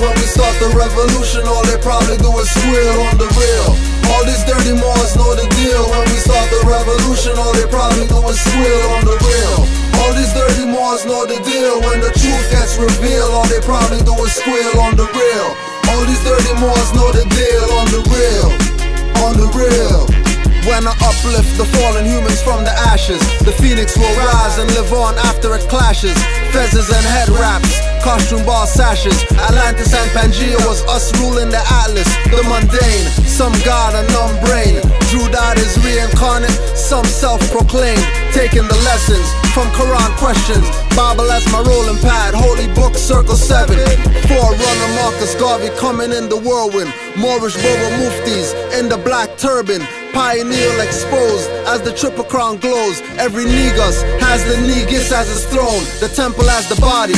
when we start the revolution. All they probably do is squeal on the real. All these dirty Moors know the deal. When we start the revolution, all they probably do is squeal on the real. All these dirty Moors know the deal. When the truth gets revealed, all they probably do is squeal on the real. All these dirty Moors know the deal. On the real, on the real. When I uplift the fallen humans from the ashes, the phoenix will rise and live on after it clashes. Fezzes and head wraps, costume ball sashes. Atlantis and Pangea was us ruling the atlas. The mundane, some god, a numb brain. Drew died is reincarnate, some self-proclaimed. Taking the lessons from Quran questions. Bible as my rolling pad, holy book circle 7. Forerunner Marcus Garvey coming in the whirlwind. Moorish Boba Muftis in the black turban. Pioneer exposed as the triple crown glows. Every negus has the negus as its throne. The temple as the body,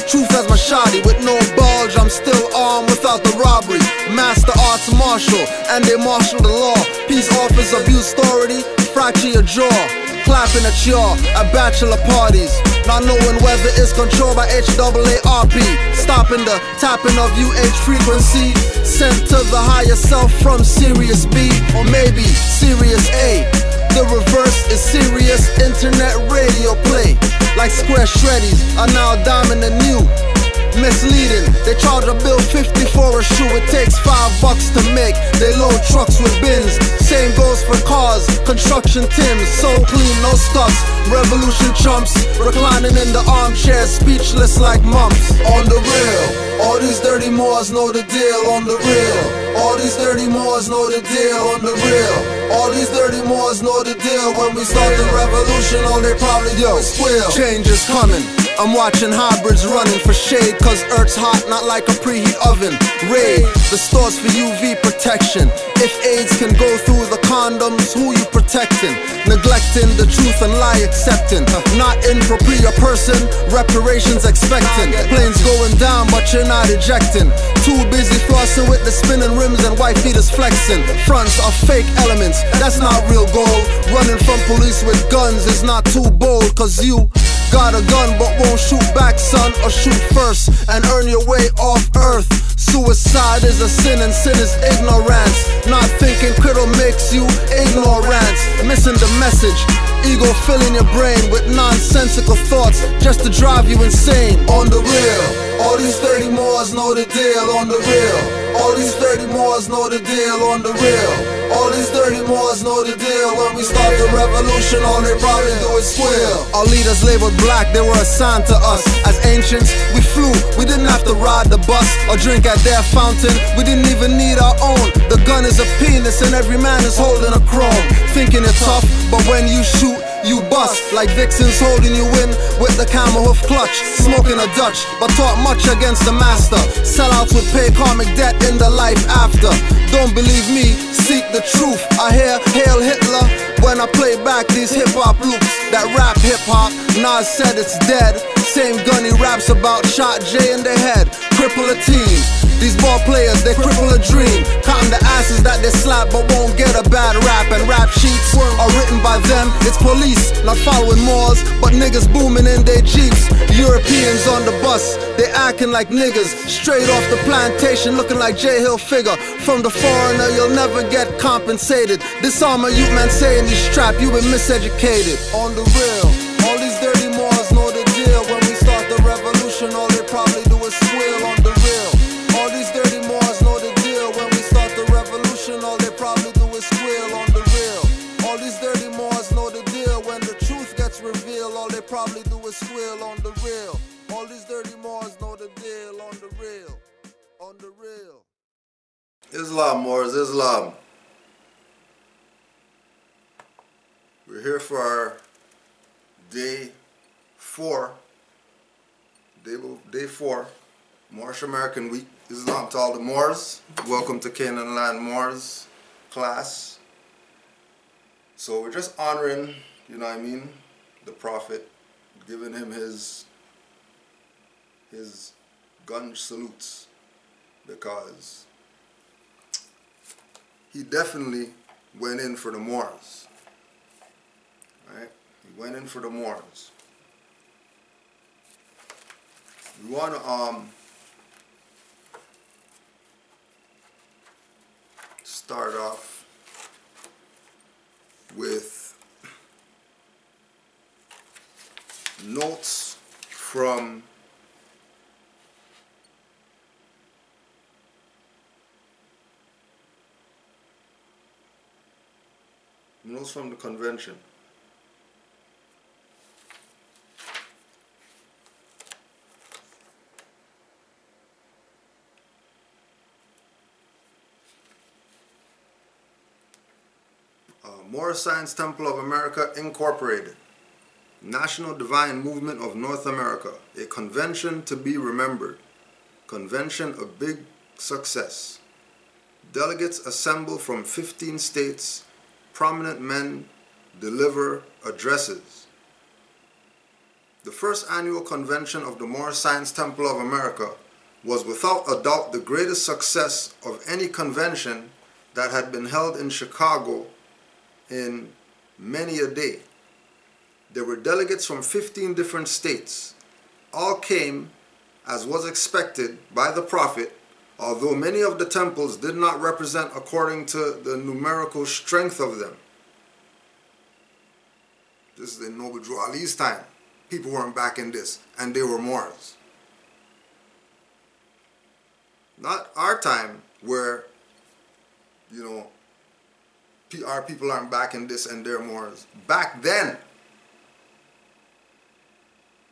truth as my shoddy. With no bulge, I'm still armed without the robbery. Master arts martial, and they marshal the law. Peace offers abuse authority, fracture your jaw. Clapping at y'all at bachelor parties, not knowing whether it's controlled by HAARP. Stopping the tapping of UH frequency, sent to the higher self from Sirius B, or maybe Sirius A. The reverse is serious internet radio play. Like square shreddies are now diamond and new. Misleading, they charge a bill 50 for a shoe. It takes $5 to make. They load trucks with bins. Same goes for cars, construction Tims. So clean, no scuffs. Revolution chumps, reclining in the armchair, speechless like mumps. On the real, all these dirty Moors know the deal. On the real, all these dirty Moors know the deal. On the real, all these dirty Moors know the deal. When we start the revolution, all they probably do is squeal. Change is coming. I'm watching hybrids running for shade, cause Earth's hot, not like a preheat oven. Raid the stores for UV protection. If AIDS can go through the condoms, who you protecting? Neglecting the truth and lie accepting. Not impropriate person, reparations expecting. Planes going down but you're not ejecting. Too busy flossing with the spinning rims and white feeters flexing. Fronts are fake elements, that's not real gold. Running from police with guns is not too bold, cause you got a gun but won't shoot back, son, or shoot first and earn your way off earth. Suicide is a sin and sin is ignorance. Not thinking critical makes you ignorant. Missing the message, ego filling your brain with nonsensical thoughts just to drive you insane. On the real, all these 30 Moors know the deal. On the real, all these 30 Moors know the deal. On the real, all these 30 Moors know the deal. When we start the revolution, all they probably do is squeal. Our leaders labeled black, they were assigned to us. As ancients, we flew, we didn't have to ride the bus or drink at their fountain. We didn't even need our own. The gun is a penis and every man is holding a chrome. Thinking it's tough, but when you shoot, you bust. Like vixens holding you in with the camel hoof clutch. Smoking a Dutch, but taught much against the master. Sellouts would pay karmic debt in the life after. Don't believe me, seek the truth. I hear Hail Hitler when I play back these hip-hop loops. That rap hip-hop, Nas said it's dead. Same gun he raps about, shot Jay in the head. Cripple a team. These ball players, they cripple a dream. Counting the asses that they slap but won't get a bad rap. And rap sheets are written by them. It's police, not following Moors, but niggas booming in their Jeeps. Europeans on the bus, they acting like niggas. Straight off the plantation, looking like J Hill figure. From the foreigner, you'll never get compensated. Disarm a youth man saying he's strapped, you been miseducated. On the real, all these dirty Moors know the deal. When we start the revolution, all they probably do is squeal. On the real, all these dirty Moors know the deal. When we start the revolution, all they probably do is squeal. On the real, all these dirty Moors know the deal. When the truth gets revealed, all they probably do is squeal. On the real, all these dirty Moors know the deal. On the real, on the real. Islam, Moors, Islam. We're here for our day 4, Moorish American Week. Islam to all the Moors. Welcome to Canaanland Moors class. So we're just honoring, you know what I mean, the Prophet, giving him his gun salutes, because he definitely went in for the Moors. Right? He went in for the Moors. We want to start off with notes from the convention. Moorish Science Temple of America Incorporated, National Divine Movement of North America, a convention to be remembered. Convention a big success. Delegates assemble from 15 states. Prominent men deliver addresses. The first annual convention of the Moorish Science Temple of America was without a doubt the greatest success of any convention that had been held in Chicago in many a day. There were delegates from 15 different states. All came, as was expected by the prophet, although many of the temples did not represent according to the numerical strength of them. This is in Noble Drew Ali's time. People weren't backing this, and they were Moors. Not our time, where, you know, our people aren't backing this and they're Moors. Back then,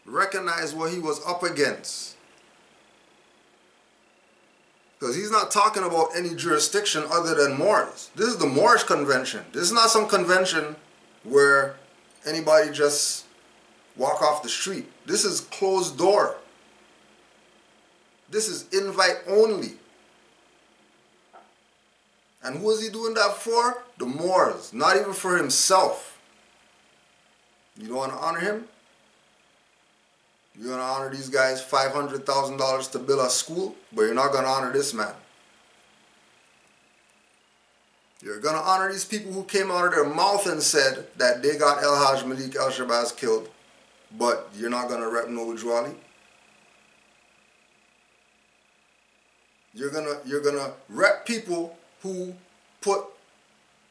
recognize what he was up against. Because he's not talking about any jurisdiction other than Moors. This is the Moorish convention. This is not some convention where anybody just walk off the street. This is closed door. This is invite only. And who is he doing that for? The Moors. Not even for himself. You don't want to honor him? You're going to honor these guys $500,000 to build a school, but you're not going to honor this man. You're going to honor these people who came out of their mouth and said that they got El Hajj Malik El Shabazz killed, but you're not going to rep Noble Drew Ali? You're gonna rep people who put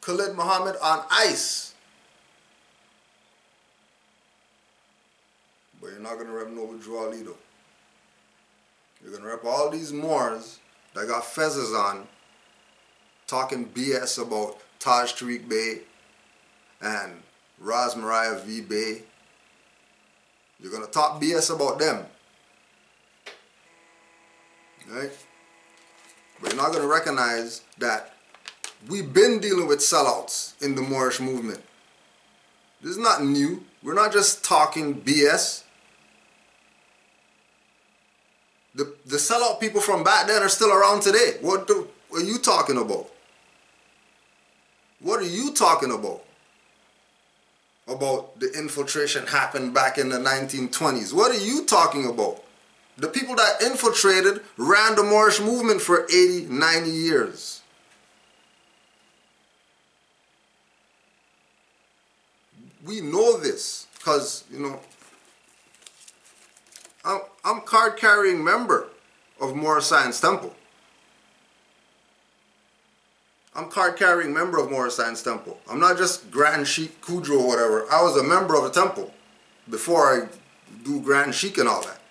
Khalid Muhammad on ice, but you're not gonna rep Noble Drew Ali though. You're gonna rep all these Moors that got fezzes on, talking BS about Taharka Bey and Ras Mariah V. Bey. You're gonna talk BS about them, right? But you're not going to recognize that we've been dealing with sellouts in the Moorish movement. This is not new. We're not just talking BS. The sellout people from back then are still around today. What are you talking about? What are you talking about? About the infiltration happened back in the 1920s. What are you talking about? The people that infiltrated ran the Moorish movement for 80, 90 years. We know this because, you know, I'm card-carrying member of Moorish Science Temple. I'm card-carrying member of Moorish Science Temple. I'm not just Grand Sheik, Kudro, or whatever. I was a member of the temple before I do Grand Sheik and all that.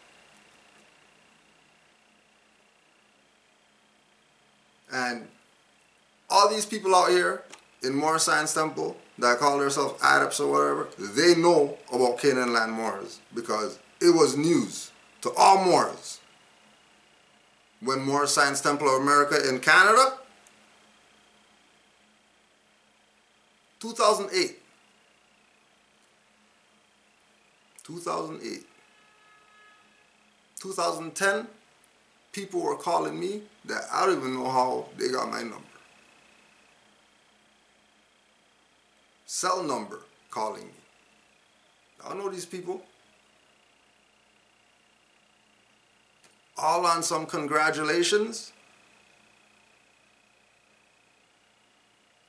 And all these people out here in Moorish Science Temple that call themselves adepts or whatever, they know about Canaanland Moors because it was news to all Moors. When Moorish Science Temple of America in Canada, 2008, 2010, people were calling me that I don't even know how they got my number. Cell number calling me. I don't know these people. All on some congratulations.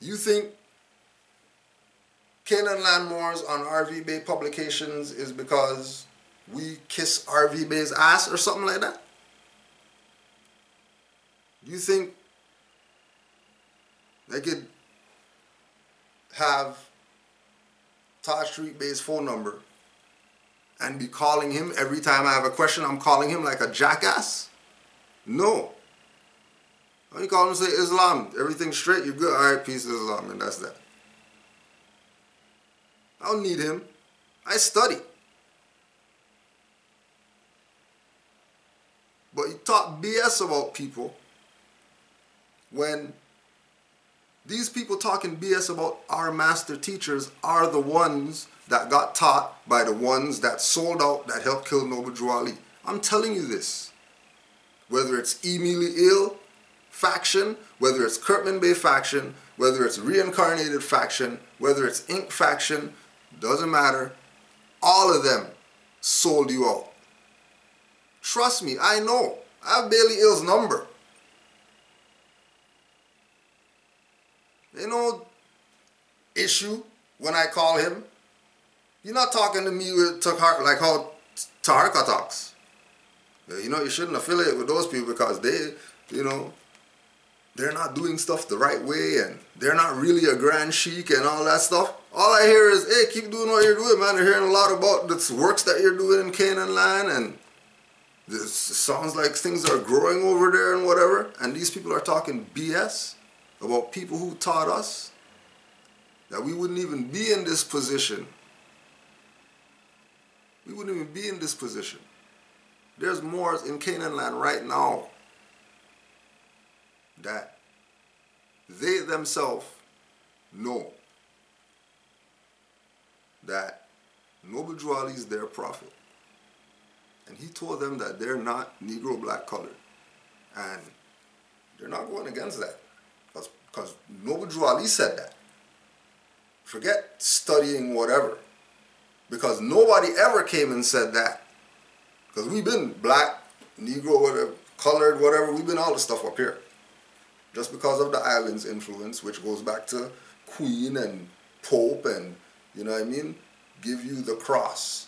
You think Canaanland Moors on RV Bey publications is because we kiss RV Bey's ass or something like that? You think I could have Taharka Bey's phone number and be calling him every time I have a question. I'm calling him like a jackass? No. You call him and say, Islam, everything's straight, you're good. All right, peace, Islam, and that's that. I don't need him. I study. But you talk BS about people when these people talking BS about our master teachers are the ones that got taught by the ones that sold out, that helped kill Noble Drew Ali. I'm telling you this. Whether it's Emily Ill faction, whether it's Kurtman Bey faction, whether it's Reincarnated faction, whether it's Inc faction, doesn't matter. All of them sold you out. Trust me, I know. I have Bailey Ill's number. Ain't no issue when I call him. You're not talking to me with Taharka like how Taharka talks. You know, you shouldn't affiliate with those people because they, you know, they're not doing stuff the right way and they're not really a grand sheik and all that stuff. All I hear is, hey, keep doing what you're doing, man. They're hearing a lot about the works that you're doing in Canaanland, and it sounds like things are growing over there and whatever. And these people are talking BS about people who taught us that we wouldn't even be in this position. We wouldn't even be in this position. There's Moors in Canaanland right now that they themselves know that Noble Drew Ali is their prophet. And he told them that they're not Negro black colored. And they're not going against that. Because Noble Drew Ali said that. Forget studying whatever. Because nobody ever came and said that. Because we've been black, Negro, whatever, colored, whatever. We've been all the stuff up here. Just because of the island's influence, which goes back to Queen and Pope and, you know what I mean? Give you the cross.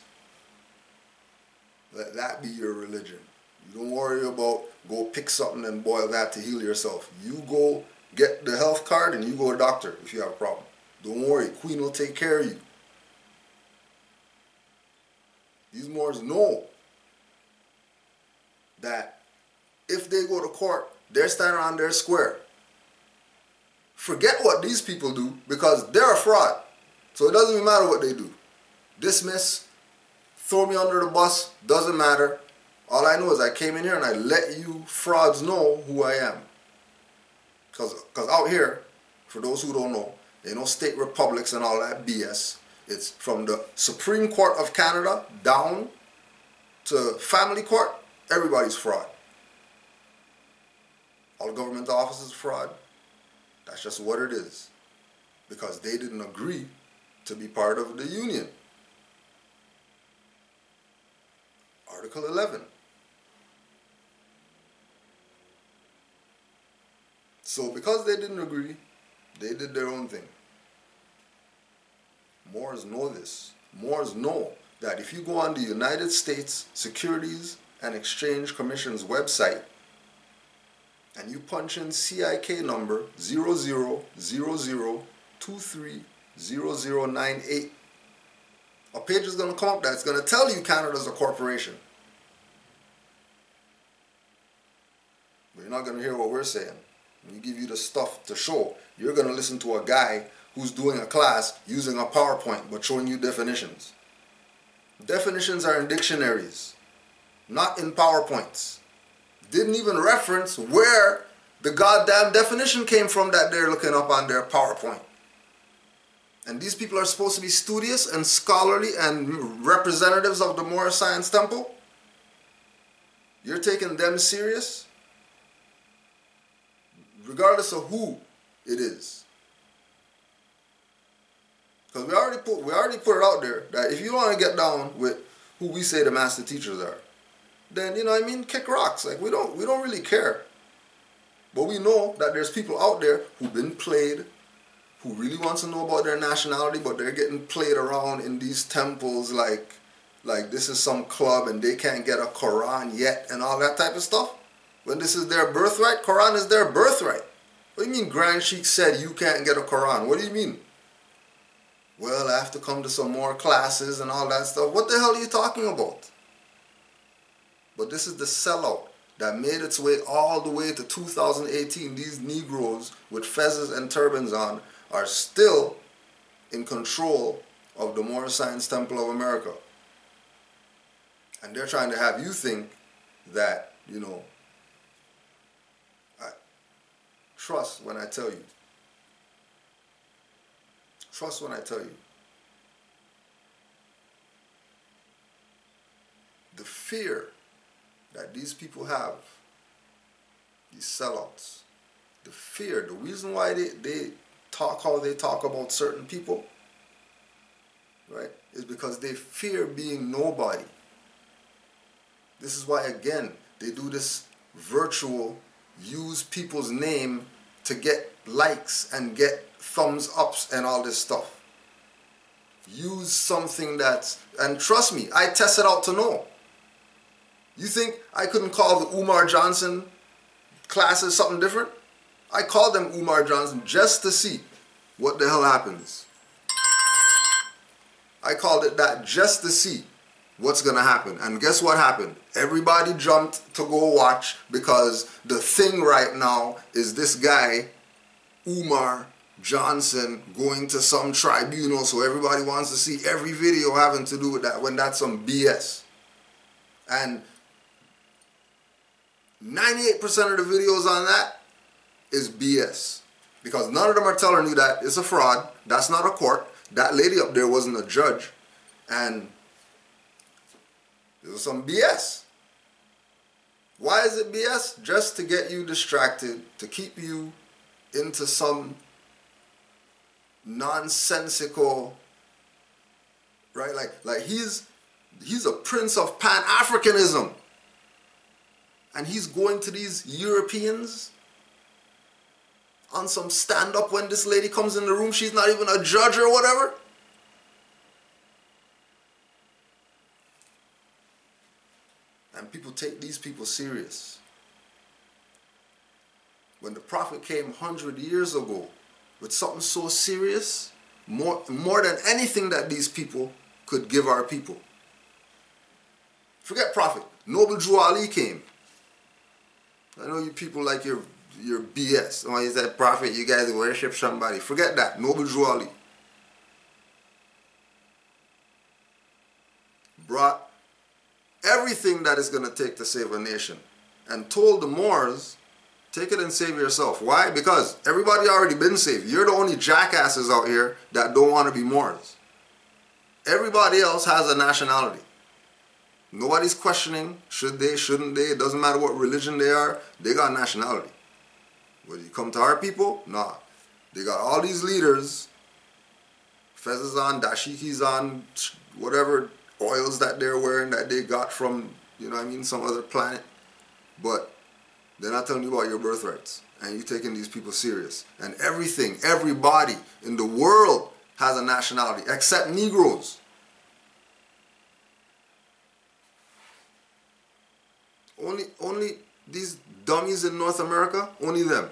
Let that be your religion. You don't worry about go pick something and boil that to heal yourself. You go get the health card and you go to a doctor if you have a problem. Don't worry, Queen will take care of you. These Moors know that if they go to court, they're standing on their square. Forget what these people do because they're a fraud. So it doesn't even matter what they do. Dismiss, throw me under the bus, doesn't matter. All I know is I came in here and I let you frauds know who I am. Because out here, for those who don't know, there ain't no state republics and all that BS. It's from the Supreme Court of Canada down to family court, everybody's fraud. All government offices fraud. That's just what it is. Because they didn't agree to be part of the union. Article 11. So because they didn't agree, they did their own thing. Moors know this. Moors know that if you go on the United States Securities and Exchange Commission's website and you punch in CIK number 0000230098, a page is going to come up that's going to tell you Canada's a corporation. But you're not going to hear what we're saying. When we give you the stuff to show, you're going to listen to a guy who's doing a class using a PowerPoint but showing you definitions. Definitions are in dictionaries, not in PowerPoints. Didn't even reference where the goddamn definition came from that they're looking up on their PowerPoint. And these people are supposed to be studious and scholarly and representatives of the Moorish Science Temple. You're taking them serious? Regardless of who it is. Because we already put it out there that if you want to get down with who we say the master teachers are, then, you know what I mean, kick rocks. Like we don't really care. But we know that there's people out there who've been played, who really wants to know about their nationality, but they're getting played around in these temples like this is some club and they can't get a Quran yet and all that type of stuff. When this is their birthright, Quran is their birthright. What do you mean Grand Sheikh said you can't get a Quran? What do you mean? Well, I have to come to some more classes and all that stuff. What the hell are you talking about? But this is the sellout that made its way all the way to 2018. These Negroes with fezzes and turbans on are still in control of the Moorish Science Temple of America. And they're trying to have you think that, you know, trust when I tell you. Trust when I tell you. The fear that these people have, these sellouts, the fear, the reason why they talk how they talk about certain people, right, is because they fear being nobody. This is why, again, they do this virtual, use people's name to get likes and get thumbs ups and all this stuff. Use something that's, and trust me, I tested out to know. You think I couldn't call the Umar Johnson classes something different? I called them Umar Johnson just to see what the hell happens. I called it that just to see what's going to happen. And guess what happened? Everybody jumped to go watch because the thing right now is this guy, Umar Johnson, going to some tribunal, so everybody wants to see every video having to do with that when that's some BS. And 98% of the videos on that is BS. Because none of them are telling you that it's a fraud, that's not a court, that lady up there wasn't a judge, and it was some BS. Why is it BS? Just to get you distracted, to keep you into some nonsensical, right? Like he's a prince of Pan-Africanism. And he's going to these Europeans on some stand-up when this lady comes in the room. She's not even a judge or whatever. And people take these people serious. When the Prophet came 100 years ago with something so serious, more than anything that these people could give our people. Forget Prophet. Noble Drew Ali came. I know you people like your BS. Oh, he's that prophet, you guys worship somebody. Forget that. Noble Drew Ali brought everything that it's going to take to save a nation and told the Moors, take it and save yourself. Why? Because everybody already been saved. You're the only jackasses out here that don't want to be Moors. Everybody else has a nationality. Nobody's questioning, should they, shouldn't they, it doesn't matter what religion they are, they got nationality. When you come to our people, nah. They got all these leaders, fezzes on, dashikis on, whatever oils that they're wearing that they got from, you know what I mean, some other planet. But they're not telling you about your birthrights. And you're taking these people serious. And everything, everybody in the world has a nationality, except Negroes. Only these dummies in North America, only them.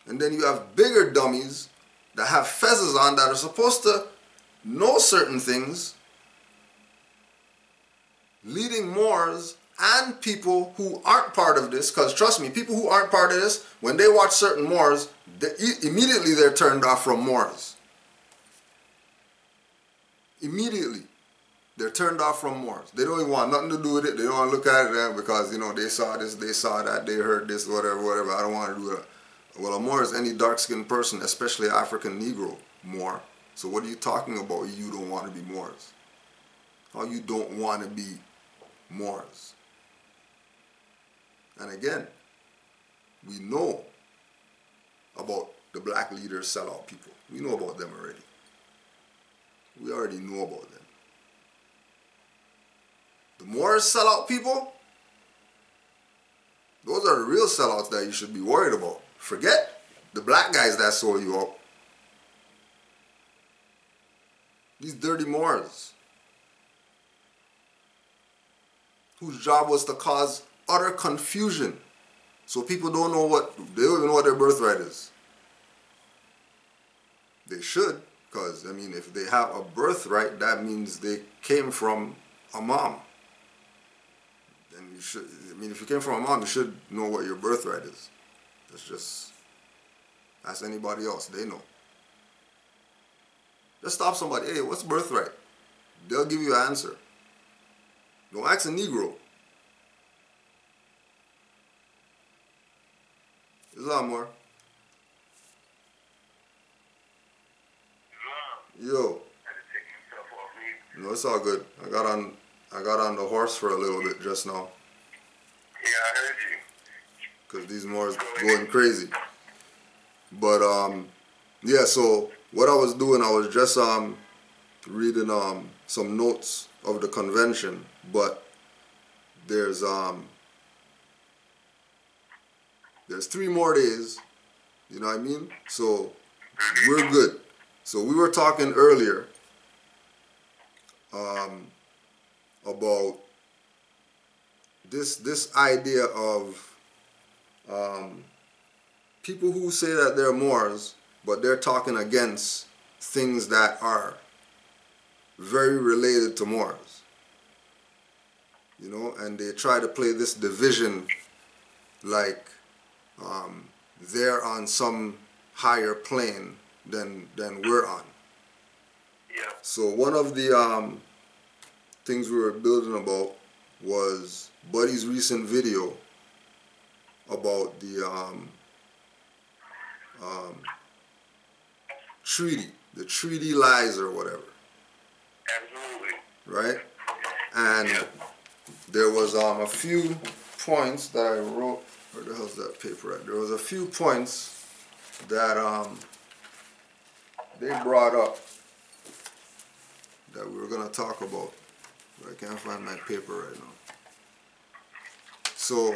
And then you have bigger dummies that have fezzes on that are supposed to know certain things, leading Moors and people who aren't part of this, because trust me, people who aren't part of this, when they watch certain Moors, immediately they're turned off from Moors. Immediately. They're turned off from Moors. They don't even want nothing to do with it. They don't want to look at it because, you know, they saw this, they saw that, they heard this, whatever. I don't want to do that. Well, a Moor is any dark-skinned person, especially African Negro Moor. So what are you talking about? You don't want to be Moors. How you don't want to be Moors? And again, we know about the black leaders, sellout people. We know about them already. We already know about them. The Moors sellout people, those are the real sellouts that you should be worried about. Forget the black guys that sold you out. These dirty Moors, whose job was to cause utter confusion So people don't know they don't even know what their birthright is. They should, because, I mean, if they have a birthright, that means they came from a mom. And you should, I mean, if you came from a mom, you should know what your birthright is. That's just, ask anybody else, they know. Just stop somebody, hey, what's birthright? They'll give you an answer. Don't ask a Negro. There's a lot more. Yo. No, it's all good. I got on the horse for a little bit just now. Yeah, I heard you. Because these Moors going crazy. But yeah, so what I was doing, I was just reading some notes of the convention, but there's 3 more days, you know what I mean? So we're good. So we were talking earlier about this idea of people who say that they're Moors, but they're talking against things that are very related to Moors, you know, and they try to play this division like they're on some higher plane than we're on. Yeah. So one of the things we were building about was Buddy's recent video about the treaty lies or whatever. Absolutely. Right? And there was a few points that I wrote. Where the hell's that paper at? There was a few points that they brought up that we were gonna talk about, but I can't find my paper right now. So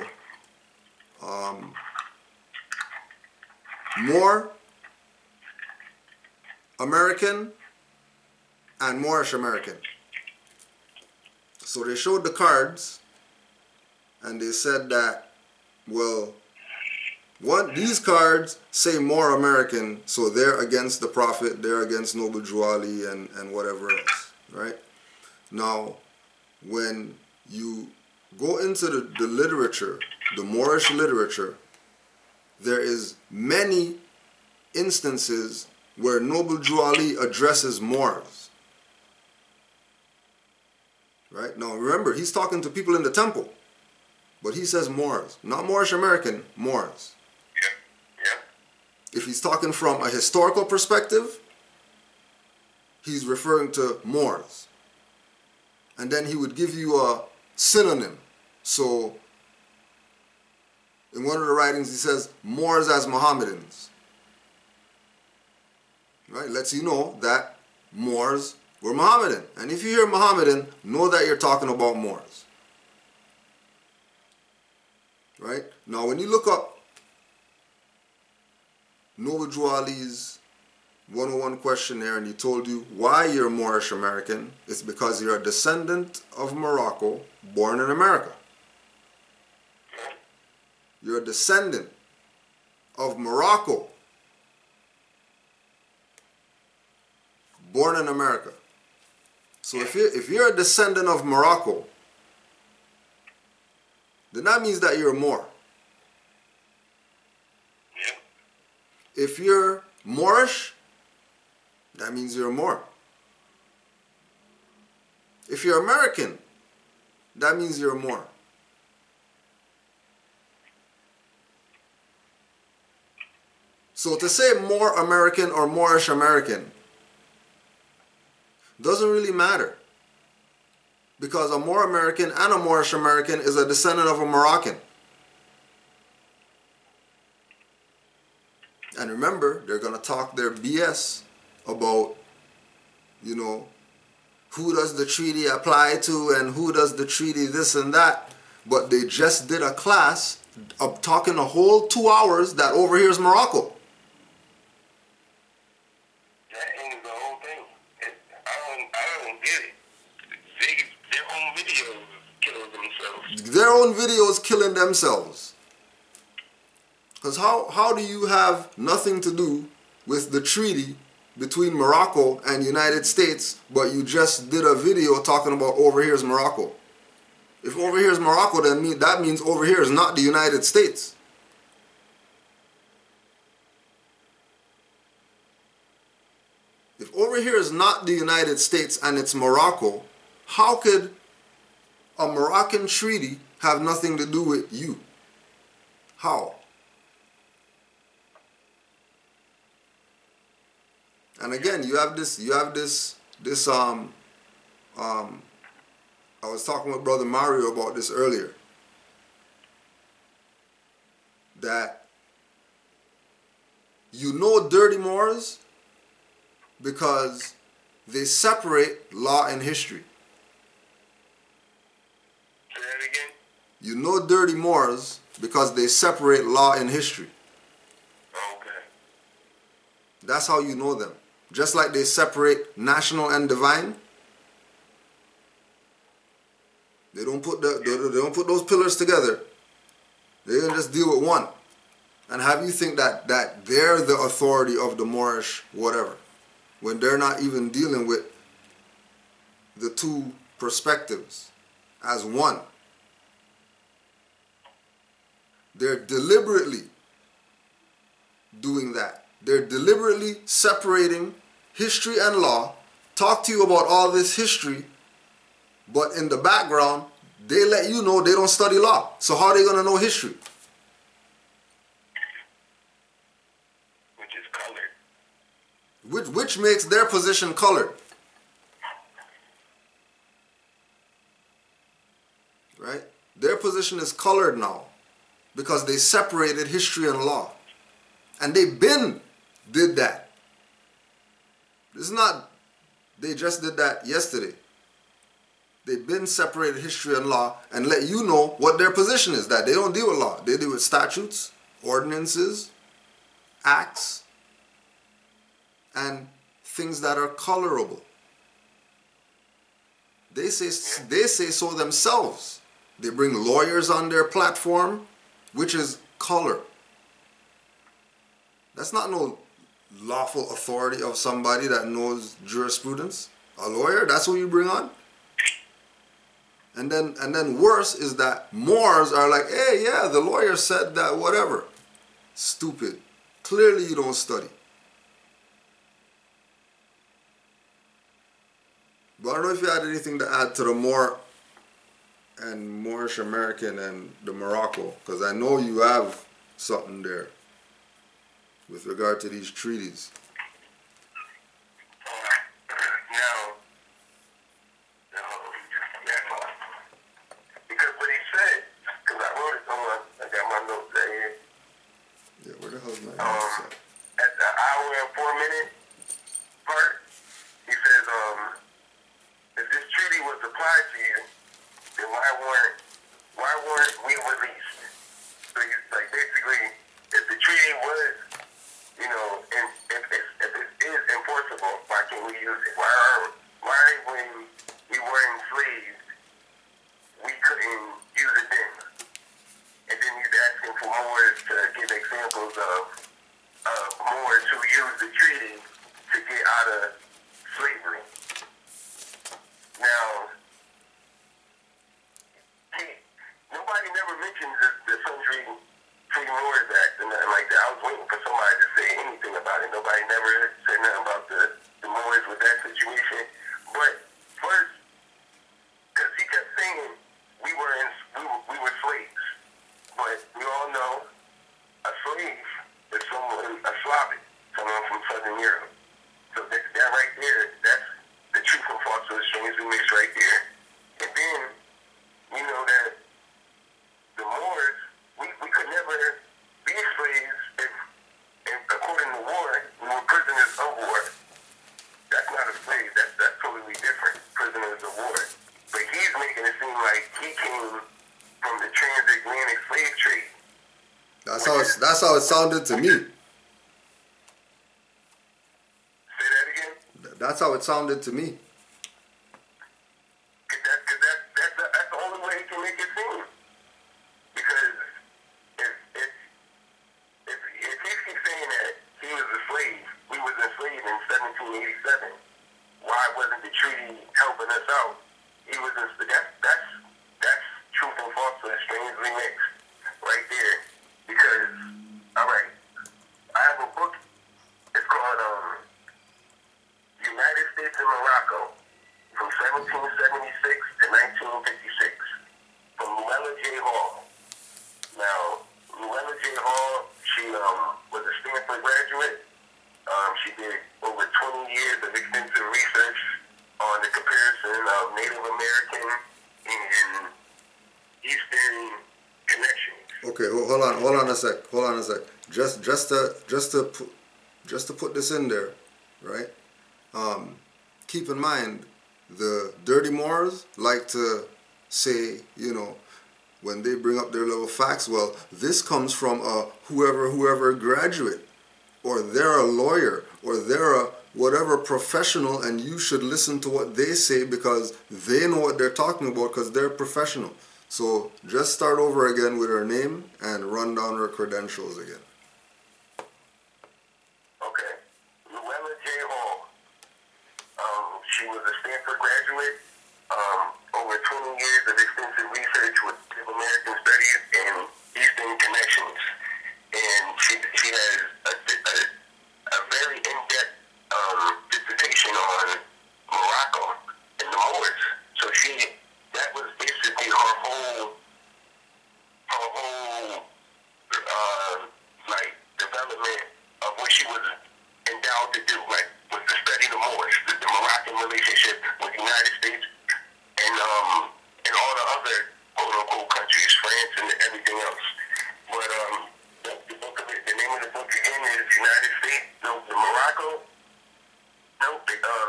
Moor American and Moorish American. So they showed the cards and they said that, well, these cards say more American, so they're against the Prophet, they're against Noble Drew Ali and whatever else, right? Now, when you go into the literature, the Moorish literature, there is many instances where Noble Drew Ali addresses Moors. Right? Now remember, he's talking to people in the temple, but he says Moors, not Moorish American, Moors. If he's talking from a historical perspective, he's referring to Moors. And then he would give you a synonym. So, in one of the writings he says, Moors as Mohammedans. Right? Lets you know that Moors were Mohammedan. And if you hear Mohammedan, know that you're talking about Moors. Right? Now, when you look up Noble Drew Ali's 101 questionnaire and he told you why you're Moorish American, it's because you're a descendant of Morocco born in America. You're a descendant of Morocco born in America. So if you're a descendant of Morocco, then that means that you're a Moor. If you're Moorish, that means you're a Moor. If you're American, that means you're a Moor. So to say more American or Moorish American doesn't really matter, because a Moor American and a Moorish American is a descendant of a Moroccan. And remember, they're going to talk their BS about, you know, who does the treaty apply to and who does the treaty this and that. But they just did a class of talking a whole 2 hours that overhears Morocco. That ain't the whole thing. I don't get it. Their own videos killing themselves. Their own videos killing themselves. Because how do you have nothing to do with the treaty between Morocco and United States, but you just did a video talking about over here is Morocco? If over here is Morocco, then that means over here is not the United States. If over here is not the United States and it's Morocco, how could a Moroccan treaty have nothing to do with you? How? And again, you have this I was talking with Brother Mario about this earlier, that you know dirty Moors because they separate law and history. Say that again? You know dirty Moors because they separate law and history. Okay. That's how you know them. Just like they separate national and divine. They don't put those pillars together. They can just deal with one. And have you think that they're the authority of the Moorish whatever, when they're not even dealing with the two perspectives as one. They're deliberately doing that. They're deliberately separating history and law, talk to you about all this history, but in the background, they let you know they don't study law. So how are they going to know history? Which is colored. Which makes their position colored. Right? Their position is colored now because they separated history and law. And they did that. This is not, they just did that yesterday. They've been separated history and law and let you know what their position is, that they don't deal with law. They deal with statutes, ordinances, acts, and things that are colorable. They say so themselves. They bring lawyers on their platform, which is color. That's not no lawful authority of somebody that knows jurisprudence. A lawyer, that's who you bring on. And then worse is that Moors are like, hey, yeah, the lawyer said that, whatever. Stupid. Clearly you don't study. But I don't know if you had anything to add to the Moor and Moorish American and the Morocco, because I know you have something there with regard to these treaties. Because what he said, because I wrote it on, I got my notes right here. Yeah, where the hell's my notes at? At the hour and 4 minute part, he says, if this treaty was applied to you, then why weren't we released? So he's like, basically, if the treaty was, you know, and if it is enforceable, why can't we use it? Why when we were enslaved, we couldn't use it then? And then he's asking for Moors to give examples of Moors who used the treaty to get out of slavery. Now, nobody never mentions the Country Free Moors Act and nothing like that. I was waiting for somebody to say anything about it. Nobody never said nothing about the Moors with that situation. But first, because he kept saying we were slaves. But we all know a slave is a Slavic, someone from Southern Europe. So that right there, that's the truth and false of the strangely mixed right there. And then, you know that the Moors, we could never be slaves if according to war, we were prisoners of war. That's not a slave, that's totally different, prisoners of war. But he's making it seem like he came from the transatlantic slave trade. That's how it sounded to me. Say that again? That's how it sounded to me. That's the only way he can make it seem. Because if Moors, like, just to put this in there, right? Keep in mind, the dirty Moors like to say, you know, when they bring up their little facts, well, this comes from a whoever graduate, or they're a lawyer, or they're a whatever professional, and you should listen to what they say because they know what they're talking about because they're professional. So just start over again with her name and run down her credentials again. Okay. Luella J. Hall. She was a Stanford graduate. Over 20 years of extensive research with Native American studies and Eastern connections. And she has a very in-depth dissertation on Morocco and the Moors. So that was basically her whole like development of what she was endowed to do, like was to study the Moors, the Moroccan relationship with the United States and all the other quote unquote countries, France and everything else. But the book of it, the name of the book again is United States,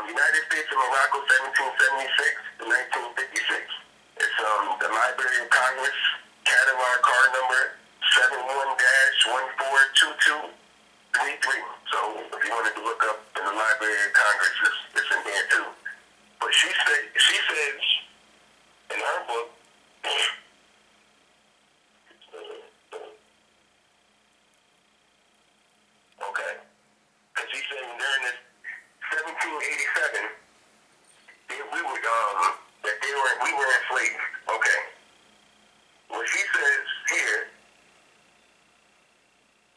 United States and Morocco, 1776 to 1956. It's the Library of Congress, catalog card number 71-142233. So if you wanted to look up in the Library of Congress, it's in there too. But she says in her book, okay, because she's saying during this 1787, we were enslaved. Okay. Well, she says here,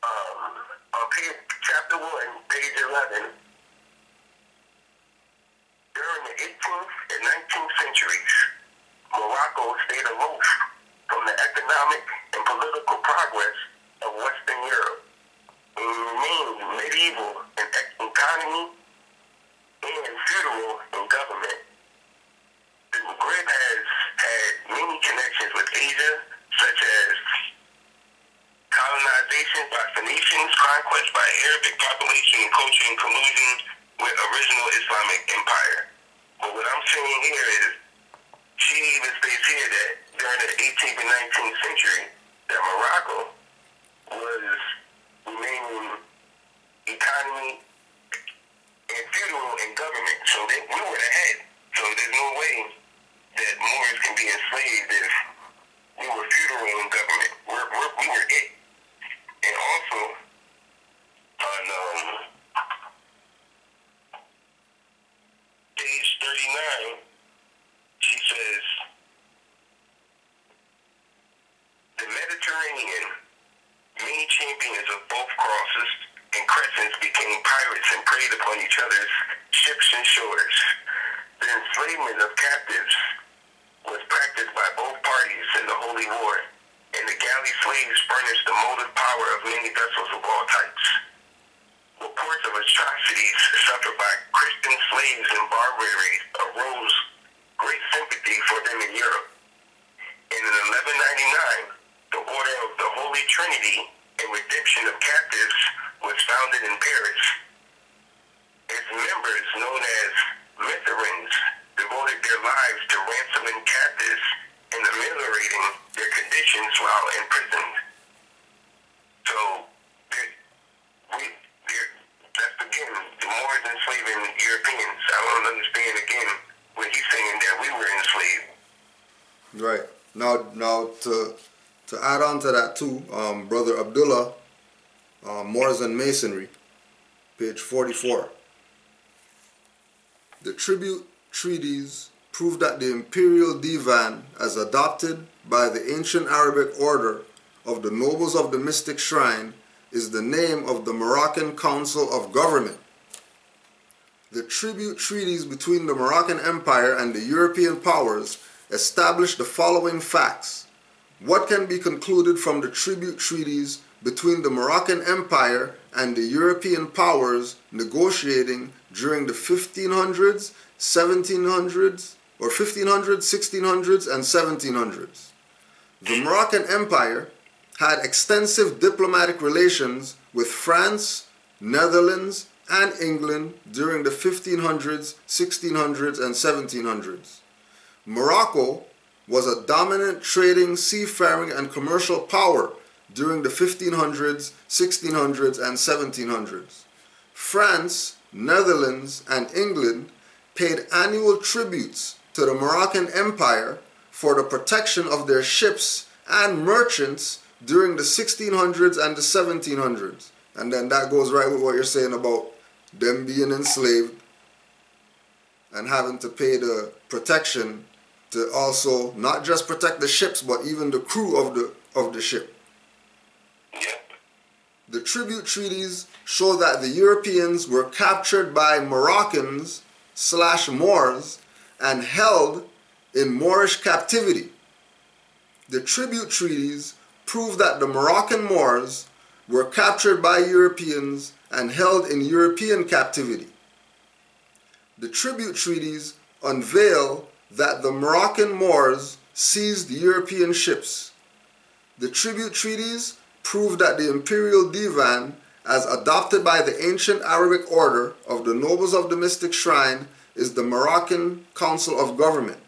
on chapter 1, page 11, during the 18th and 19th centuries, Morocco stayed aloof from the economic and political progress of Western Europe and remained medieval in economy and feudal in government. The Maghreb has had many connections with Asia, such as colonization by Phoenicians, conquest by Arabic population, and culture in collusion with original Islamic empire. But what I'm saying here is, she even states here that during the 18th and 19th century, that Morocco was remaining economy and feudal in government. So we were ahead. So there's no way that Moors can be enslaved if we were feudal in government. We were it. And also, on page 39, she says, the Mediterranean, many champions of both crosses and crescents became pirates and preyed upon each other's ships and shores. The enslavement of captives was practiced by both parties in the Holy War, and the galley slaves furnished the motive power of many vessels of all types. Reports of atrocities suffered by Christian slaves in Barbary arose great sympathy for them in Europe. And in 1199, the Order of the Holy Trinity and Redemption of Captives was founded in Paris. Its members, known as Lutherans, devoted their lives to ransoming captives and ameliorating their conditions while imprisoned. So, that's again, the Moors enslaving Europeans. I don't understand again when he's saying that we were enslaved. Right. Now to add on to that too, Brother Abdullah, Moors and Masonry, page 44. The tribute treaties prove that the imperial divan, as adopted by the ancient Arabic order of the nobles of the mystic shrine, is the name of the Moroccan Council of Government. The tribute treaties between the Moroccan Empire and the European powers establish the following facts. What can be concluded from the tribute treaties between the Moroccan Empire and the European powers negotiating during the 1500s, 1700s, or 1500s, 1600s, and 1700s? The Moroccan Empire had extensive diplomatic relations with France, Netherlands, and England during the 1500s, 1600s, and 1700s. Morocco was a dominant trading, seafaring, and commercial power during the 1500s, 1600s, and 1700s. France, Netherlands, and England paid annual tributes to the Moroccan Empire for the protection of their ships and merchants during the 1600s and the 1700s. And then that goes right with what you're saying about them being enslaved and having to pay the protection to also not just protect the ships, but even the crew of the ship. The tribute treaties show that the Europeans were captured by Moroccans/Moors and held in Moorish captivity. The tribute treaties prove that the Moroccan Moors were captured by Europeans and held in European captivity. The tribute treaties unveil that the Moroccan Moors seized European ships. The tribute treaties prove that the imperial divan, as adopted by the ancient Arabic order of the nobles of the mystic shrine, is the Moroccan Council of Government.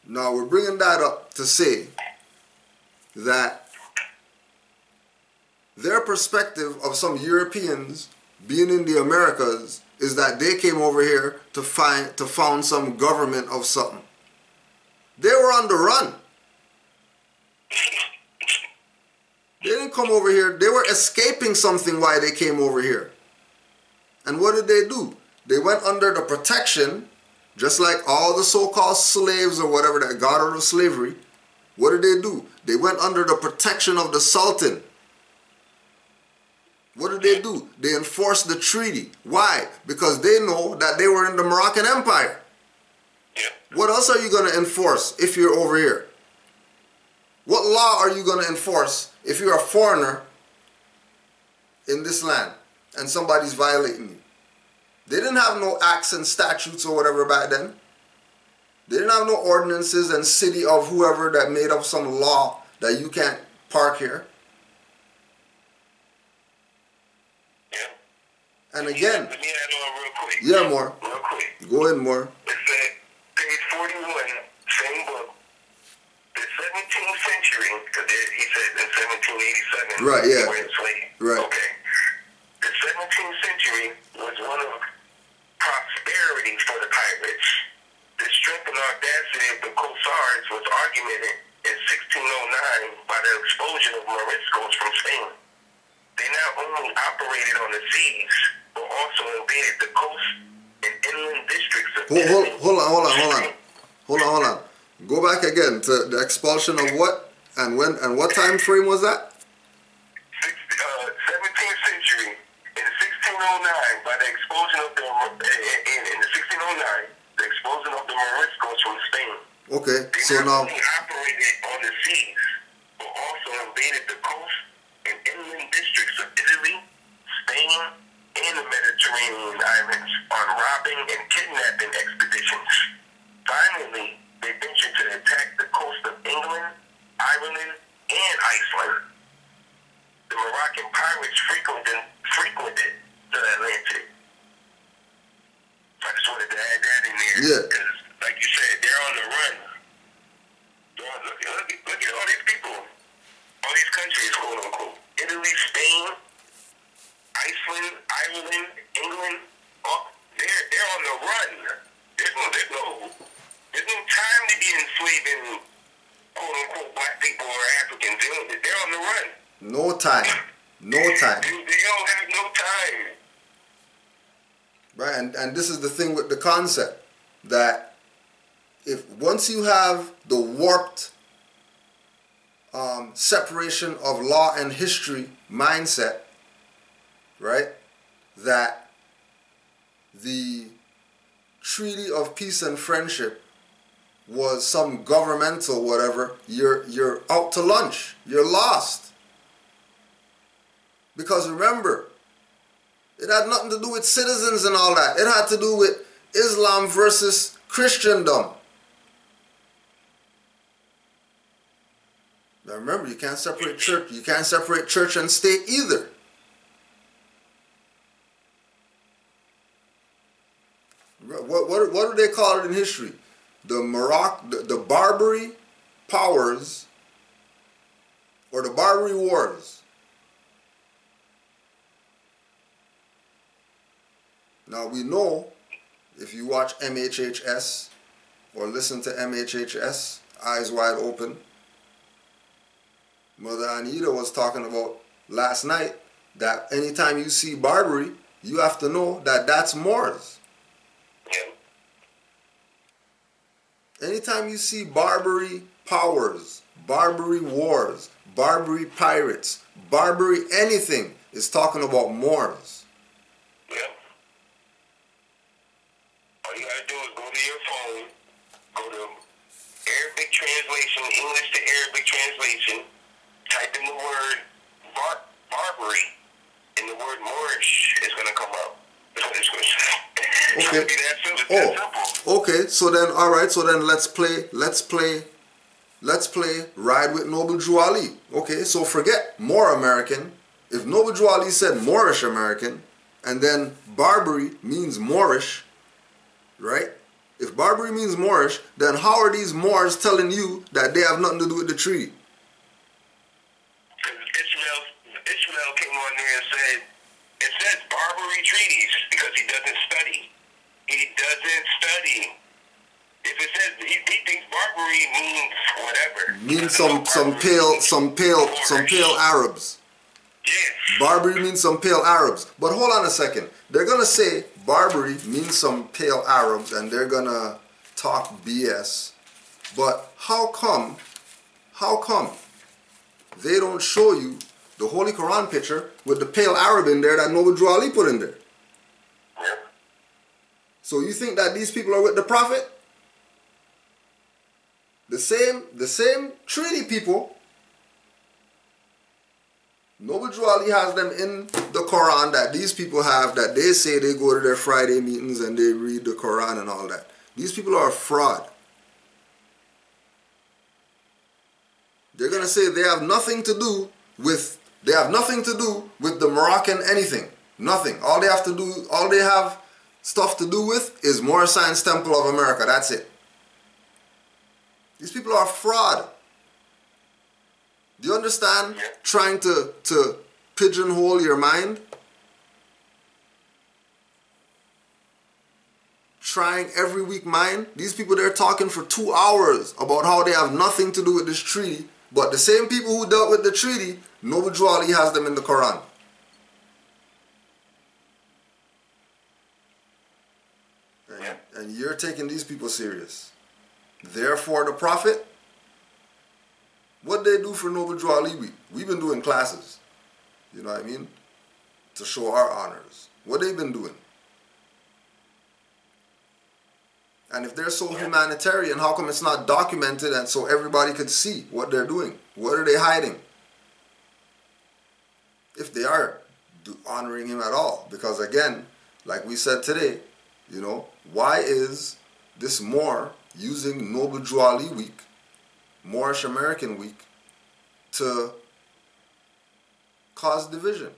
Now we're bringing that up to say that their perspective of some Europeans being in the Americas is that they came over here to found some government of something. They were on the run. They didn't come over here. They were escaping something while they came over here. And what did they do? They went under the protection, just like all the so-called slaves or whatever that got out of slavery. What did they do? They went under the protection of the Sultan. What did they do? They enforced the treaty. Why? Because they know that they were in the Moroccan Empire. What else are you going to enforce if you're over here? What law are you going to enforce if you're a foreigner in this land and somebody's violating you? They didn't have no acts and statutes or whatever back then. They didn't have no ordinances and city of whoever that made up some law that you can't park here. And again, let me add on real quick. Yeah, more. Real quick. Go ahead, more. It said, page 41, same book. The 17th century, because he said in 1787, Right, yeah. they were enslaved. Right. Okay. The 17th century was one of prosperity for the pirates. The strength and audacity of the corsairs was augmented in 1609 by the expulsion of Moriscos from Spain. They not only operated on the seas, but also invaded the coast and inland districts of Hold on. Go back again to the expulsion of what and when and what time frame was that? 17th century. In 1609, by the expulsion of the in the 1609, the expulsion of the Moriscos from Spain. Okay, They so not now only operated on the seas, but also invaded the coast and inland districts of Italy, Spain, and the Mediterranean islands on robbing and kidnapping expeditions. Finally, they ventured to attack the coast of England, Ireland, and Iceland. The Moroccan pirates frequented the Atlantic. I just wanted to add that in there. Yeah. Because, like you said, they're on the run. Look at all these people. All these countries, quote unquote. Italy, Spain, Iceland, Ireland, England. They're on the run. There's no time to be enslaving, quote unquote, black people or Africans. They're on the run. no time. They don't have no time. Right, and this is the thing with the concept that if once you have the warped separation of law and history mindset, right, that the Treaty of Peace and Friendship was some governmental whatever, you're out to lunch. You're lost. Because remember, it had nothing to do with citizens and all that. It had to do with Islam versus Christendom. Now remember, you can't separate church. You can't separate church and state either. What do they call it in history? The Barbary powers, or the Barbary Wars. Now we know, if you watch MHHS or listen to MHHS, Eyes Wide Open, Mother Anita was talking about last night that anytime you see Barbary, you have to know that that's Moors. Anytime you see Barbary powers, Barbary wars, Barbary pirates, Barbary anything, is talking about Moors. Yeah. All you gotta do is go to your phone, go to Arabic translation, English to Arabic translation, type in the word Barbary, and the word Moorish is gonna come up. It's gonna say. Okay. It's that simple. It's that simple. Okay. So then, all right. So then, let's play Ride with Noble Drew Ali. Okay. So forget Moor American. If Noble Drew Ali said Moorish American, and then Barbary means Moorish, right? If Barbary means Moorish, then how are these Moors telling you that they have nothing to do with the treaty? Ishmael came on there and said, it says Barbary treaties because he doesn't study. He doesn't study. If it says he thinks Barbary means whatever. Means some pale Arabs. Yes. Barbary means some pale Arabs. But hold on a second. They're gonna say Barbary means some pale Arabs, and they're gonna talk BS. But how come they don't show you the Holy Quran picture with the pale Arab in there that Noble Drew Ali put in there? Yeah. So you think that these people are with the Prophet? The same treaty people. Noble Drew Ali has them in the Quran that these people have, that they say they go to their Friday meetings and they read the Quran and all that. These people are a fraud. They're gonna say they have nothing to do with the Moroccan anything. Nothing. All they have stuff to do with is Moorish Science Temple of America. That's it. These people are fraud. Do you understand? Trying to pigeonhole your mind? Trying every week mind? These people, they're talking for 2 hours about how they have nothing to do with this treaty, but the same people who dealt with the treaty, Noble Drew Ali has them in the Quran. And you're taking these people serious. Therefore, the Prophet, what they do for Noble Drew Ali Week? We've been doing classes, you know what I mean, to show our honors. What they've been doing. And if they're so humanitarian, how come it's not documented and so everybody could see what they're doing? What are they hiding? If they are honoring him at all. Because again, like we said today, you know, why is this Moor using Noble Drew Ali Week, Moorish American Week, to cause division?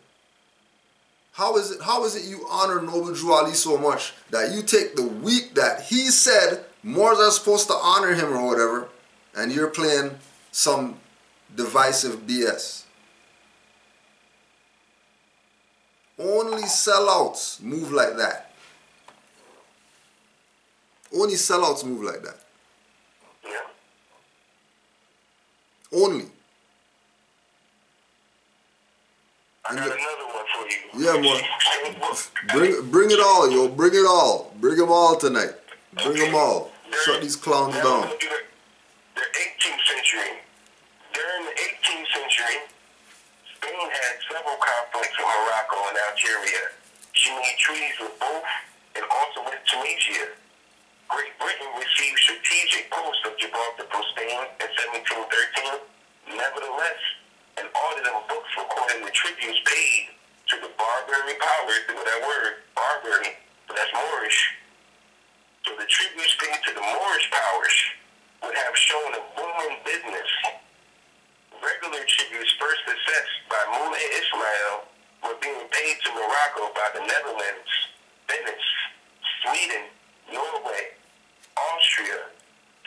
How is it you honor Noble Drew Ali so much that you take the week that he said Moors are supposed to honor him or whatever, and you're playing some divisive BS? Only sellouts move like that. Only sellouts move like that. Yeah. Only. I got another one for you. Yeah, man. Bring it all, yo. Bring it all. Bring them all tonight. Bring them all. Shut these clowns down. The 18th century. During the 18th century, Spain had several conflicts with Morocco and Algeria. She made treaties with both and also with Tunisia. Great Britain received strategic posts of Gibraltar from Spain in 1713. Nevertheless, an audit of books recording the tributes paid to the Barbary powers, with that word, Barbary, but that's Moorish. So the tributes paid to the Moorish powers would have shown a booming business. Regular Morocco by the Netherlands, Venice, Sweden, Norway, Austria,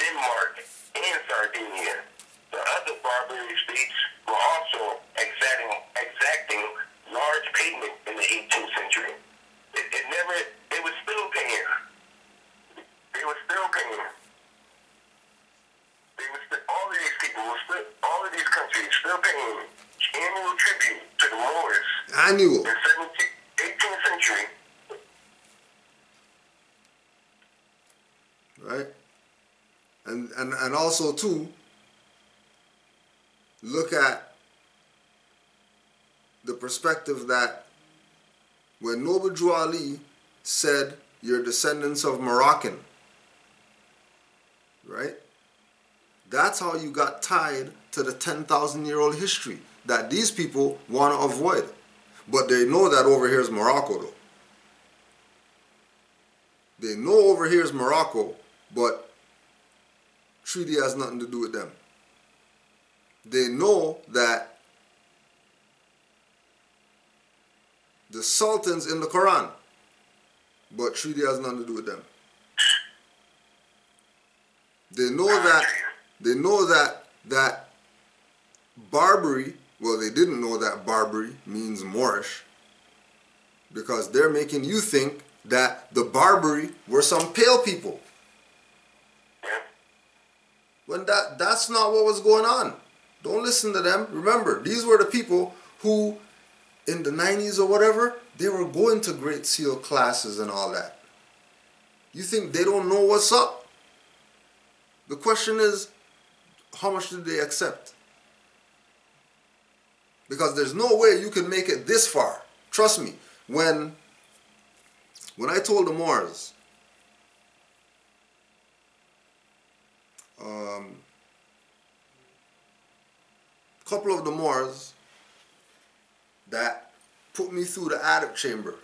Denmark, and Sardinia. The other Barbary states were also exacting large payment in the 18th century. They were still paying. They were still paying. All of these people all of these countries still paying annual tribute to the Moors. Annual. In 18th century. Right? And also too, look at the perspective that when Noble Drew Ali said, "You're descendants of Moroccan," right? That's how you got tied to the 10,000-year-old history that these people want to avoid. But they know that over here is Morocco, though. They know over here is Morocco, but treaty has nothing to do with them. They know that the Sultan's in the Quran, but treaty has nothing to do with them. They know that Barbary, well, they didn't know that Barbary means Moorish, because they're making you think that the Barbary were some pale people. When that's not what was going on. Don't listen to them. Remember, these were the people who, in the 90s or whatever, they were going to Great Seal classes and all that. You think they don't know what's up? The question is, how much did they accept? Because there's no way you can make it this far. Trust me, when I told the Moors, couple of the Moors that put me through the adept chamber,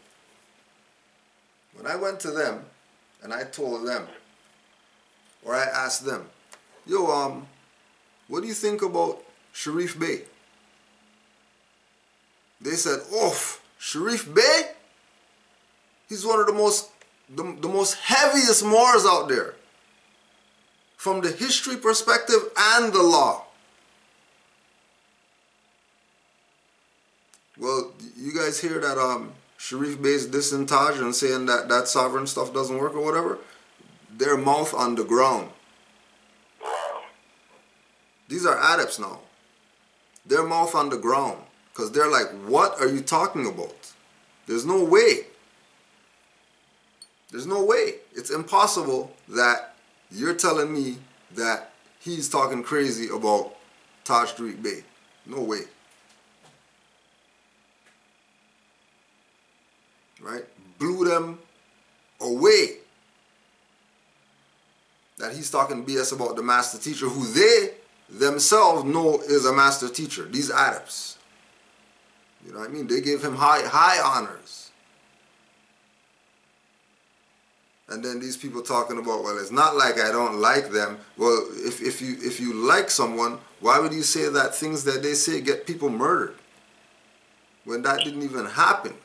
when I went to them and I told them, or I asked them, yo, what do you think about Sharif Bey? They said, oh, Sharif Bey? He's one of the most heaviest Moors out there, from the history perspective and the law. Well, you guys hear that Sharif Bey's dissing Taj and saying that sovereign stuff doesn't work or whatever? Their mouth on the ground. These are adepts now. Their mouth on the ground. Because they're like, what are you talking about? There's no way. There's no way. It's impossible that you're telling me that he's talking crazy about Taj Tariq Bey. No way. Right? Blew them away. That he's talking BS about the master teacher, who they themselves know is a master teacher. These adepts. You know what I mean? They gave him high honors. And then these people talking about, well, it's not like I don't like them. Well, if you like someone, why would you say that things that they say get people murdered? When that didn't even happen.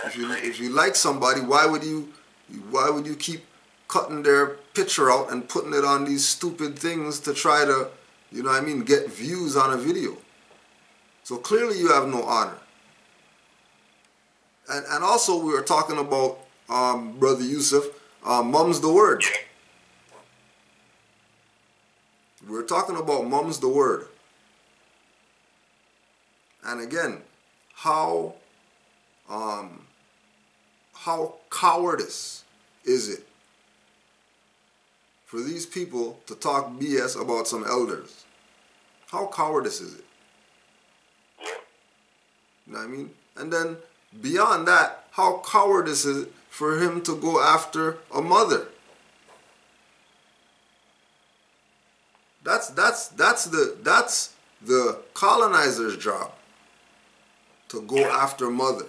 If you like somebody, why would you keep cutting their picture out and putting it on these stupid things to try to, you know what I mean, get views on a video? So clearly you have no honor. And also we were talking about, Brother Yusuf, mum's the word. We were talking about mum's the word. And again, how cowardice is it for these people to talk BS about some elders? How cowardice is it? You know what I mean? And then beyond that, how cowardice is it for him to go after a mother? That's the colonizer's job, to go after mother.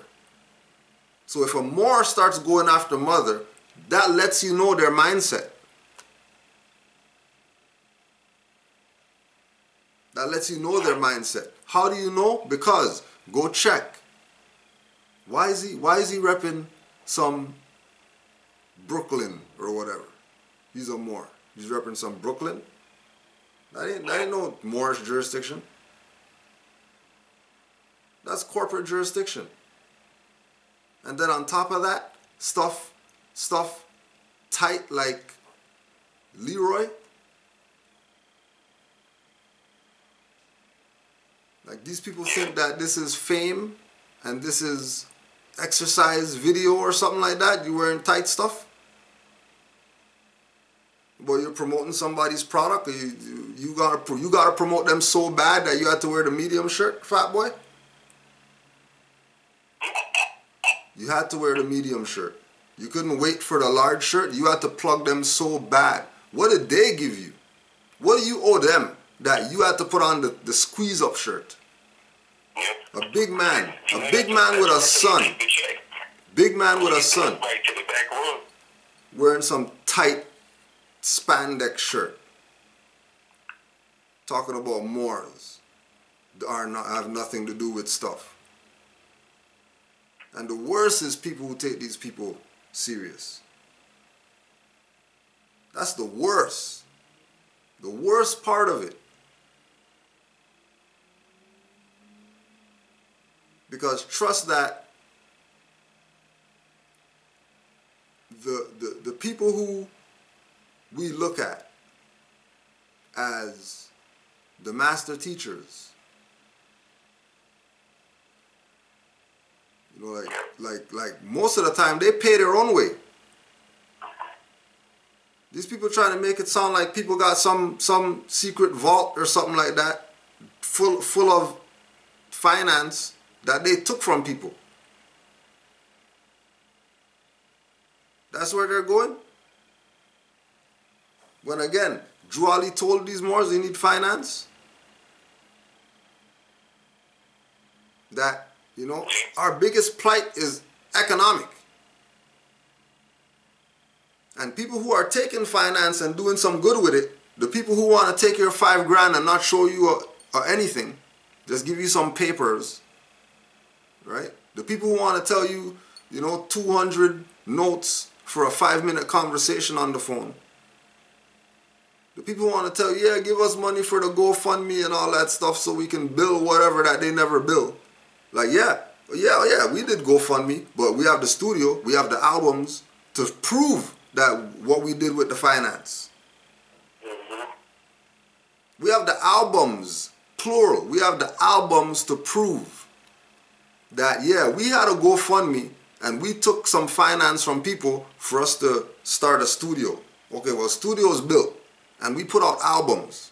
So if a Moor starts going after mother, that lets you know their mindset. That lets you know their mindset. How do you know? Because go check. Why is he repping some Brooklyn or whatever? He's a Moor. He's repping some Brooklyn. That ain't no Moorish jurisdiction. That's corporate jurisdiction. And then on top of that, stuff tight like Leroy. Like these people think that this is fame and this is exercise video or something like that. You wearing tight stuff. But you're promoting somebody's product. You gotta promote them so bad that you have to wear the medium shirt, fat boy. You had to wear the medium shirt. You couldn't wait for the large shirt. You had to plug them so bad. What did they give you? What do you owe them that you had to put on the squeeze up shirt? A big man with a son. Big man with a son. Wearing some tight spandex shirt. Talking about Moors have nothing to do with stuff. And the worst is people who take these people serious. That's the worst. The worst part of it. Because trust that the people who we look at as the master teachers, you know, like most of the time they pay their own way. These people trying to make it sound like people got some secret vault or something like that, full of finance that they took from people. That's where they're going. When again, Drew Ali told these Moors they need finance. That, you know, our biggest plight is economic. And people who are taking finance and doing some good with it, the people who want to take your $5,000 and not show you anything, just give you some papers, right? The people who want to tell you, you know, 200 notes for a 5-minute conversation on the phone. The people who want to tell you, yeah, give us money for the GoFundMe and all that stuff so we can build whatever that they never build. Like, yeah, we did GoFundMe, but we have the studio, we have the albums to prove that what we did with the finance. We have the albums, plural. We have the albums to prove that, yeah, we had a GoFundMe and we took some finance from people for us to start a studio. Okay, well, studio is built and we put out albums.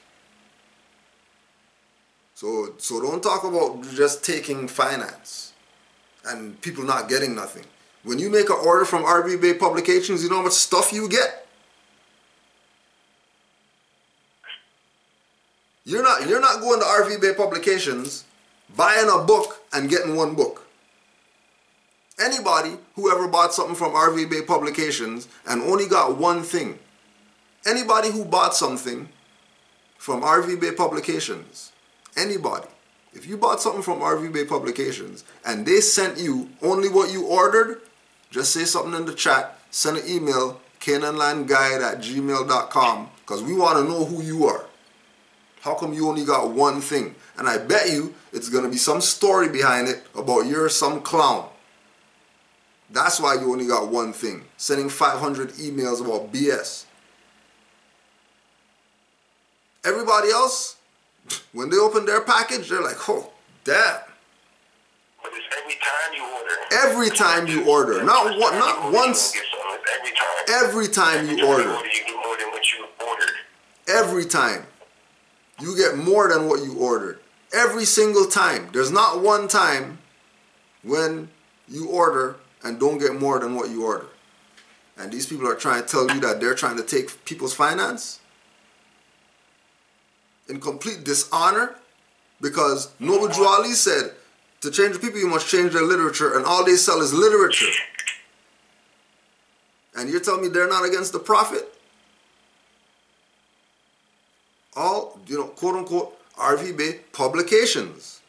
So don't talk about just taking finance and people not getting nothing. When you make an order from RV Bey Publications, you know how much stuff you get? You're not going to RV Bey Publications, buying a book and getting one book. Anybody who ever bought something from RV Bey Publications and only got one thing, anybody who bought something from RV Bey Publications, anybody, if you bought something from RV Bey Publications and they sent you only what you ordered, just say something in the chat, send an email, canaanlandguide@gmail.com, because we want to know who you are. How come you only got one thing? And I bet you it's going to be some story behind it about you're some clown. That's why you only got one thing. Sending 500 emails about BS. Everybody else, when they open their package, they're like, oh, damn. But it's every time you order. Every time you order. Not once. Every time you order. You get more than what you ordered. Every time. You get more than what you ordered. Every single time. There's not one time when you order and don't get more than what you order. And these people are trying to tell you that they're trying to take people's finance in complete dishonor, because Noble Drew Ali said, to change the people, you must change their literature, and all they sell is literature. And you're telling me they're not against the Prophet? All, you know, quote unquote, RV Bey Publications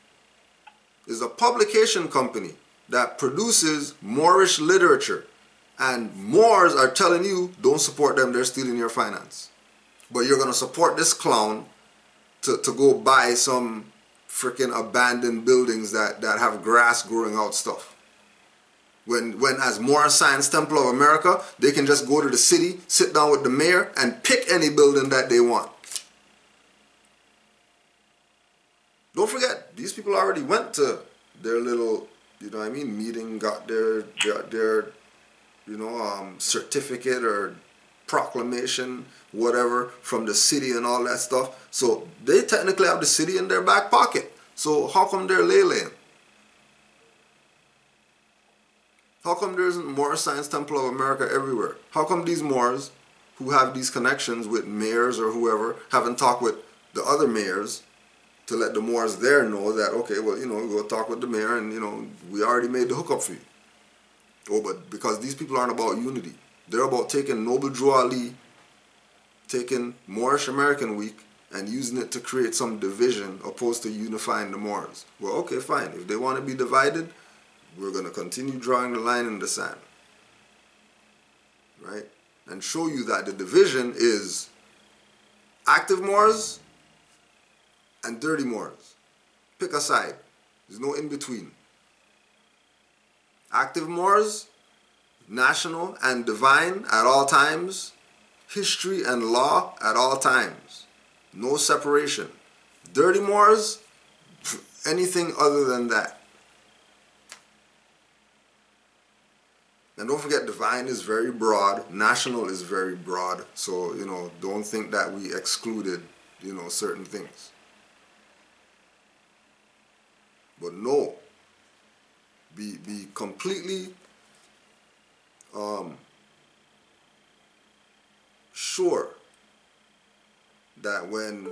is a publication company that produces Moorish literature, and Moors are telling you don't support them, they're stealing your finance. But you're going to support this clown to go buy some freaking abandoned buildings that have grass growing out stuff. When as Moorish Science Temple of America, they can just go to the city, sit down with the mayor, and pick any building that they want. Don't forget, these people already went to their little, meeting, got their certificate or proclamation, whatever, from the city and all that stuff. So they technically have the city in their back pocket. So how come they're lay-laying? How come there isn't more Science Temple of America everywhere? How come these Moors who have these connections with mayors or whoever haven't talked with the other mayors to let the Moors there know that, okay, well, go talk with the mayor and, we already made the hookup for you. Oh, but because these people aren't about unity. They're about taking Noble Drew Ali, taking Moorish American Week, and using it to create some division opposed to unifying the Moors. Well, okay, fine. If they want to be divided, we're going to continue drawing the line in the sand. Right? And show you that the division is active Moors and dirty Moors. Pick a side. There's no in between. Active Moors, national and divine at all times. History and law at all times. No separation. Dirty Moors, anything other than that. And don't forget, divine is very broad. National is very broad. So, don't think that we excluded, certain things. But no. Be completely sure that when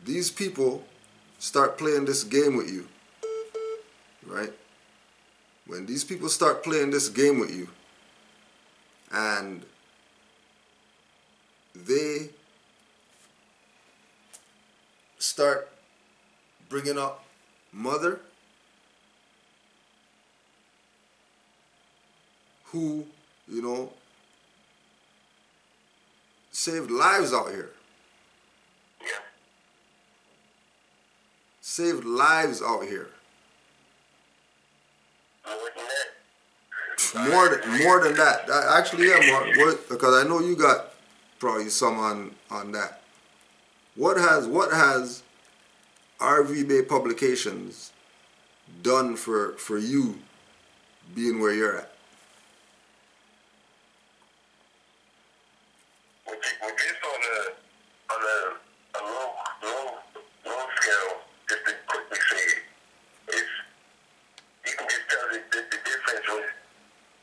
these people start playing this game with you, right? When these people start playing this game with you and they start bringing up mother, who, saved lives out here. Yeah. Saved lives out here. More than that. Actually, yeah, more, because I know you got probably some on that. What has RV Bay Publications done for you being where you're at? Well, just on a low scale, just to quickly say it, you can just tell the difference was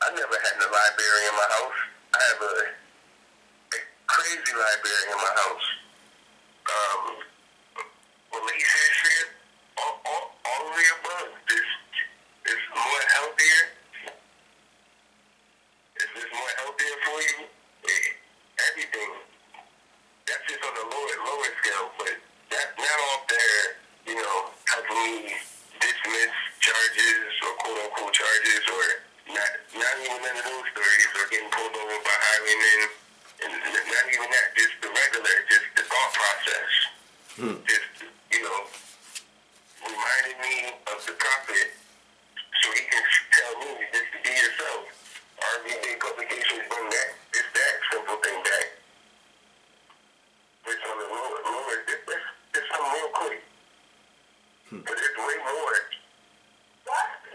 I never had a library in my house. I have a crazy library in my house. Relationship, all the way above. It's more healthier. It's just more healthier for you. Everything. That's just on the lower scale, but that's not off there, helping me dismiss charges or quote unquote charges, or not even none of those stories, or getting pulled over by highwaymen, and not even that, just the regular, just the thought process. Just, reminding me of the prophet so he can tell me just to be yourself. RVD publications bring that simple thing back. It's on the lower, it's something real quick. But it's way more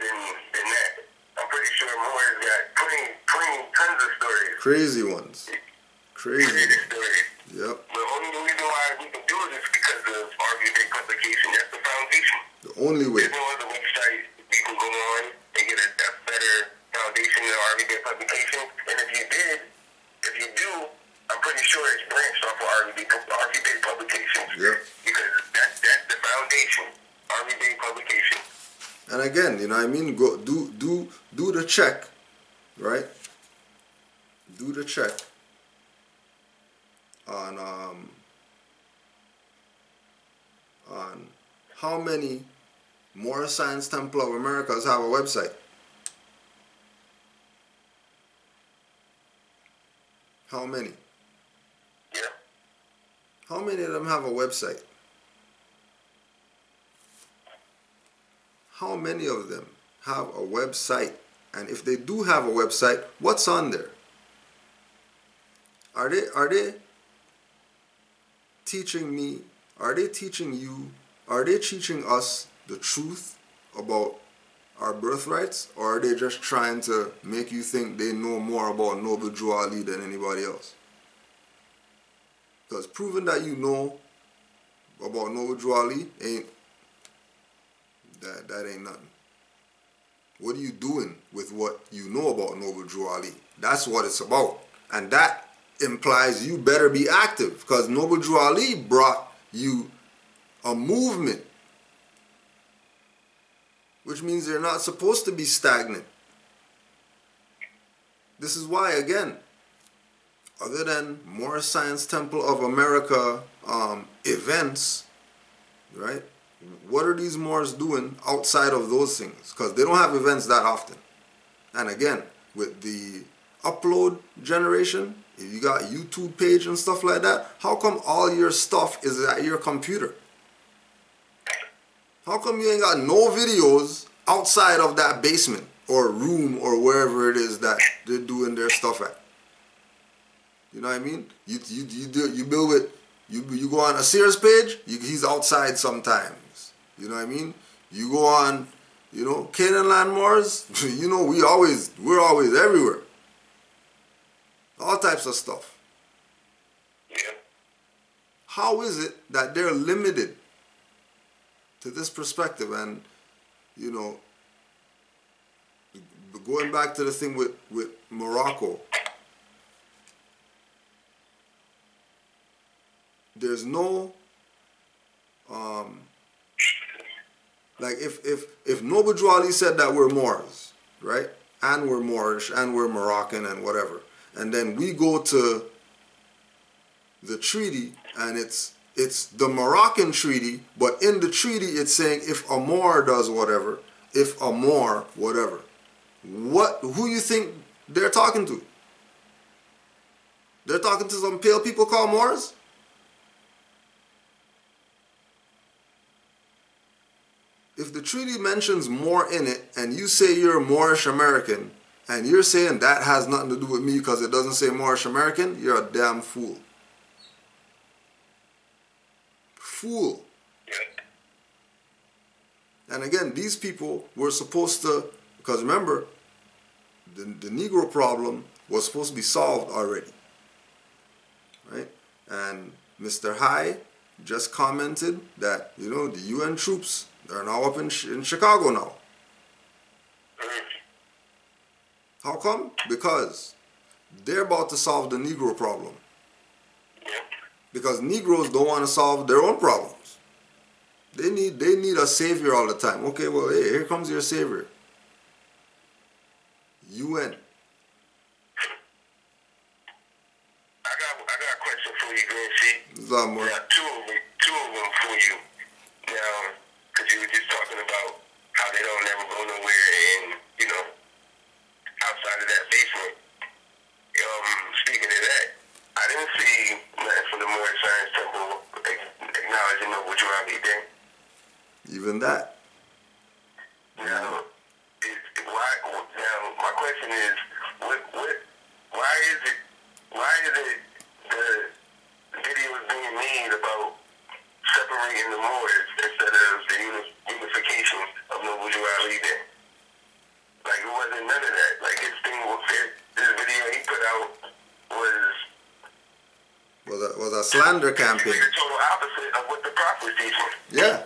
than that. I'm pretty sure Moore's got plenty tons of stories. Crazy ones. Crazy stories. Yep. The only reason why we can do it is because of RVD publication. That's the foundation. The only way. There's no other website you can go on and get a better foundation than RVD publication. And if you do, I'm pretty sure it's branched off of RVD publications. Yep. Because that's the foundation. RVD publication. And again, go do the check, right? Do the check on how many Moorish Science Temple of Americas have a website. How many? Yeah. How many of them have a website? How many of them have a website? And if they do have a website, what's on there? Are they teaching me? Are they teaching you? Are they teaching us the truth about our birthrights, or are they just trying to make you think they know more about Noble Drew Ali than anybody else? Because proving that you know about Noble Drew Ali ain't that ain't nothing. What are you doing with what you know about Noble Drew Ali? That's what it's about. And that implies you better be active, because Noble Drew Ali brought you a movement, which means they're not supposed to be stagnant. This is why, again, other than Moorish Science Temple of America events, right? What are these Moors doing outside of those things? Because they don't have events that often. And again, with the upload generation, if you got YouTube page and stuff like that, how come all your stuff is at your computer? How come you ain't got no videos outside of that basement or room or wherever it is that they're doing their stuff at? You know what I mean? You build with, you go on a Sears page, he's outside sometimes. You know what I mean? You go on, you know, Canaanland Moors, you know, we're always everywhere. All types of stuff. Yeah. How is it that they're limited to this perspective? And, you know, going back to the thing with Morocco, there's no, like if Noble Drew Ali said that we're Moors, right? And we're Moorish and we're Moroccan and whatever, and then we go to the treaty and it's the Moroccan treaty, but in the treaty it's saying if a Moor does whatever, if a Moor whatever. Who you think they're talking to? They're talking to some pale people called Moors? If the treaty mentions Moor in it and you say you're Moorish American and you're saying that has nothing to do with me because it doesn't say Moorish American, you're a damn fool. Fool. And again, these people were supposed to, because remember, the Negro problem was supposed to be solved already. Right? And Mr. High just commented that, you know, the UN troops are now up in Chicago now. How come? Because they're about to solve the Negro problem. Because Negroes don't want to solve their own problems. They need a savior all the time. Okay, well, hey, here comes your savior. UN. I got a question for you, Gracie. There's a lot more. I got two of them for you. Now, because you were just talking about how they don't ever go nowhere and, you know, outside of that basement. Speaking of that, I didn't see nothing from the Moorish Science Temple acknowledging Noble Drew Ali Day. Even that. Now, my question is, why is it the videos being made about separating the Moors instead of the unification of Noble Drew Ali Day? Like, it wasn't none of that. Like, his thing was, this video he put out was a slander campaign. The total opposite of what the Prophet was teaching. Yeah.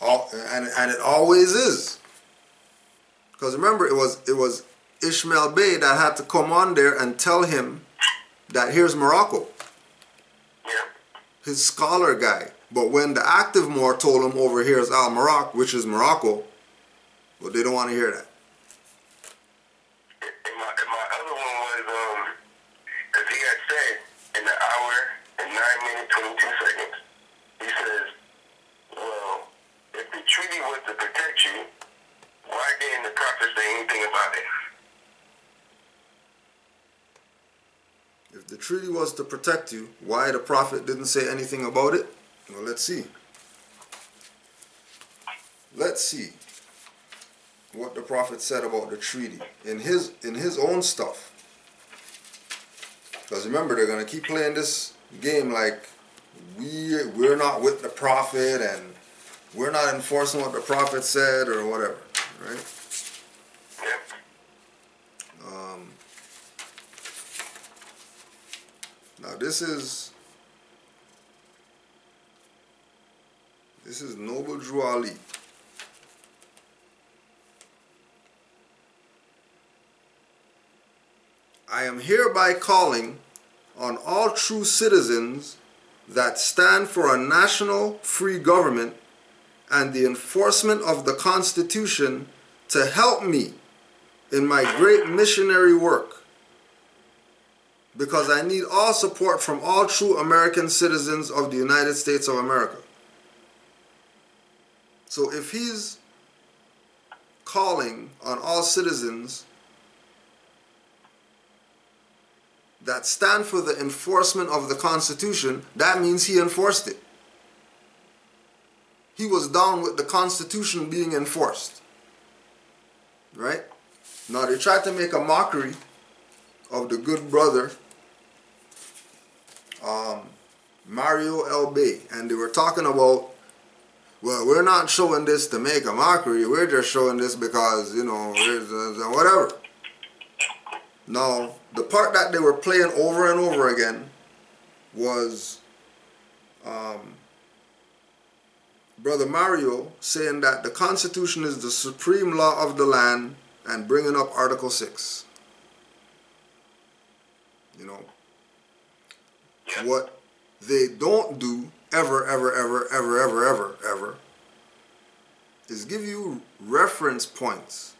And it always is. Because remember, it was Ishmael Bey that had to come on there and tell him that here's Morocco. Yeah. His scholar guy. But when the active Moor told him over here is Al Morocco, which is Morocco, well, they don't want to hear that. And my other one was, because he had said in the hour and 9 minutes, 22 seconds, he says, well, if the treaty was to protect you, why didn't the Prophet say anything about it? If the treaty was to protect you. Why the Prophet didn't say anything about it? Well, let's see. Let's see what the Prophet said about the treaty in his own stuff. Because remember, they're going to keep playing this game like we're not with the Prophet and we're not enforcing what the Prophet said or whatever, right? Now this is Noble Drew Ali. I am hereby calling on all true citizens that stand for a national free government and the enforcement of the Constitution to help me in my great missionary work, because I need all support from all true American citizens of the United States of America. So if he's calling on all citizens that stand for the enforcement of the Constitution, that means he enforced it. He was down with the Constitution being enforced. Right? Now they tried to make a mockery of the good brother Mario L. Bey, and they were talking about, well, we're not showing this to make a mockery, we're just showing this because, you know, whatever. Now, the part that they were playing over and over again was Brother Mario saying that the Constitution is the supreme law of the land and bringing up Article 6. You know, what they don't do ever is give you reference points.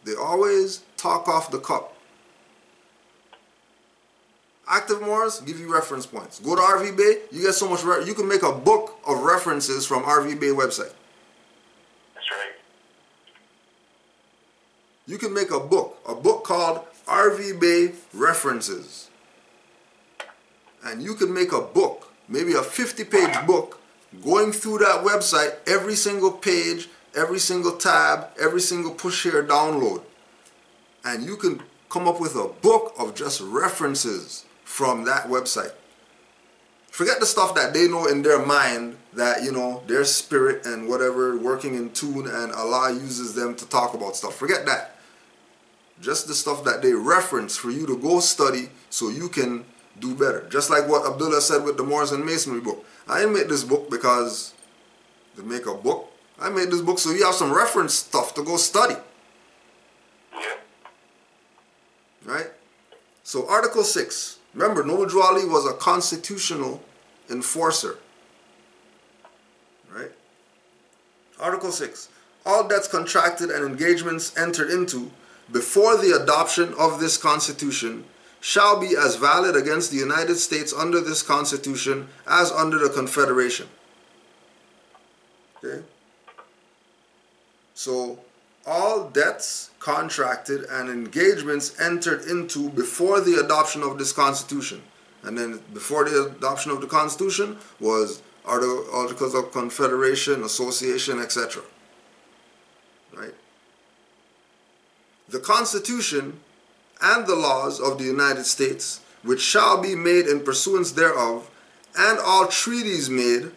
They always talk off the cup. Active Moors give you reference points. Go to RV Bey, you get so much. You can make a book of references from RV Bey website. That's right. You can make a book called RV Bey References. And you can make a book, maybe a 50-page book, going through that website, every single page, every single tab, every single push here download. And you can come up with a book of just references from that website. Forget the stuff that they know in their mind, that, you know, their spirit and whatever working in tune and Allah uses them to talk about stuff. Forget that. Just the stuff that they reference for you to go study so you can do better. Just like what Abdullah said with the Moors and Masonry book. I didn't make this book because to make a book. I made this book so you have some reference stuff to go study. Yeah. Right? So Article 6. Remember, Noble Drew Ali was a constitutional enforcer. Right? Article 6. All debts contracted and engagements entered into before the adoption of this Constitution shall be as valid against the United States under this Constitution as under the Confederation. Okay? So, all debts contracted and engagements entered into before the adoption of this Constitution. And then before the adoption of the Constitution was Articles of Confederation, Association, etc. Right? The Constitution and the laws of the United States, which shall be made in pursuance thereof, and all treaties made,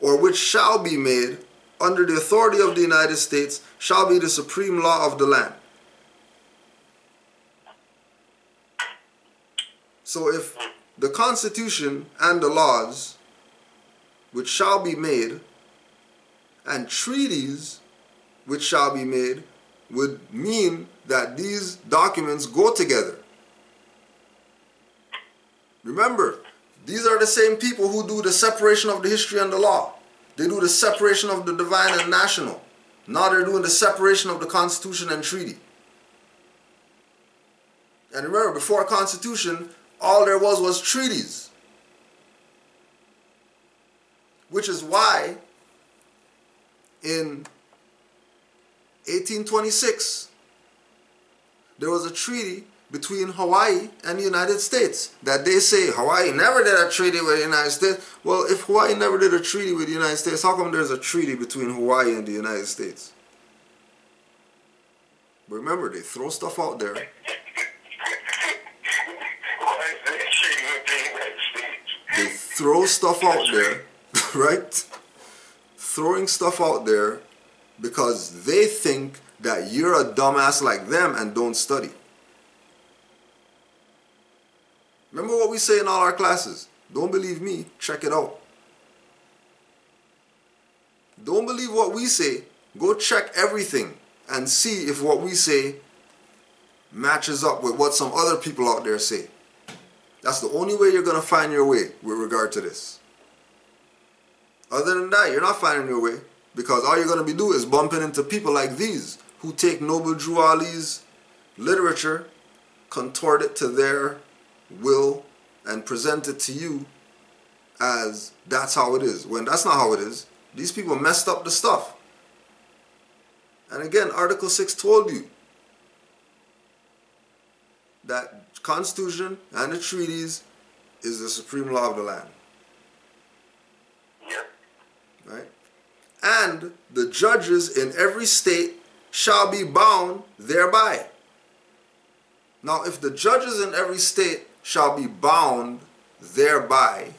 or which shall be made, under the authority of the United States, shall be the supreme law of the land. So if the Constitution and the laws, which shall be made, and treaties, which shall be made, would mean that these documents go together. Remember, these are the same people who do the separation of the history and the law. They do the separation of the divine and national. Now they're doing the separation of the Constitution and treaty. And remember, before Constitution, all there was treaties. Which is why in 1826, there was a treaty between Hawaii and the United States. That they say Hawaii never did a treaty with the United States. Well, if Hawaii never did a treaty with the United States, how come there's a treaty between Hawaii and the United States? But remember, they throw stuff out there. Why is there a treaty with the United States? They throw stuff out there, right? Throwing stuff out there because they think that you're a dumbass like them and don't study. Remember what we say in all our classes. Don't believe me, check it out. Don't believe what we say. Go check everything and see if what we say matches up with what some other people out there say. That's the only way you're going to find your way with regard to this. Other than that, you're not finding your way, because all you're going to be doing is bumping into people like these who take Noble Drew Ali's literature, contort it to their will, and present it to you as that's how it is, when that's not how it is. These people messed up the stuff. And again, Article 6 told you that Constitution and the treaties is the supreme law of the land. Yep. Right? And the judges in every state shall be bound thereby. Now, if the judges in every state shall be bound thereby,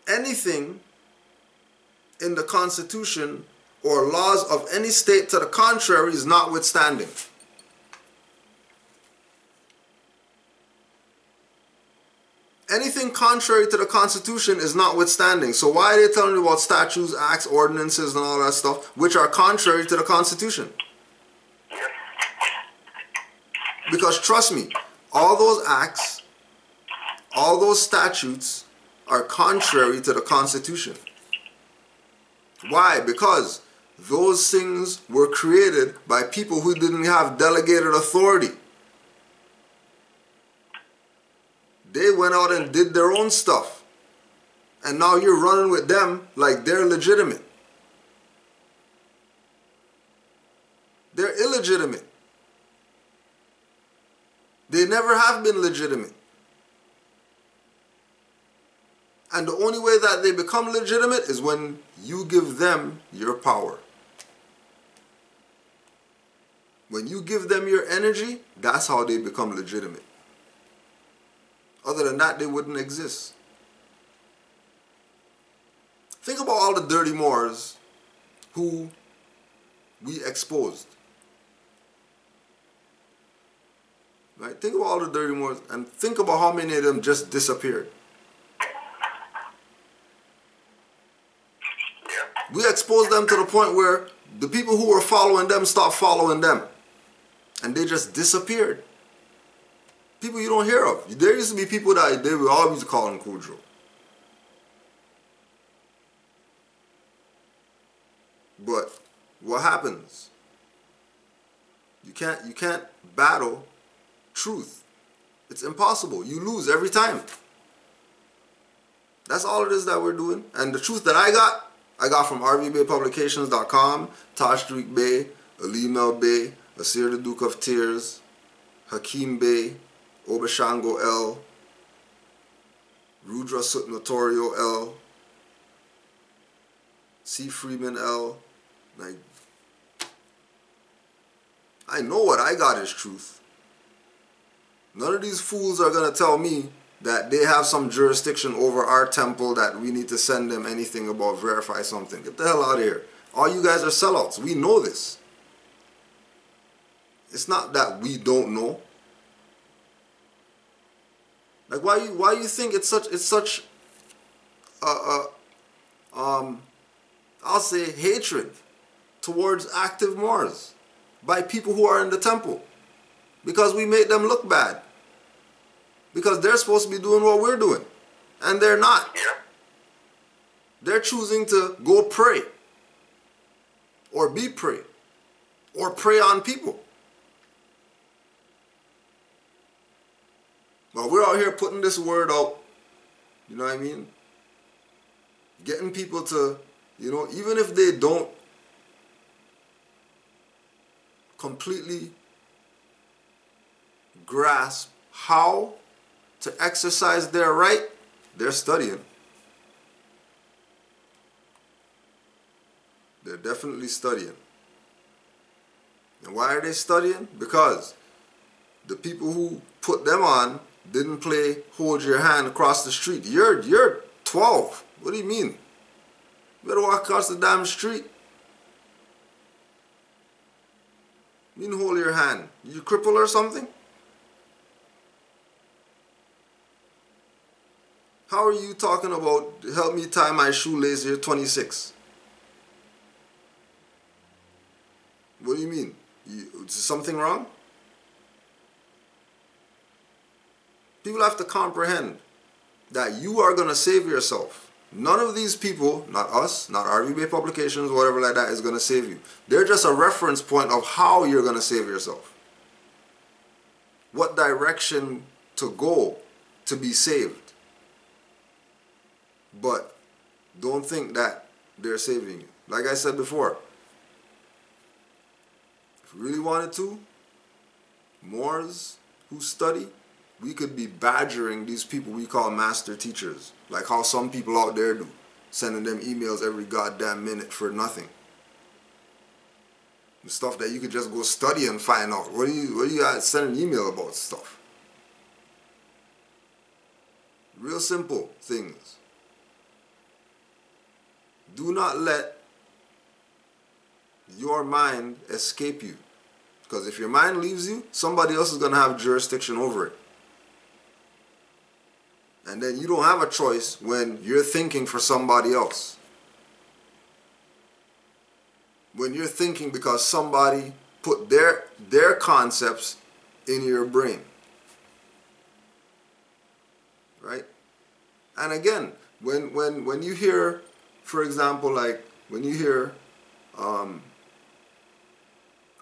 anything in the Constitution or laws of any state to the contrary is notwithstanding. Anything contrary to the Constitution is notwithstanding. So why are they telling you about statutes, acts, ordinances, and all that stuff, which are contrary to the Constitution? Because trust me, all those acts, all those statutes are contrary to the Constitution. Why? Because those things were created by people who didn't have delegated authority. They went out and did their own stuff. And now you're running with them like they're legitimate. They're illegitimate. They never have been legitimate. And the only way that they become legitimate is when you give them your power. When you give them your energy, that's how they become legitimate. Other than that, they wouldn't exist. Think about all the dirty Moors who we exposed. Right? Think about all the dirty Moors and think about how many of them just disappeared. We exposed them to the point where the people who were following them stopped following them. And they just disappeared. People you don't hear of. There used to be people that they were always calling Kudro. But what happens? You can't battle truth. It's impossible. You lose every time. That's all it is that we're doing. And the truth that I got from rvbaypublications.com, Tajrik Bey, Alimel Bey, Asir the Duke of Tears, Hakim Bey, Obashango L, Rudra Sut Notorio L, C. Freeman L. Like, I know what I got is truth. None of these fools are going to tell me that they have some jurisdiction over our temple that we need to send them anything about verify something. Get the hell out of here. All you guys are sellouts. We know this. It's not that we don't know. Like why you think it's such I'll say hatred towards active Moors by people who are in the temple, because we make them look bad, because they're supposed to be doing what we're doing and they're not. They're choosing to go pray or be prayed or prey on people. But we're out here putting this word out, you know what I mean? Getting people to, you know, even if they don't completely grasp how to exercise their right, they're studying. They're definitely studying. And why are they studying? Because the people who put them on didn't play hold your hand across the street. You're 12. What do you mean? You better walk across the damn street. You mean hold your hand. You cripple or something? How are you talking about help me tie my shoelace? You're 26. What do you mean? Is something wrong? People have to comprehend that you are going to save yourself. None of these people, not us, not RV Bay Publications, whatever like that, is going to save you. They're just a reference point of how you're going to save yourself. What direction to go to be saved. But don't think that they're saving you. Like I said before, if we really wanted to, Moors who study, we could be badgering these people we call master teachers, like how some people out there do, sending them emails every goddamn minute for nothing. The stuff that you could just go study and find out. What do you send an email about stuff? Real simple things. Do not let your mind escape you. Because if your mind leaves you, somebody else is going to have jurisdiction over it. And then you don't have a choice when you're thinking for somebody else. When you're thinking because somebody put their concepts in your brain. Right? And again, when you hear, for example, like when you hear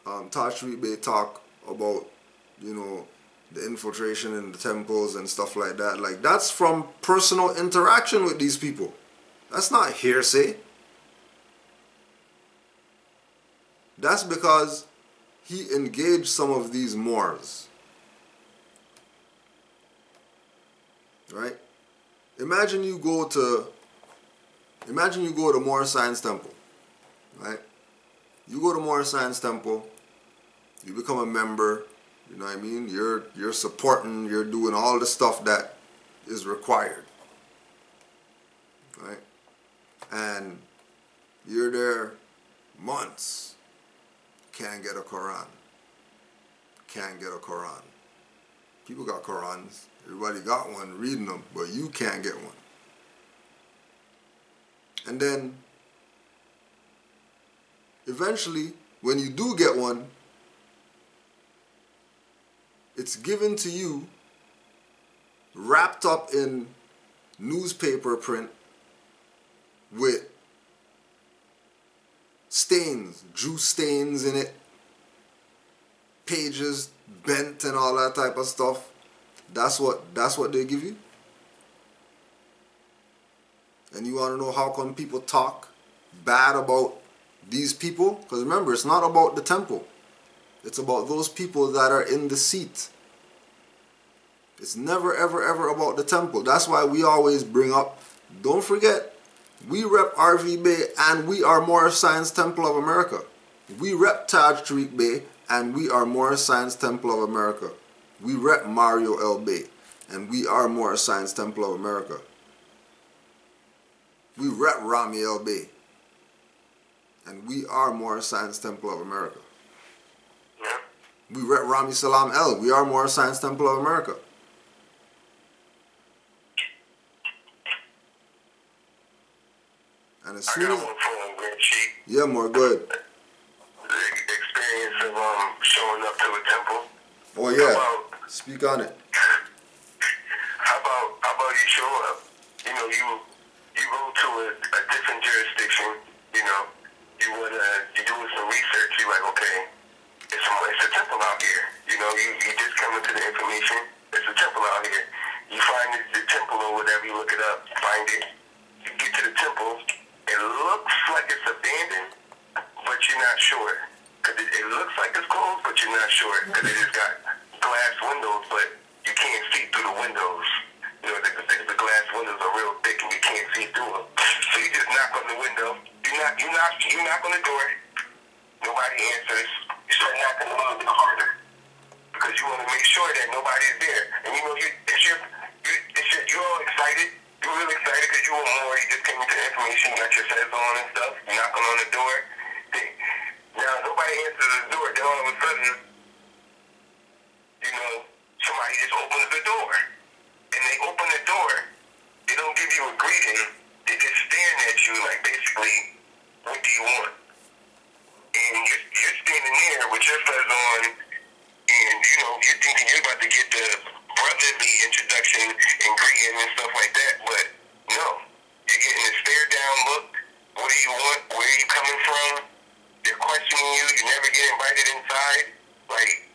Taharka Bey talk about, you know, the infiltration in the temples and stuff like that, like that's from personal interaction with these people. That's not hearsay. That's because he engaged some of these Moors. Right? Imagine you go to Moor Science Temple. Right? You go to Moor Science Temple, you become a member, you know what I mean? You're supporting, you're doing all the stuff that is required. Right? And you're there months. Can't get a Quran. Can't get a Quran. People got Qurans. Everybody got one reading them, but you can't get one. And then eventually, when you do get one, it's given to you wrapped up in newspaper print with stains, juice stains in it, pages bent and all that type of stuff. That's what they give you. And you want to know how come people talk bad about these people? Because remember, it's not about the temple. It's about those people that are in the seat. It's never, ever, ever about the temple. That's why we always bring up, don't forget, we rep RV Bay and we are Moorish Science Temple of America. We rep Taharka Bey and we are Moorish Science Temple of America. We rep Mario L. Bey and we are Moorish Science Temple of America. We rep Rami L. Bey and we are Moorish Science Temple of America. We rep Rami Salam L. We are Moorish Science Temple of America. And as soon as... Yeah, more, go ahead. The experience of showing up to a temple. Oh, yeah. Speak on it. How about you show up? You know, you go to a different jurisdiction, you know, you doing some research, you're like, okay, it's a temple out here. You know, you just come into the information, it's a temple out here. You find the temple or whatever, you look it up, find it. You get to the temple, it looks like it's abandoned, but you're not sure. because it looks like it's closed, but you're not sure because it has got glass windows, but you can't see through the windows. You know, the glass windows are real thick and you can't see through them. So you just knock on the window. You knock on the door. Nobody answers. You start knocking a little bit harder because you want to make sure that nobody's there. And you know, you're all excited. You're really excited because you want more. You just came into information. You got your cell on and stuff. You're knocking on the door. Now nobody answers the door. Then all of a sudden, you know, somebody just opens the door. And they open the door. They don't give you a greeting. They just staring at you like basically, what do you want? And you're standing there with your fuzz on, and you know you're thinking you're about to get the brotherly introduction and greeting and stuff like that, but no, you're getting a stare down look. What do you want? Where are you coming from? They're questioning you. You never get invited inside. Like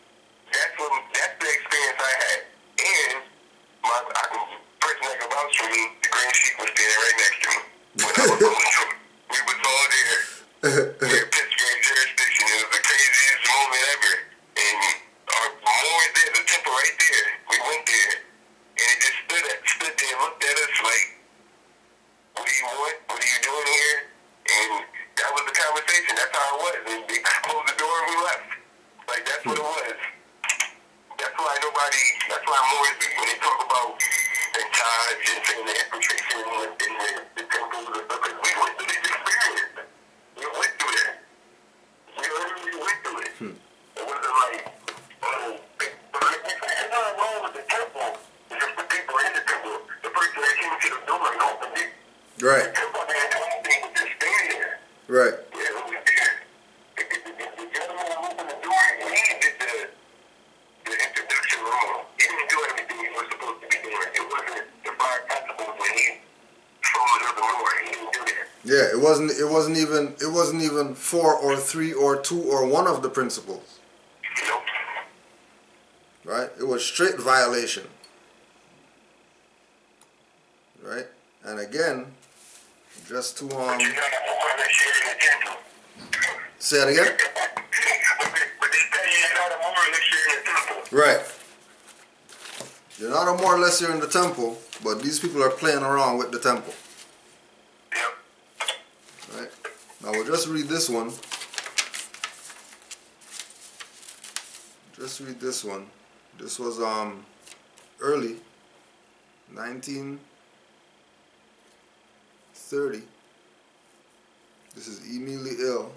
that's the experience I had. And the person that could vouch for me, the Grand Sheik was standing right next to me when I was going through. We was all there. Their Pittsburgh jurisdiction. It was the craziest moment ever. And our Moors there's a temple right there. We went there. And it just stood there and looked at us like, what do you want? What are you doing here? And that was the conversation. That's how it was. And they closed the door and we left. Like, that's what it was. That's why Moors, when they talk about and Taj and saying the infiltration in the temples and stuff, we went through this experience. We went through that. We literally went through it. It wasn't like, there's nothing wrong with the temple. It's just the people in the temple. The person that came to the door and opened it. Right. The temple didn't do anything but just stay there. Right. Yeah, it was there. The gentleman who opened the door, he did the introduction wrong. He didn't do everything he was supposed to be doing. It wasn't the 5 principles when he showed up the door. He didn't do that. Yeah, it wasn't even 4 or 3 or 2 or 1 of the principles. Nope. Right? It was straight violation. Right? And again, just to But you're not a more than sharing the temple. say that again? But they tell you you're not a more than sharing the temple. Right. You're not a more or less here in the temple, but these people are playing around with the temple. Yep. Right? Now we'll just read this one. Just read this one. This was early 1930. This is Emily Ill.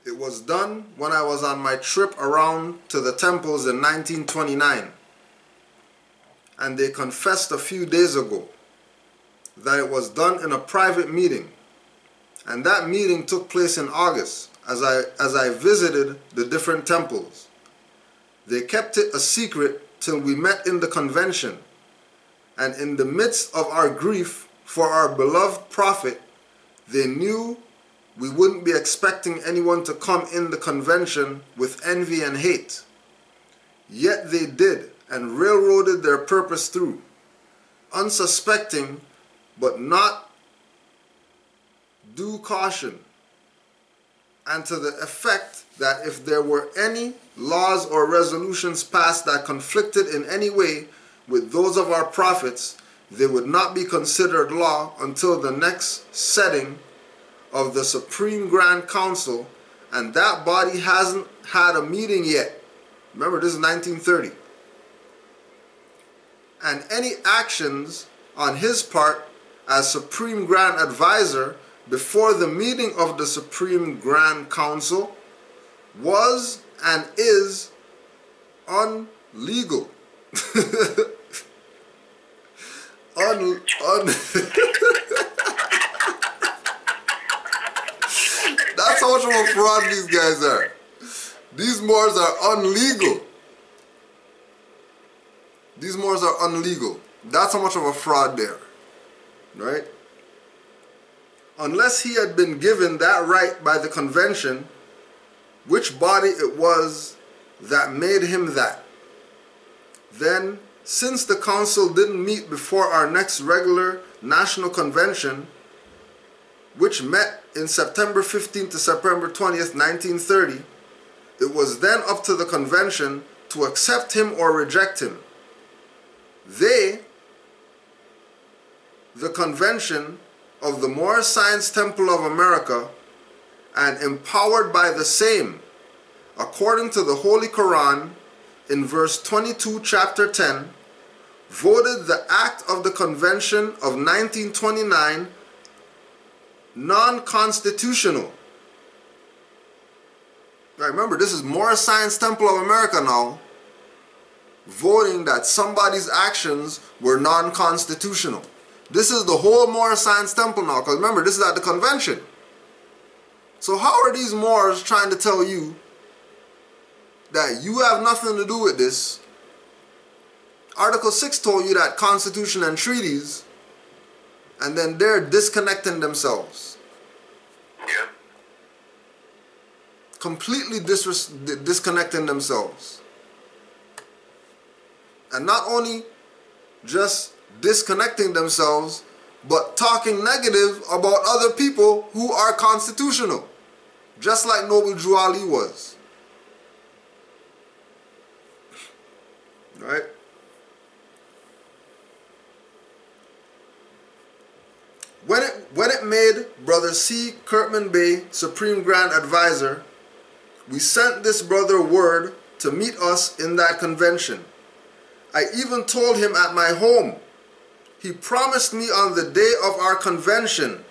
It was done when I was on my trip around to the temples in 1929. And they confessed a few days ago that it was done in a private meeting. And that meeting took place in August as I visited the different temples. They kept it a secret till we met in the convention. And in the midst of our grief for our beloved prophet, they knew we wouldn't be expecting anyone to come in the convention with envy and hate. Yet they did, and railroaded their purpose through, unsuspecting, but not due caution, and to the effect that if there were any laws or resolutions passed that conflicted in any way with those of our prophets, they would not be considered law until the next setting of the Supreme Grand Council, and that body hasn't had a meeting yet. Remember, this is 1930. And any actions on his part as Supreme Grand Advisor before the meeting of the Supreme Grand Council was and is unlegal. That's how much of a fraud these guys are. These Moors are unlegal. These Moors are unlegal. That's how much of a fraud they are. Right? Unless he had been given that right by the convention, which body it was that made him that. Then, since the council didn't meet before our next regular national convention, which met in September 15th to September 20th, 1930, it was then up to the convention to accept him or reject him. They, the convention of the Moorish Science Temple of America, and empowered by the same, according to the Holy Quran, in verse 22, chapter 10, voted the Act of the Convention of 1929 non-constitutional. Now remember, this is Moorish Science Temple of America now, voting that somebody's actions were non-constitutional. This is the whole Moorish Science Temple now, because remember, this is at the convention. So how are these Moors trying to tell you that you have nothing to do with this? Article 6 told you that Constitution and treaties, and then they're disconnecting themselves. Yeah. Completely disconnecting themselves. And not only just disconnecting themselves, but talking negative about other people who are constitutional. Just like Noble Drew Ali was. Right? When it made Brother C. Kirkman Bey Supreme Grand Advisor, we sent this brother word to meet us in that convention. I even told him at my home. He promised me on the day of our convention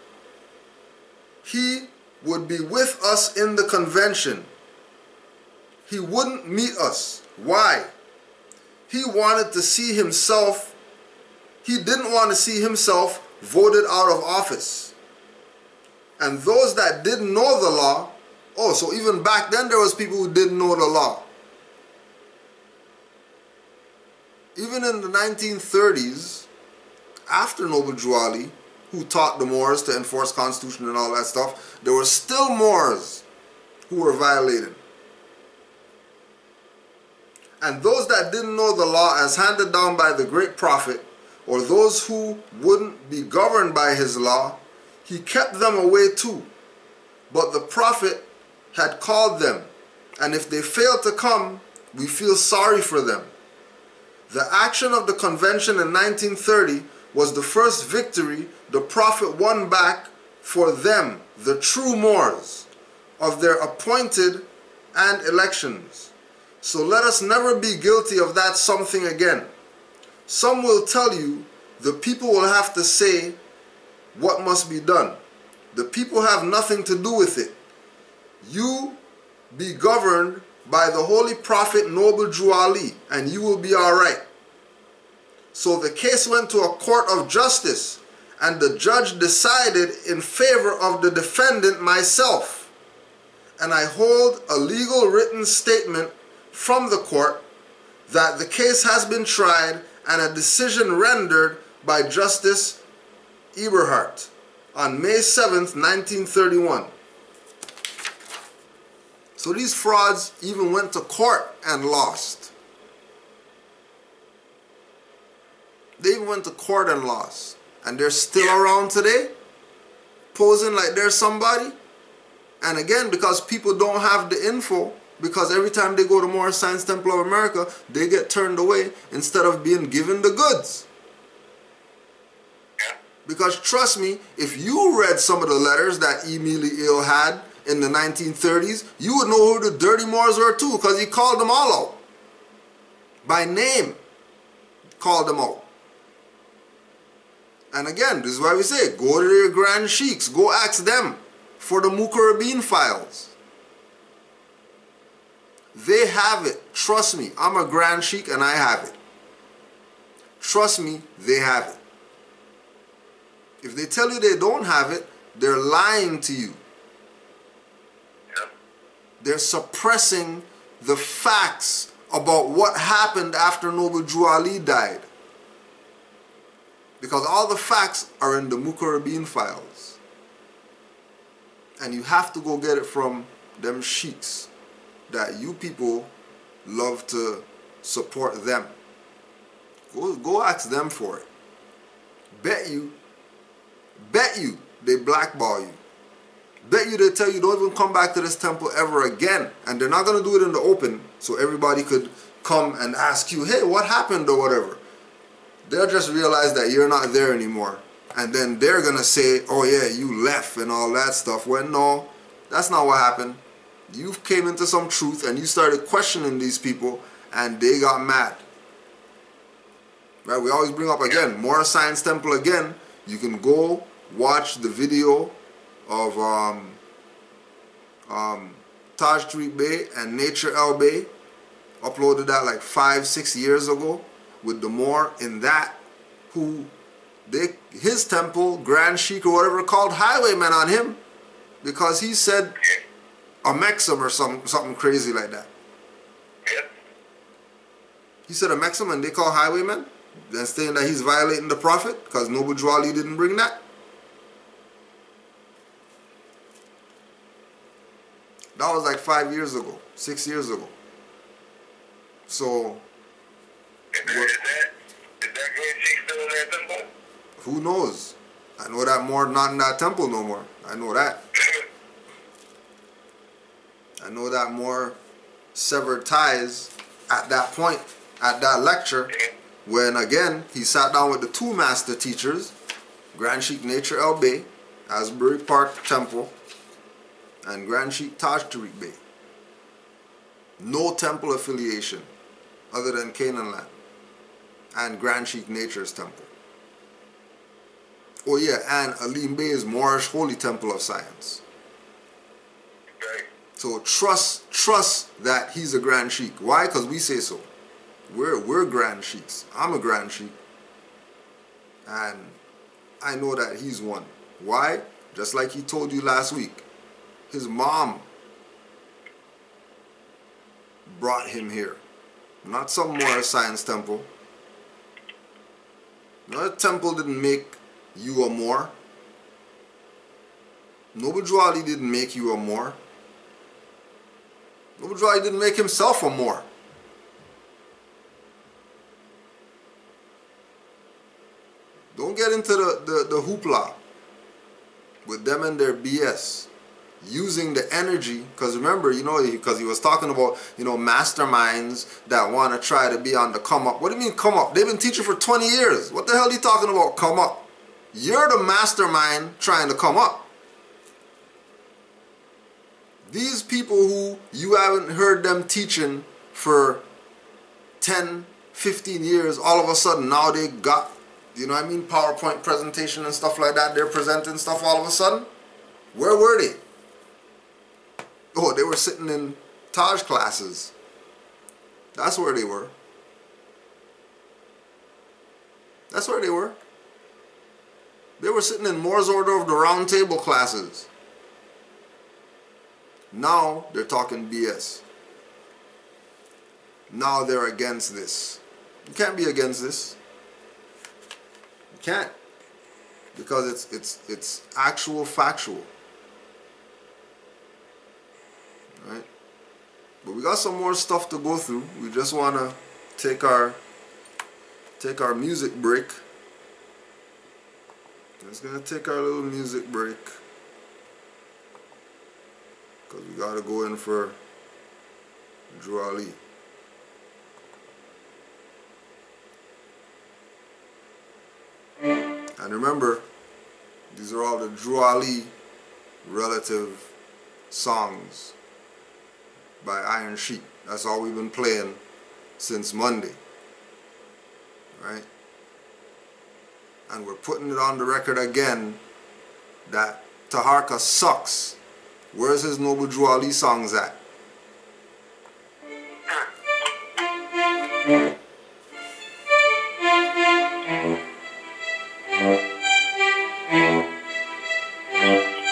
he would be with us in the convention. He wouldn't meet us. Why? He wanted to see himself. He didn't want to see himself voted out of office. And those that didn't know the law, oh, so even back then there was people who didn't know the law. Even in the 1930s, after Noble Drew Ali, who taught the Moors to enforce Constitution and all that stuff, there were still Moors who were violated. And those that didn't know the law as handed down by the great prophet, or those who wouldn't be governed by his law, he kept them away too. But the prophet had called them, and if they failed to come, we feel sorry for them. The action of the convention in 1930 was the first victory the prophet won back for them, the true Moors, of their appointed and elections. So let us never be guilty of that something again. Some will tell you the people will have to say what must be done. The people have nothing to do with it. You be governed by the holy prophet Noble Drew Ali, and you will be all right. So the case went to a court of justice, and the judge decided in favor of the defendant, myself. And I hold a legal written statement from the court that the case has been tried and a decision rendered by Justice Eberhardt on May 7th, 1931. So these frauds even went to court and lost. They even went to court and lost. And they're still around today, posing like they're somebody. And again, because people don't have the info, because every time they go to Moorish Science Temple of America, they get turned away instead of being given the goods. Because trust me, if you read some of the letters that Emile Ill had in the 1930s, you would know who the dirty Moors were too, because he called them all out. By name, called them out. And again, this is why we say, go to their grand sheiks, go ask them for the Mukarrabin files. They have it. Trust me, I'm a grand sheik and I have it. Trust me, they have it. If they tell you they don't have it, they're lying to you. They're suppressing the facts about what happened after Noble Drew Ali died. Because all the facts are in the Mukarrabin files. And you have to go get it from them sheiks that you people love to support them. Go ask them for it. Bet you they blackball you. Bet you they tell you don't even come back to this temple ever again. And they're not going to do it in the open so everybody could come and ask you, hey, what happened or whatever. They'll just realize that you're not there anymore. And then they're going to say, oh yeah, you left and all that stuff. When no, that's not what happened. You came into some truth and you started questioning these people and they got mad. Right? We always bring up again, Moorish Science Temple again. You can go watch the video of Taharka Bey and Nature El Bey. Uploaded that like 5-6 years ago with the Moor in that who his temple, Grand Sheik or whatever, called highwaymen on him because he said a Maxim or something crazy like that. He said a Maxim and they call highwaymen, then saying that he's violating the Prophet because Noble Drew Ali didn't bring that. That was like 5 years ago, 6 years ago. So, is that Grand Sheik still in that temple? Who knows? I know that Moor not in that temple no more. I know that. I know that Moor severed ties at that point, at that lecture, when again he sat down with the two master teachers, Grand Sheik Nature El Bey, Asbury Park Temple, and Grand Sheik Taharka Bey. No temple affiliation other than Canaanland and Grand Sheik Nature's temple. Oh yeah, and Alim Bey's Moorish Holy Temple of Science. Okay. So trust that he's a Grand Sheik. Why? Because we say so. We're Grand Sheiks. I'm a Grand Sheik. And I know that he's one. Why? Just like he told you last week. His mom brought him here. Not some Moorish Science temple. No, the temple didn't make you a Moor. Noble Drew Ali didn't make you a Moor. Noble Drew Ali didn't make himself a Moor. Don't get into the hoopla with them and their BS. Using the energy, because remember, because he was talking about, masterminds that want to try to be on the come up. What do you mean come up? They've been teaching for 20 years. What the hell are you talking about come up? You're the mastermind trying to come up. These people who you haven't heard them teaching for 10, 15 years, all of a sudden now they got, PowerPoint presentation and stuff like that. They're presenting stuff all of a sudden. Where were they? Oh, they were sitting in Taj classes. That's where they were. That's where they were. They were sitting in Moore's Order of the Round Table classes. Now they're talking BS. Now they're against this. You can't be against this. You can't. Because it's actual factual. Right? But we got some more stuff to go through. We just want to take our music break. Just gonna take our little music break because we gotta go in for Drew Ali. And remember, these are all the Drew Ali relative songs by Iron Sheik. That's all we've been playing since Monday. Right? And we're putting it on the record again that Taharka sucks. Where's his Noble Drew Ali songs at?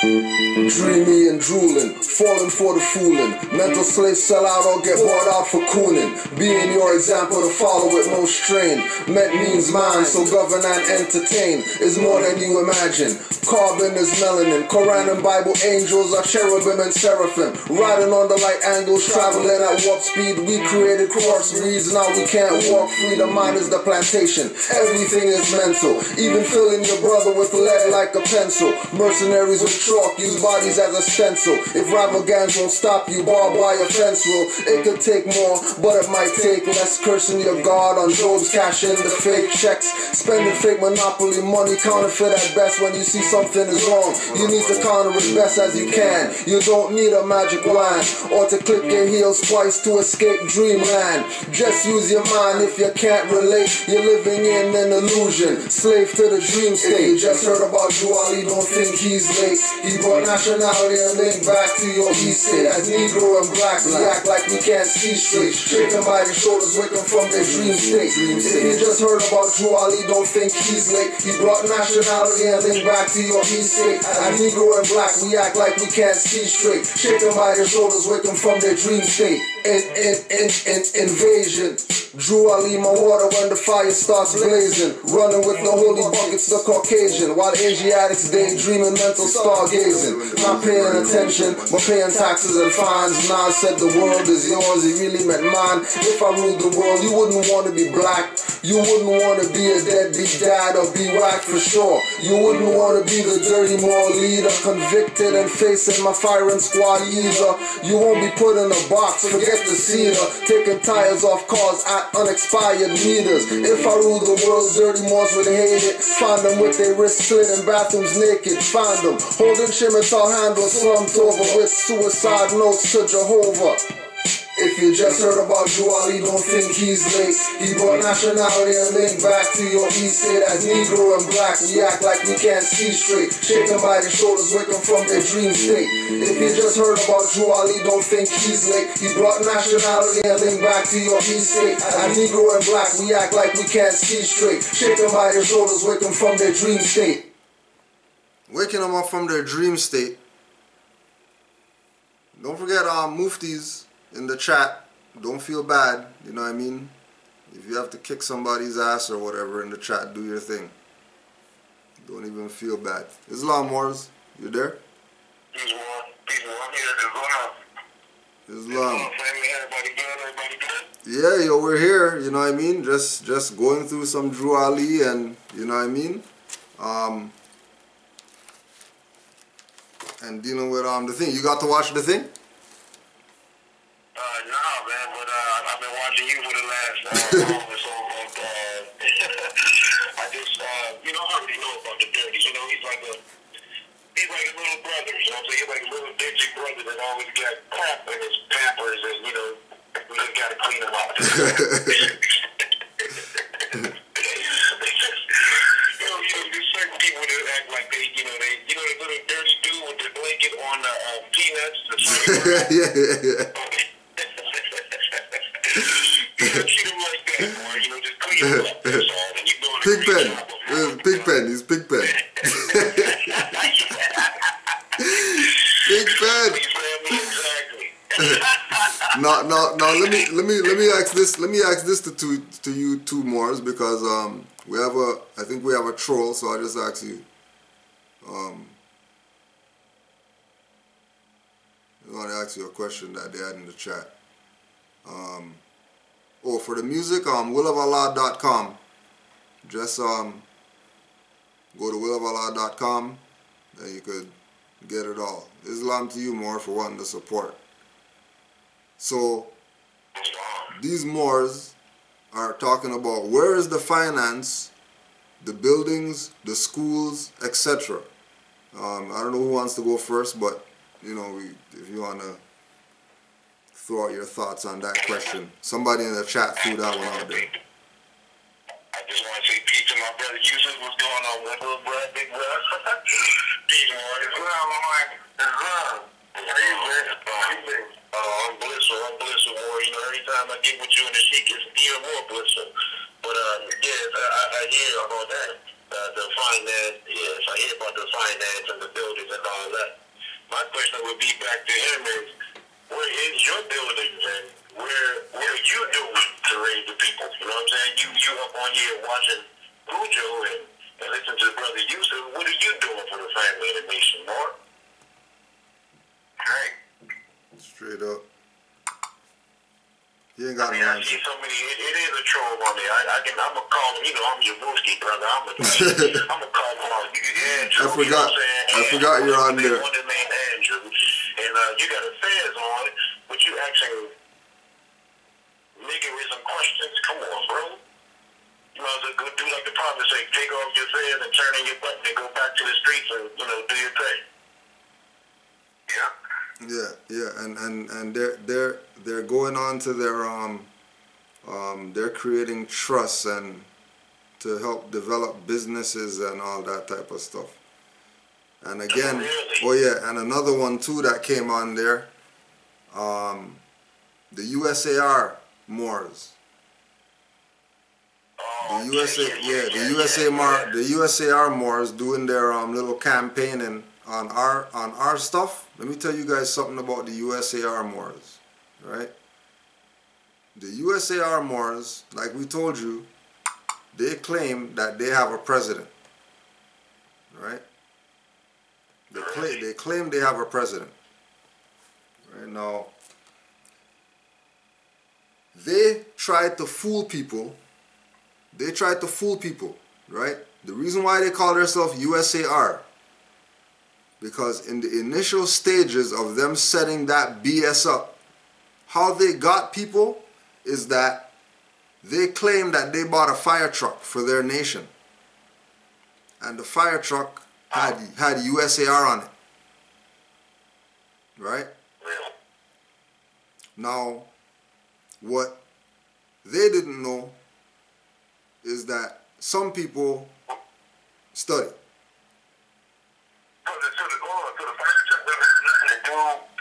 Dreamy and drooling, falling for the fooling. Mental slaves sell out or get bought out for cooning. Being your example to follow with no strain. Met means mind, so govern and entertain is more than you imagine. Carbon is melanin, Quran and Bible angels are cherubim and seraphim. Riding on the light angles, traveling at warp speed. We created crossbreeds, now we can't walk free. The mind is the plantation, everything is mental. Even filling your brother with lead like a pencil. Mercenaries with chalk use bodies as a stencil. If rival gangs won't stop you, barbed wire fence will. It could take more, but it might take less. Cursing your God on Job's cash in the fake checks. Spending fake monopoly money, counterfeit at best. When you see something is wrong, you need to counter it best as you can. You don't need a magic wand or to click your heels twice to escape dreamland. Just use your mind. If you can't relate, you're living in an illusion, slave to the dream state. You just heard about Drew Ali, don't think he's late. He brought nationality and link back to your east state. As Negro and black, we act like we can't see straight. Shaken by the shoulders, waking from their dream state. If you just heard about Drew Ali, don't think he's late. He brought nationality and link back to your east state. As Negro and black, we act like we can't see straight. Shaken by their shoulders, waking from their dream state. Invasion. Drew Ali, my water when the fire starts blazing. Running with the holy buckets, the Caucasian. While Asiatics daydreaming, mental stargazing. Not paying attention, but paying taxes and fines. Nas said the world is yours, he really meant mine. If I ruled the world, you wouldn't want to be black. You wouldn't want to be a deadbeat dad or be whack for sure. You wouldn't want to be the dirty moral leader, convicted and facing my firing squad either. You won't be put in a box, forget the cedar. Taking tires off cars at unexpired meters. If I ruled the world, dirty Moors would hate it. Find them with their wrists slit in bathrooms naked. Find them holding Shimitar handles slumped over with suicide notes to Jehovah. If you just heard about Drew Ali, don't think he's late. He brought nationality and link back to your east state. As Negro and black, we act like we can't see straight. Shaken by the shoulders, waking from their dream state. If you just heard about Drew Ali, don't think he's late. He brought nationality and link back to your east state. As Negro and black, we act like we can't see straight. Shaken by their shoulders, waking from their dream state. Waking them up from their dream state. Don't forget Muftis in the chat. Don't feel bad, you know what I mean? If you have to kick somebody's ass or whatever in the chat, do your thing. Don't even feel bad. Islam Wars, you there? Peace, War. Peace, War. I'm here. Islam. Family, everybody good? Everybody good? Yeah, yo, we're here, you know what I mean? Just going through some Drew Ali and, you know what I mean? And dealing with the thing. You got to watch the thing? Nah, man, but I've been watching you for the last so I just you know, I already know about the dirty. You know, he's like a little brother. You know what I'm saying? He's like a little dingy brother that always got crap in his pampers, and you know, we just gotta clean him up. There's certain people that act like they the little dirty dude with the blanket on the peanuts. Yeah. Treat him like that, boy. You know, just clean him up. That's all. And you're doing a great job. Pigpen. He's Pigpen. Pigpen. Exactly. Now let me ask this. Let me ask this to you two Moors, because I think we have a troll, so I just ask you. I want to ask you a question that they had in the chat. For the music, willofalah.com. Just go to willofalah.com, and you could get it all. Islam to you, Moor, for wanting to support. So these Moors are talking about where is the finance, the buildings, the schools, etc. I don't know who wants to go first, but you know, if you want to throw out your thoughts on that question. Somebody in the chat threw that one out there. I just want to say peace to my brother Yusuf. What's going on, little brother, big brother? Peace, Moor. Islam, Islam. How you been? I'm blissful, Moor. You know, every time I get with you in the sheik, it's even more blissful. But yes, I hear about that. The finance, yes, I hear about the finance and the buildings and all all that. My question would be back to him is, where is your buildings and what are you doing to raise the people? You know what I'm saying? You up on here watching Cujo and listen to Brother Yusuf. What are you doing for the family and the nation, Mark? Right. Straight up. You ain't got no I answer. see so many. It is a troll on there. I'm gonna call him. You know, I'm your Mooski brother. I'm gonna call him on. Andrew, I forgot you're on there. One named Andrew, and you got a Fez on, but you asking nigga with some questions. Come on, bro. You might as well go do like the prophet say, take off your Fez and turn in your button and go back to the streets and do your thing. Yeah. And they're going on to their they're creating trusts and to help develop businesses and all that type of stuff. And again, and another one too that came on there, the USAR Moors. The USAR Moors doing their little campaigning on our stuff. Let me tell you guys something about the USAR Moors, right? The USAR Moors, like we told you, they claim that they have a president, right? They claim they have a president. Right now, they tried to fool people. Right? The reason why they call themselves USAR, because in the initial stages of them setting that BS up, how they got people is that they claimed that they bought a fire truck for their nation. And the fire truck had USAR on it. Right? Now, what they didn't know is that some people study. So the fire truck doesn't do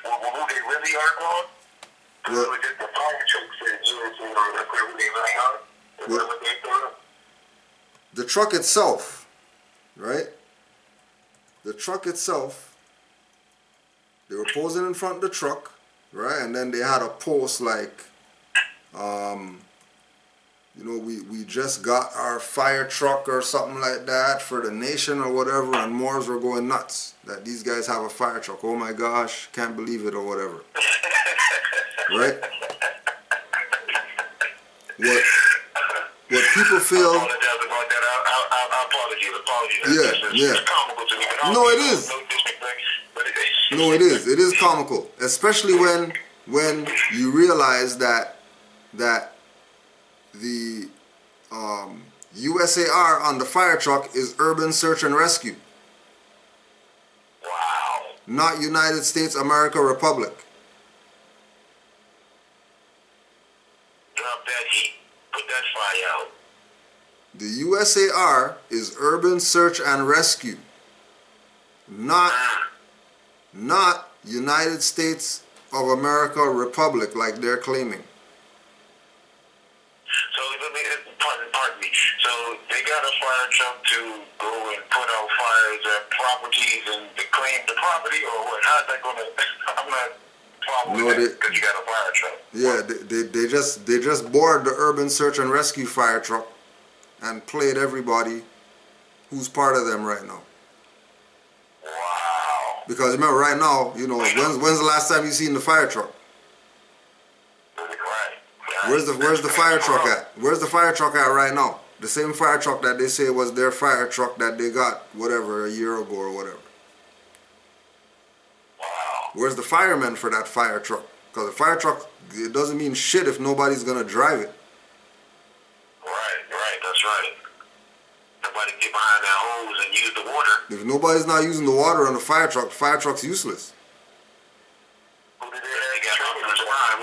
who they really are called? So it was just the fire truck said USAR, that's who they really are? Is that what they thought? The truck itself, right? The truck itself, they were posing in front of the truck, right? And then they had a post like, we just got our fire truck or something like that for the nation or whatever, and Moors were going nuts that these guys have a fire truck. Oh my gosh, can't believe it or whatever. Right? What people feel... I apologize about that. I apologize. Yeah. It's comical to me. No, it is. No, it is. It is comical, especially when you realize that the USAR on the fire truck is Urban Search and Rescue. Wow. Not United States America Republic. Drop that heat. Put that fire out. The USAR is Urban Search and Rescue. Not United States of America Republic like they're claiming. So pardon me. So they got a fire truck to go and put out fires at properties and to claim the property, or what? How's that gonna? I'm not following that because you got a fire truck. Yeah, they just boarded the Urban Search and Rescue fire truck and played everybody who's part of them right now. Wow. Because remember, right now, when's the last time you seen the fire truck? Where's the fire truck at? Where's the fire truck at right now? The same fire truck that they say was their fire truck that they got, whatever, a year ago or whatever. Wow. Where's the firemen for that fire truck? Because the fire truck, it doesn't mean shit if nobody's going to drive it. Right, that's right. Nobody get behind that hose and use the water. If nobody's not using the water on the fire truck's useless. Who did they got off the line?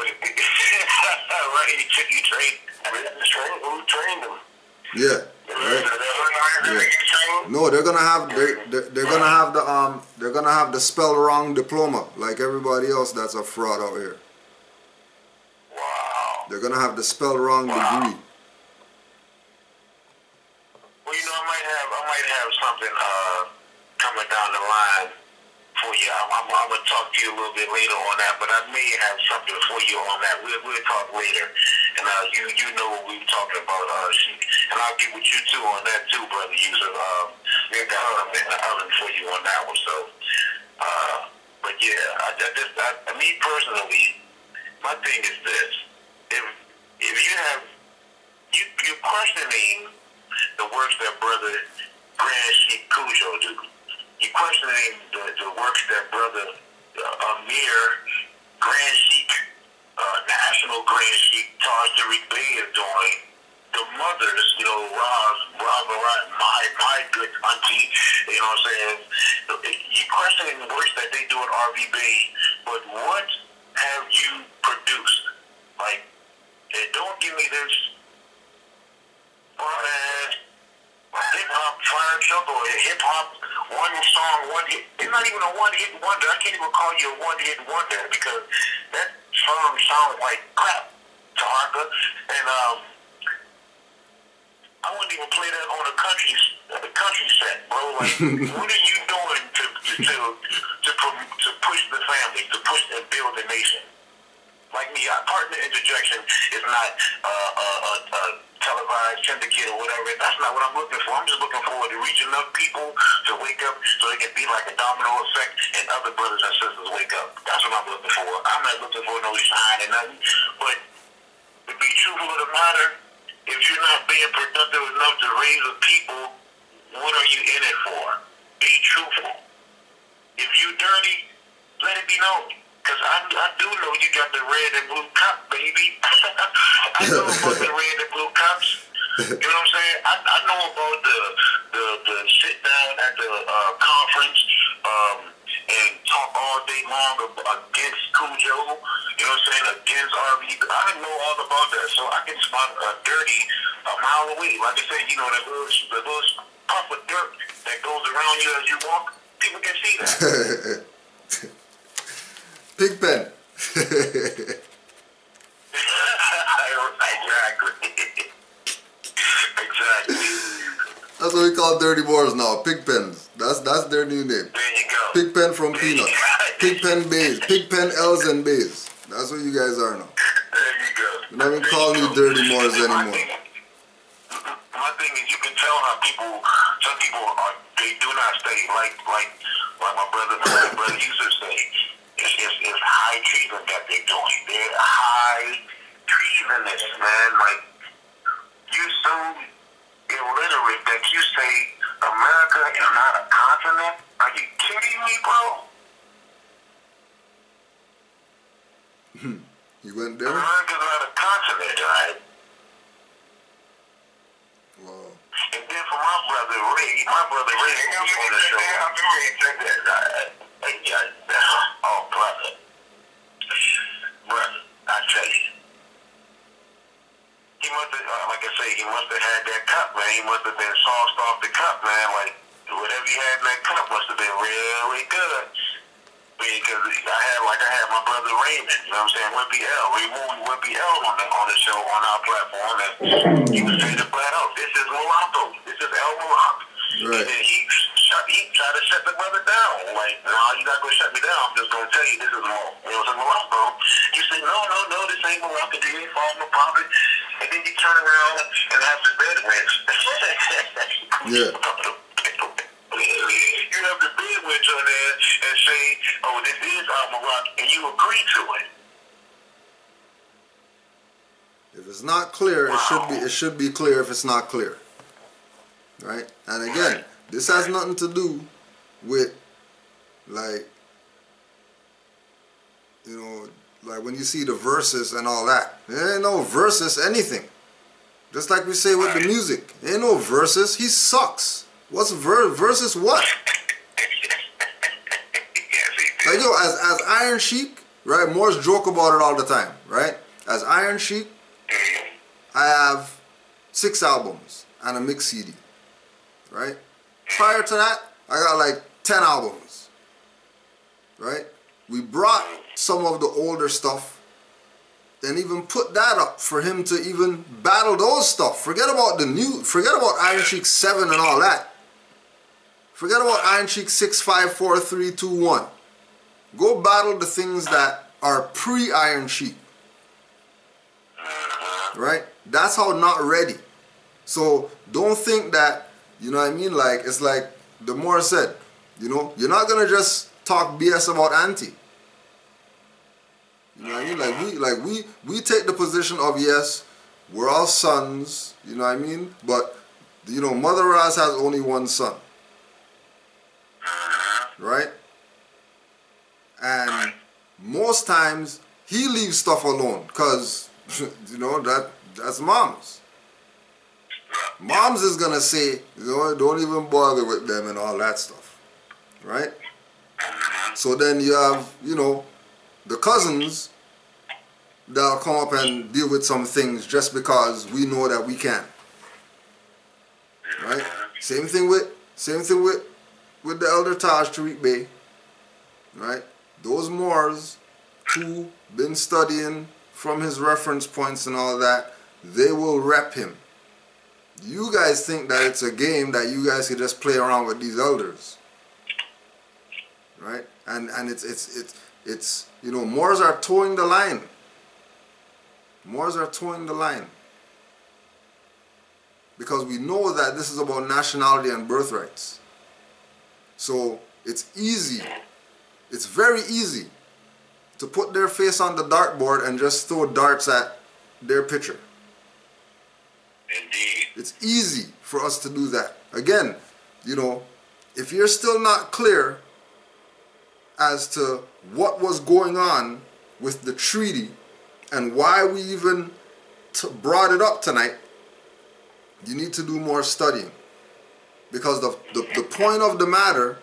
You trained. Who trained them? Yeah. Right. Yeah. No, they're gonna have the spell wrong diploma like everybody else that's a fraud out here. Wow. They're gonna have the spell wrong degree. Well, I might have something coming down the line for I'm going to talk to you a little bit later on that, but I may have something for you on that. We'll talk later. And you know what we were talking about, and I'll get with you too on that too, brother. We got something in the oven for you on that one. So, but yeah, me personally, my thing is this: if you're questioning the works that brother Grand Sheik Cujo do, you're questioning the works that brother Amir Grand Sheik, National Grand Sheik Taharka Bey is doing. The mothers, you know, my good auntie, you know what I'm saying? You're questioning the works that they do at RV Bay, but what have you produced? Like, don't give me this hip-hop fire truck or hip-hop one song, one hit. It's not even a one-hit wonder. I can't even call you a one-hit wonder because that song sounds like crap, Taharka. And I wouldn't even play that on a country set, bro. Like, what are you doing to push the family, to push and build the nation? Like me, partner interjection is not a televised syndicate or whatever. That's not what I'm looking for. I'm just looking forward to reaching enough people to wake up so they can be like a domino effect and other brothers and sisters wake up. That's what I'm looking for. I'm not looking for no shine and nothing. But to be truthful of the matter, if you're not being productive enough to raise the people, what are you in it for? Be truthful. If you dirty, let it be known. Because I do know you got the red and blue cup, baby. I know about the red and blue cups. You know what I'm saying? I know about the sit down at the conference and talk all day long against Cujo. You know what I'm saying? Against RV. I know all about that, so I can spot dirty a mile away. Like I said, you know, the little puff of dirt that goes around you as you walk. People can see that. Pigpen. Exactly. Exactly. That's what we call dirty boys now. Pigpens. That's their new name. There you go. Pigpen from Peanuts. Pigpen Bays. Pigpen L's and Bays. That's what you guys are now. There you go. We're not even calling you dirty boys anymore. My thing is, you can tell how some people they do not stay like my brother used to say. It's high treason that they're doing. They're high treasonous, man. Like, you so illiterate that you say America is not a continent? Are you kidding me, bro? You went there? America's not a continent, right? Wow. And then for my brother Ray was on the show. Oh, brother, I tell you, he must have, like I say, he must have had that cup, man. He must have been sauced off the cup, man. Like, whatever he had in that cup must have been really good. Because I had my brother Raymond, you know what I'm saying, Wimpy L on the show, on our platform, and he was saying to flat out, this is Morocco, this is El Morocco. Right. And then he tried to shut the brother down. Like, no, you're not going to shut me down. I'm just going to tell you this is Morocco. You say, no, this ain't Morocco. You ain't falling no profit. And then you turn around and have the bedwetch. Yeah. You have the bedwetch on there and say, oh, this is Morocco, and you agree to it. If it's not clear, it should be clear if it's not clear. Right? And again, this has nothing to do with, like, you know, like when you see the verses and all that. There ain't no verses anything. Just like we say with the music. There ain't no verses. He sucks. What's versus what? Like, yo, as Iron Sheik, right? Moore's joke about it all the time, right? As Iron Sheik, I have 6 albums and a mix CD, right? Prior to that, I got like 10 albums, right? We brought some of the older stuff and even put that up for him to even battle those stuff. Forget about Iron Sheik 7 and all that. Forget about Iron Sheik 6, 5, 4, 3, 2, 1. Go battle the things that are pre-Iron Sheik. Right? That's how not ready. So don't think that, you know what I mean? Like, it's like the Moor said, you know, you're not gonna just talk BS about anti. You know what I mean? Like we take the position of, yes, we're all sons, you know what I mean? But you know, Mother Raz has only one son. Right? And most times he leaves stuff alone because you know that's mom's. Mom's is gonna say, you know, don't even bother with them and all that stuff. Right? So then you have, you know, the cousins that'll come up and deal with some things just because we know that we can. Right? Same thing with the elder Taj Taharka Bey. Right? Those Moors who been studying from his reference points and all that, they will rep him. You guys think that it's a game that you guys can just play around with these elders. Right? And it's you know, Moors are towing the line. Moors are towing the line. Because we know that this is about nationality and birthrights. So it's easy. It's very easy to put their face on the dartboard and just throw darts at their picture. Indeed. It's easy for us to do that. Again, you know, if you're still not clear as to what was going on with the treaty and why we even brought it up tonight, you need to do more studying. Because the point of the matter,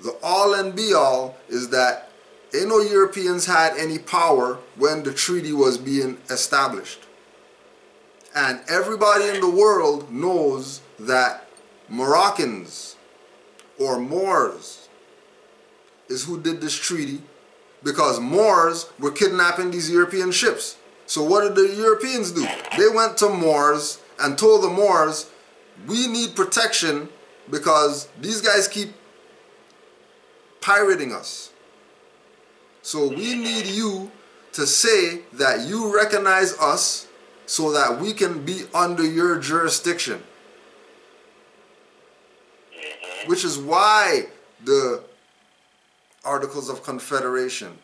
the all and be all, is that ain't no Europeans had any power when the treaty was being established. And everybody in the world knows that Moroccans or Moors is who did this treaty, because Moors were kidnapping these European ships. So what did the Europeans do? They went to Moors and told the Moors, we need protection because these guys keep pirating us. So we need you to say that you recognize us so that we can be under your jurisdiction. Which is why the Articles of Confederation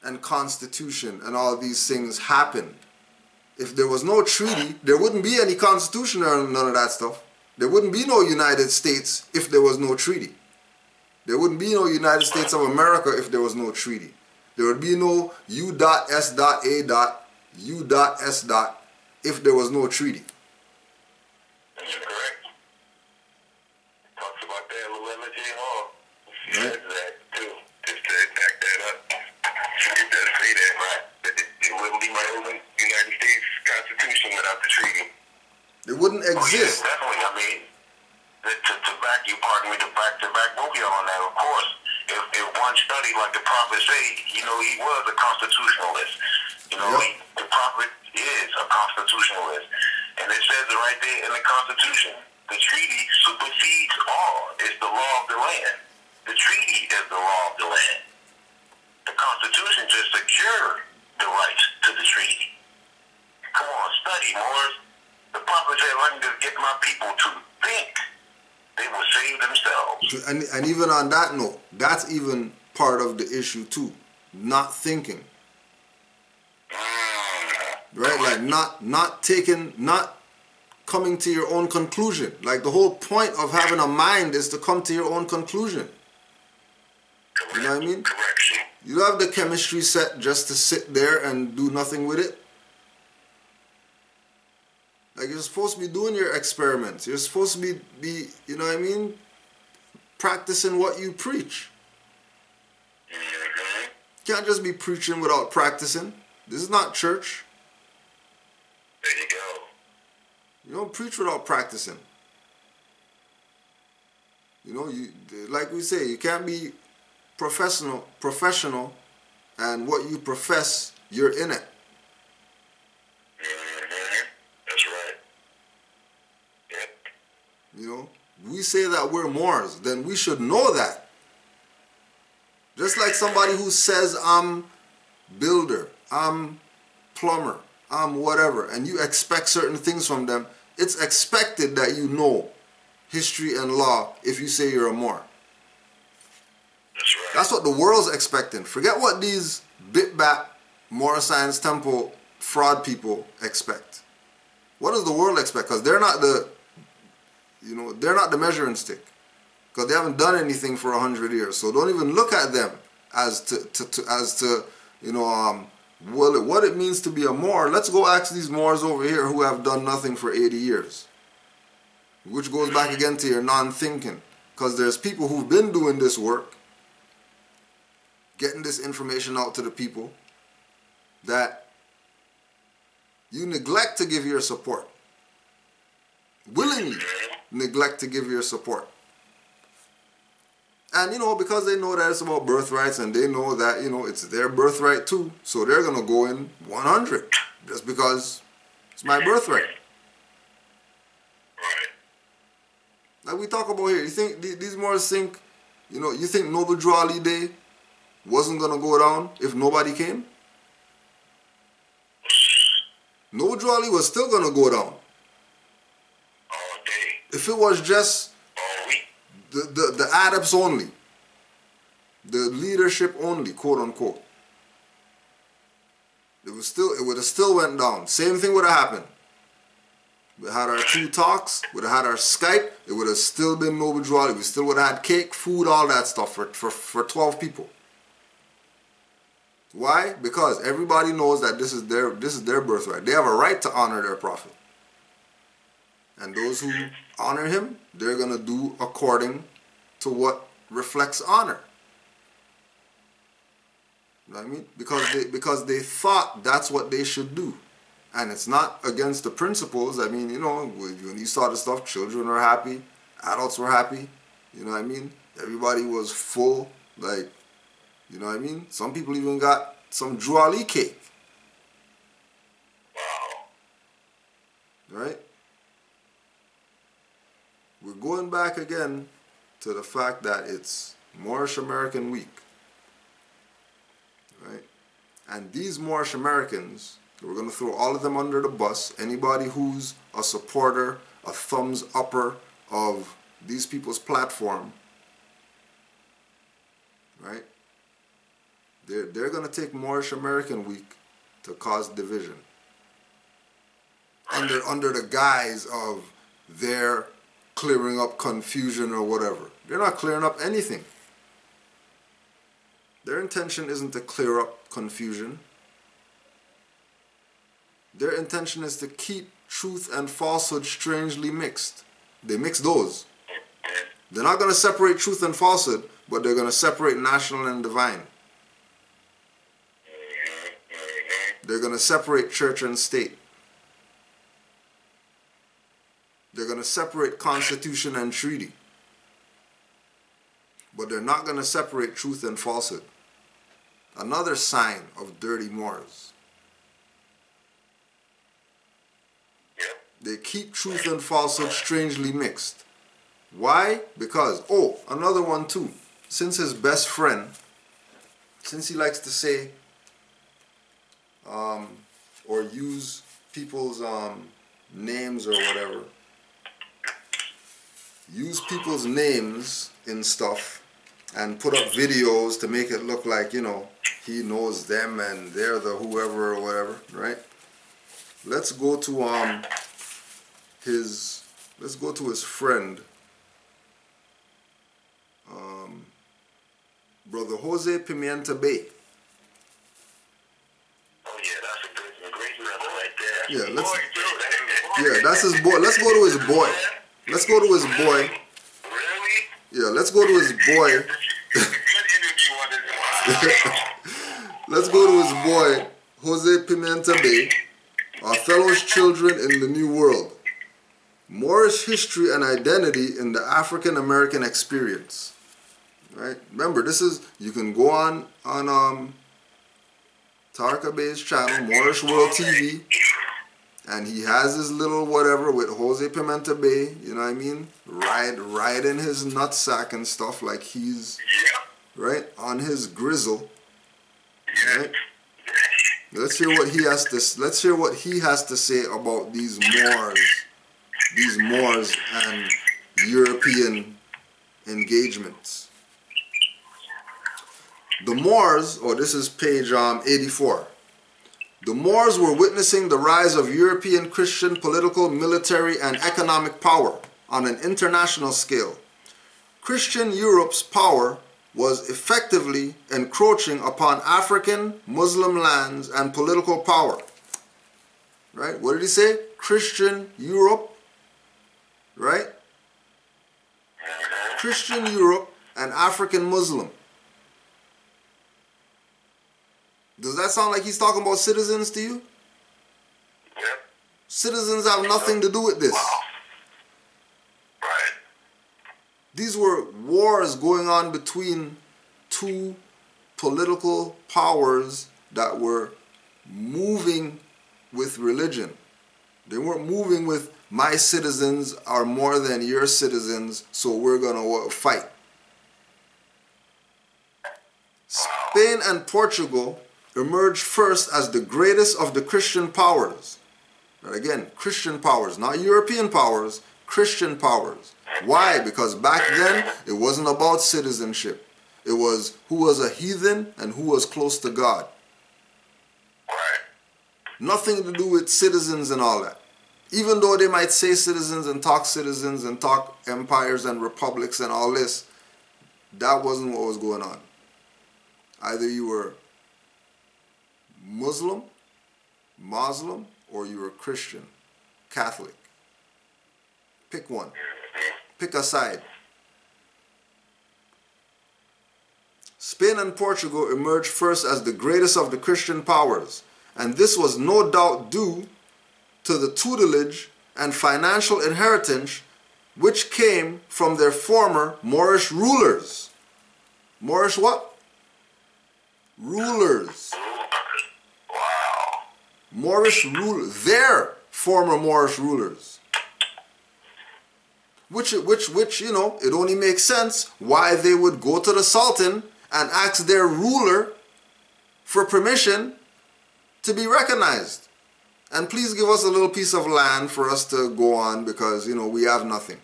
and Constitution and all these things happened. If there was no treaty, there wouldn't be any Constitution or none of that stuff. There wouldn't be no United States if there was no treaty. There wouldn't be no United States of America if there was no treaty. There would be no U.S.A. U.S. if there was no treaty. That's correct. Talks about that in Llewellyn J. Hall. Right. Says that too. Just to back that up. It does say that, right? That it wouldn't be my own United States Constitution without the treaty. It wouldn't Oh, yeah, exist. definitely. I mean, to back you, pardon me, to back both y'all on that, of course. If one studied like the prophet say, you know, he was a constitutionalist. You know, Yep. the prophet is a constitutionalist. And it says it right there in the Constitution. The treaty supersedes all. It's the law of the land. The treaty is the law of the land. The Constitution just secured the rights to the treaty. Come on, study, Moors. The prophet said, let me just get my people to think. They will save themselves. And even on that note, that's even part of the issue too. Not thinking. Right? Like not coming to your own conclusion. Like the whole point of having a mind is to come to your own conclusion. Correct. You know what I mean? Correction. You have the chemistry set just to sit there and do nothing with it. Like you're supposed to be doing your experiments. You're supposed to be you know what I mean, practicing what you preach. Mm-hmm. You can't just be preaching without practicing. This is not church. There you go. You don't preach without practicing. You know, you like we say, you can't be professional, and what you profess, you're in it. Mm-hmm. That's right. Yep. You know, we say that we're Moors, then we should know that. Just like somebody who says, I'm builder, I'm plumber, I'm whatever, and you expect certain things from them, it's expected that you know history and law if you say you're a Moor. That's right. That's what the world's expecting. Forget what these bit-bat Moor Science Temple fraud people expect. What does the world expect? Because they're not the, they're not the measuring stick. Because they haven't done anything for 100 years. So don't even look at them as to what it means to be a Moor. Let's go ask these Moors over here who have done nothing for 80 years. Which goes back again to your non-thinking. Because there's people who've been doing this work, getting this information out to the people, that you neglect to give your support. Willingly neglect to give your support. And, because they know that it's about birthrights and they know that, it's their birthright too. So they're going to go in 100 just because it's my birthright. Like we talk about here, you think these Moors think, you think Noble Drew Ali Day wasn't going to go down if nobody came? Noble Drew Ali was still going to go down. All day. If it was just All week. the adepts only, the leadership only, quote unquote, it would have still went down. Same thing would have happened. We had our 2 talks, would have had our Skype, it would have still been Noble Drew Ali. We still would have had cake, food, all that stuff for 12 people. Why? Because everybody knows that this is their birthright. They have a right to honor their prophet. And those who honor him, they're going to do according to what reflects honor. You know what I mean? Because they thought that's what they should do. And it's not against the principles. I mean, when you saw the stuff, children were happy, adults were happy. You know what I mean? Everybody was full, like, you know what I mean? Some people even got some Drew Ali cake. Wow. Right? We're going back again to the fact that it's Moorish American Week. Right? And these Moorish Americans, we're going to throw all of them under the bus. Anybody who's a supporter, a thumbs upper of these people's platform, right? They're going to take Moorish American Week to cause division. Under the guise of their clearing up confusion or whatever. They're not clearing up anything. Their intention isn't to clear up confusion. Their intention is to keep truth and falsehood strangely mixed. They mix those. They're not going to separate truth and falsehood, but they're going to separate national and divine. They're going to separate church and state. They're going to separate constitution and treaty. But they're not going to separate truth and falsehood. Another sign of dirty Moors. They keep truth and falsehood strangely mixed. Why? Because, another one too. Since his best friend, since he likes to say or use people's names or whatever, use people's names in stuff and put up videos to make it look like, he knows them and they're the whoever or whatever, right? Let's go to his friend, Brother Jose Pimienta Bey. Oh yeah, that's a great brother right there. Yeah, that's his boy. Let's go to his boy. Let's go to his boy. Really? Yeah, let's go to his boy. Let's go to his boy, Jose Pimienta Bey, Othello's Children in the New World. Moorish History and Identity in the African American Experience. Right? Remember, you can go on Taharka Bey's channel, Moorish World TV, and he has his little whatever with Jose Pimienta Bey, you know what I mean? Riding his nutsack and stuff like he's right, on his grizzle, right? Let's hear what he has to. Let's hear what he has to say about these Moors and European engagements. The Moors, this is page 84. The Moors were witnessing the rise of European Christian political, military, and economic power on an international scale. Christian Europe's power was effectively encroaching upon African, Muslim lands and political power. Right? What did he say? Christian Europe, right? Christian Europe and African Muslim. Does that sound like he's talking about citizens to you? Yep. Citizens have nothing to do with this. Wow. Right. These were wars going on between two political powers that were moving with religion. They weren't moving with my citizens are more than your citizens, so we're going to fight. Spain and Portugal emerged first as the greatest of the Christian powers. But again, Christian powers, not European powers, Christian powers. Why? Because back then, it wasn't about citizenship. It was who was a heathen and who was close to God. Right. Nothing to do with citizens and all that. Even though they might say citizens and talk empires and republics and all this, that wasn't what was going on. Either you were Muslim, or you were Christian, Catholic. Pick one. Pick a side. Spain and Portugal emerged first as the greatest of the Christian powers, and this was no doubt due to the tutelage and financial inheritance which came from their former Moorish rulers. Moorish what? Rulers. Wow. Moorish rulers. Their former Moorish rulers. Which, you know, it only makes sense why they would go to the Sultan and ask their ruler for permission to be recognized. And please give us a little piece of land for us to go on because, you know, we have nothing.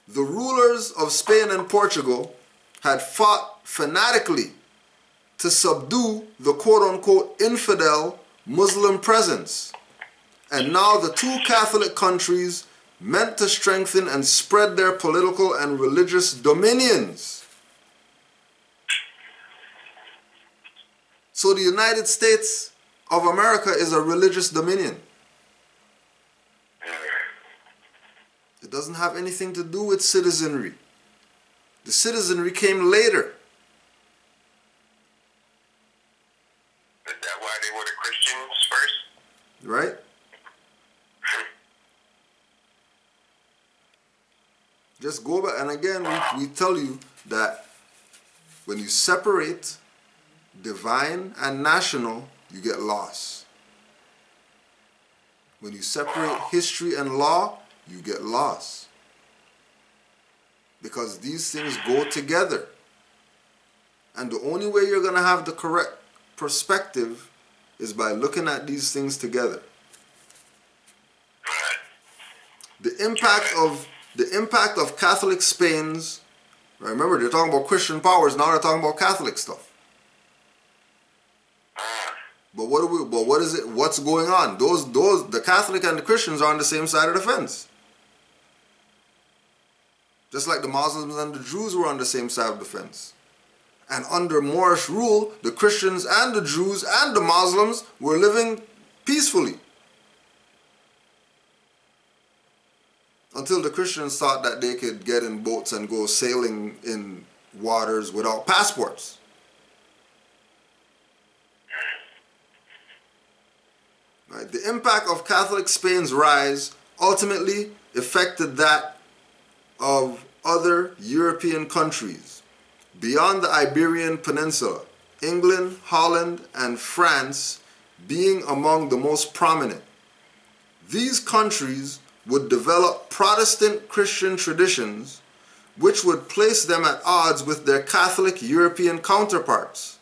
The rulers of Spain and Portugal had fought fanatically to subdue the quote-unquote infidel Muslim presence. And now the two Catholic countries meant to strengthen and spread their political and religious dominions. So the United States of America is a religious dominion. It doesn't have anything to do with citizenry. The citizenry came later. Is that why they were the Christians first? Right? Just go back, and again, we tell you that when you separate divine and national, you get lost. When you separate history and law, you get lost. Because these things go together. And the only way you're going to have the correct perspective is by looking at these things together. The impact of Catholic Spain's, remember they're talking about Christian powers, now they're talking about Catholic stuff. But what is it? What's going on? The Catholic and the Christians are on the same side of the fence. Just like the Muslims and the Jews were on the same side of the fence. And under Moorish rule, the Christians and the Jews and the Muslims were living peacefully. Until the Christians thought that they could get in boats and go sailing in waters without passports. Right. The impact of Catholic Spain's rise ultimately affected that of other European countries beyond the Iberian Peninsula, England, Holland, and France being among the most prominent. These countries would develop Protestant Christian traditions which would place them at odds with their Catholic European counterparts.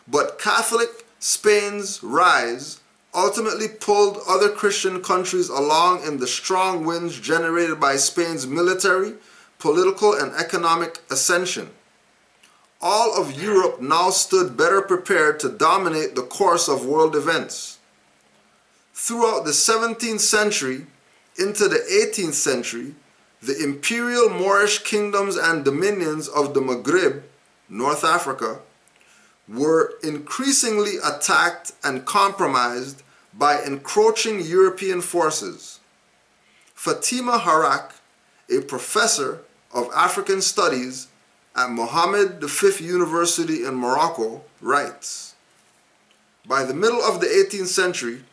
But Catholic Spain's rise ultimately pulled other Christian countries along in the strong winds generated by Spain's military, political, and economic ascension. All of Europe now stood better prepared to dominate the course of world events. Throughout the 17th century into the 18th century, the imperial Moorish kingdoms and dominions of the Maghreb, North Africa, were increasingly attacked and compromised by encroaching European forces. Fatima Harak, a professor of African studies at Mohammed V University in Morocco, writes, "By the middle of the 18th century,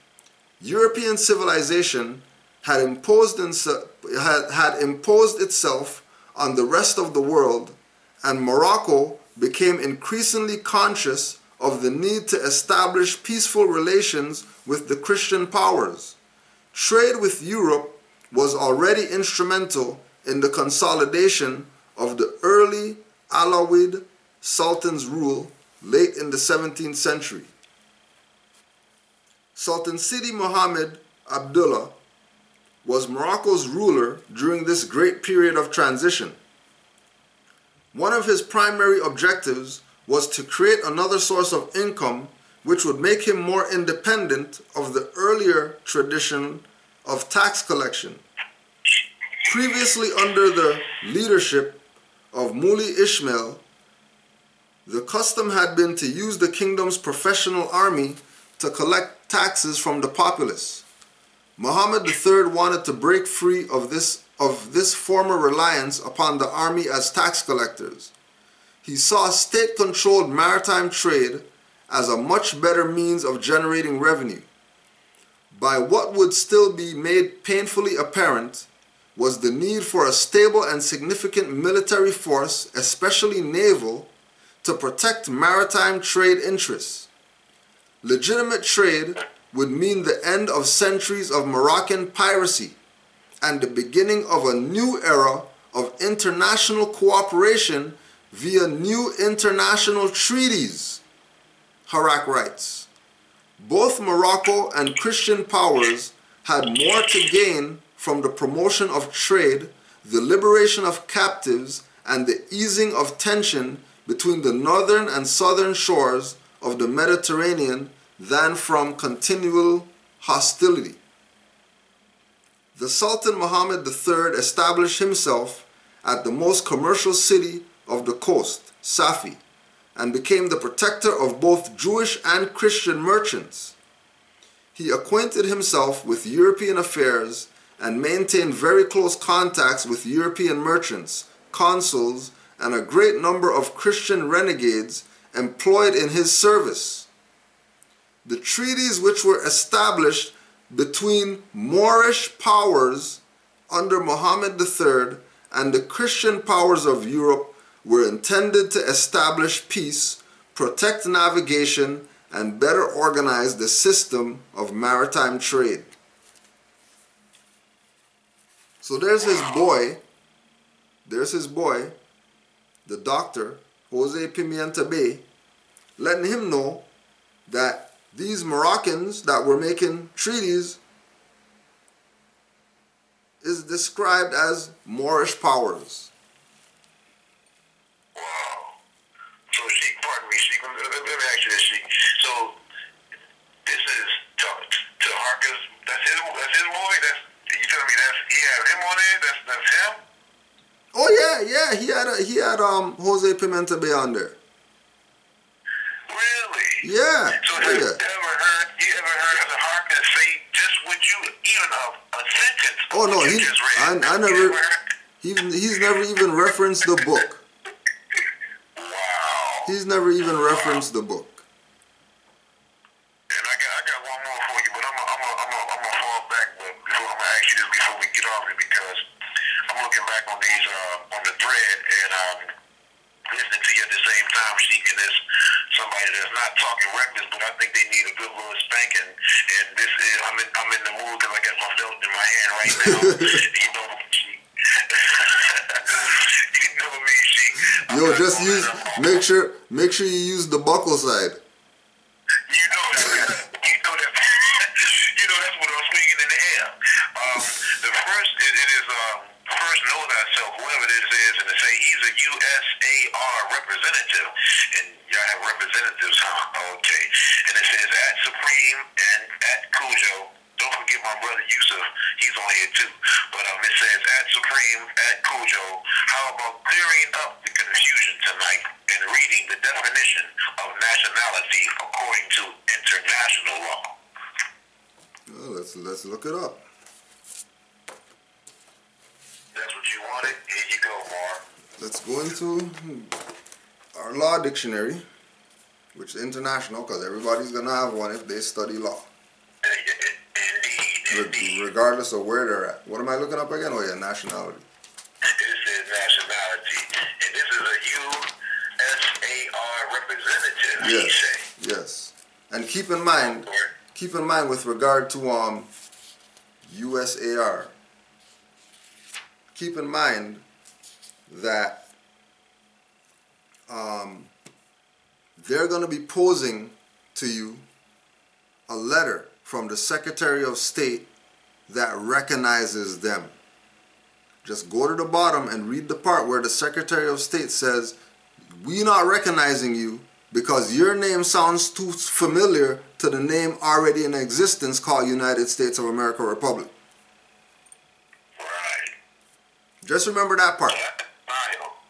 European civilization had imposed itself on the rest of the world, and Morocco became increasingly conscious of the need to establish peaceful relations with the Christian powers. Trade with Europe was already instrumental in the consolidation of the early Alawid Sultan's rule late in the 17th century. Sultan Sidi Muhammad Abdullah was Morocco's ruler during this great period of transition. One of his primary objectives was to create another source of income which would make him more independent of the earlier tradition of tax collection. Previously under the leadership of Muli Ismail, the custom had been to use the kingdom's professional army to collect taxes from the populace. Muhammad III wanted to break free of this former reliance upon the army as tax collectors. He saw state-controlled maritime trade as a much better means of generating revenue. By what would still be made painfully apparent was the need for a stable and significant military force, especially naval, to protect maritime trade interests. Legitimate trade would mean the end of centuries of Moroccan piracy and the beginning of a new era of international cooperation via new international treaties, Harak writes. Both Morocco and Christian powers had more to gain from the promotion of trade, the liberation of captives, and the easing of tension between the northern and southern shores of the Mediterranean than from continual hostility. The Sultan Muhammad III established himself at the most commercial city of the coast, Safi, and became the protector of both Jewish and Christian merchants. He acquainted himself with European affairs and maintained very close contacts with European merchants, consuls, and a great number of Christian renegades employed in his service. The treaties which were established between Moorish powers under Muhammad III and the Christian powers of Europe were intended to establish peace, protect navigation, and better organize the system of maritime trade. So there's his boy, the doctor, Jose Pimienta Bey, letting him know that these Moroccans that were making treaties is described as Moorish powers. Wow. So, Sheik, pardon me, Sheik, let me ask you this, Sheik. So, this is Taharka's, that's his boy? You telling me he had him on there? That's him? Oh yeah, he had Jose Pimienta Bey on there. Really? Yeah. So have you ever heard Taharka say just what you, even a sentence? Oh no, you just read? he's never even referenced the book. Wow. He's never even referenced the book. And I got one more for you, but I'm gonna fall back. But I'm gonna ask you this before we get off it, because I'm looking back on these on the thread, and listening to you at the same time, Sheik, and this somebody that's not talking reckless, but I think they need a good little spanking. And this is I'm in the mood because I got my belt in my hand right now. You know, Sheik. You know me, Sheik. Yo, just use make sure you use the buckle side. You know that. You know that. You know that's what I'm swinging in the air. The first it is first know thyself, whoever this is, and they say he's a USAR representative, and y'all have representatives, huh? Okay. And it says at Supreme and at Cujo. Don't forget my brother Yusuf, he's on here too. But it says at Supreme, at Cujo, how about clearing up the confusion tonight and reading the definition of nationality according to international law? Well, let's look it up. That's what you wanted? Here you go, Mark. Let's go into our law dictionary, which is international, because everybody's gonna have one if they study law. Indeed. Regardless of where they're at. What am I looking up again? Oh yeah, nationality. This is nationality. And this is a USAR representative, he Yes. say. Yes. And keep in mind with regard to USAR, keep in mind that they're going to be posing to you a letter from the Secretary of State that recognizes them. Just go to the bottom and read the part where the Secretary of State says, we're not recognizing you because your name sounds too familiar to the name already in existence called United States of America Republic. Right. Just remember that part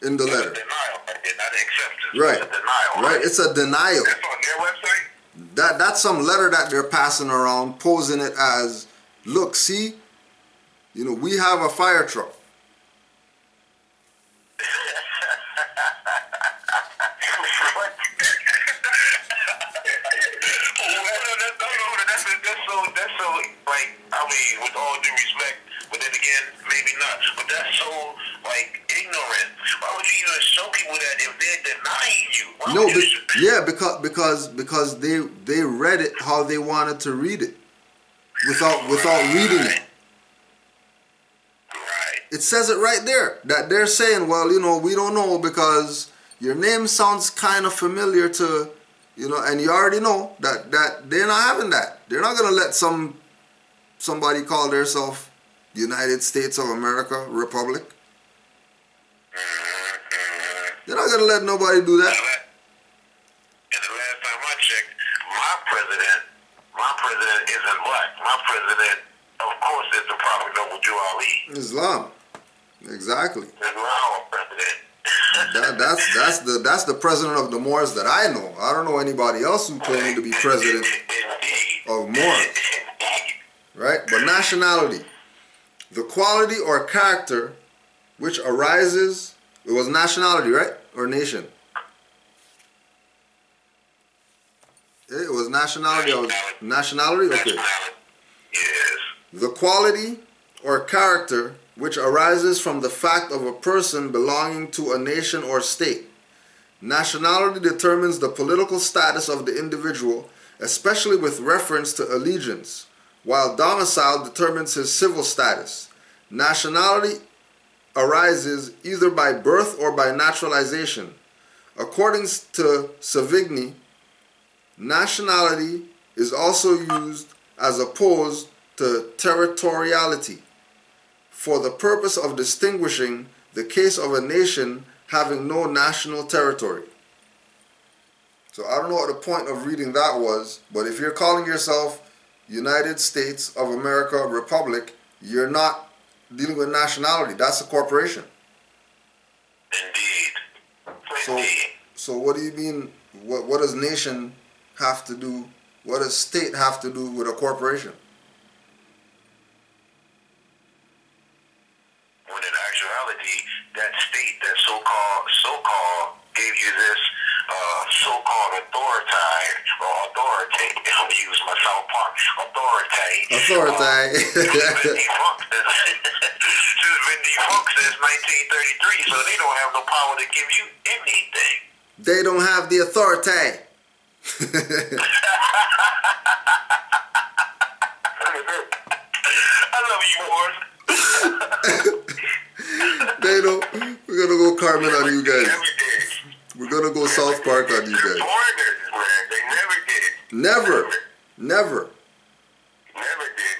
in the letter. Denial, not acceptance. Right. It's a denial. Right. It's a denial. That's on their website? That's some letter that they're passing around, posing it as, look, see, you know, we have a fire truck. That's so, like, I mean, with all due respect, but then again, maybe not. But that's so, like, ignorant. Why would you even show people that if they're denying you? Because they read it how they wanted to read it, without reading it. Right. It says it right there that they're saying, well, you know, we don't know because your name sounds kind of familiar to, you know, and you already know that they're not having that. They're not gonna let somebody call themselves United States of America Republic. They're not gonna let nobody do that. And the last time I checked, my president isn't black. My president, of course, is the Prophet Noble Jew Ali. Islam. Exactly. Islam president. That's the president of the Moors that I know. I don't know anybody else who claimed to be president of Moors. Right? But nationality. The quality or character which arises, it was nationality, right? Or nation? It was nationality. Nationality? Okay. Yes. The quality or character which arises from the fact of a person belonging to a nation or state. Nationality determines the political status of the individual, especially with reference to allegiance, while domicile determines his civil status. Nationality arises either by birth or by naturalization. According to Savigny, nationality is also used as opposed to territoriality for the purpose of distinguishing the case of a nation having no national territory. So I don't know what the point of reading that was, but if you're calling yourself United States of America Republic, you're not dealing with nationality. That's a corporation. Indeed. So what do you mean, what does nation have to do, what does state have to do with a corporation? When in actuality, that state, that so-called gave you this so-called authority, I'm going to use my South Park, authority. Authority. It's been defunct since 1933, so they don't have no power to give you anything. They don't have the authority. I love you, Moors. They don't. We're gonna go Carmen on you guys. Never did. We're gonna go South Park on you guys. Foreigners, man, they never did. Never. Never did.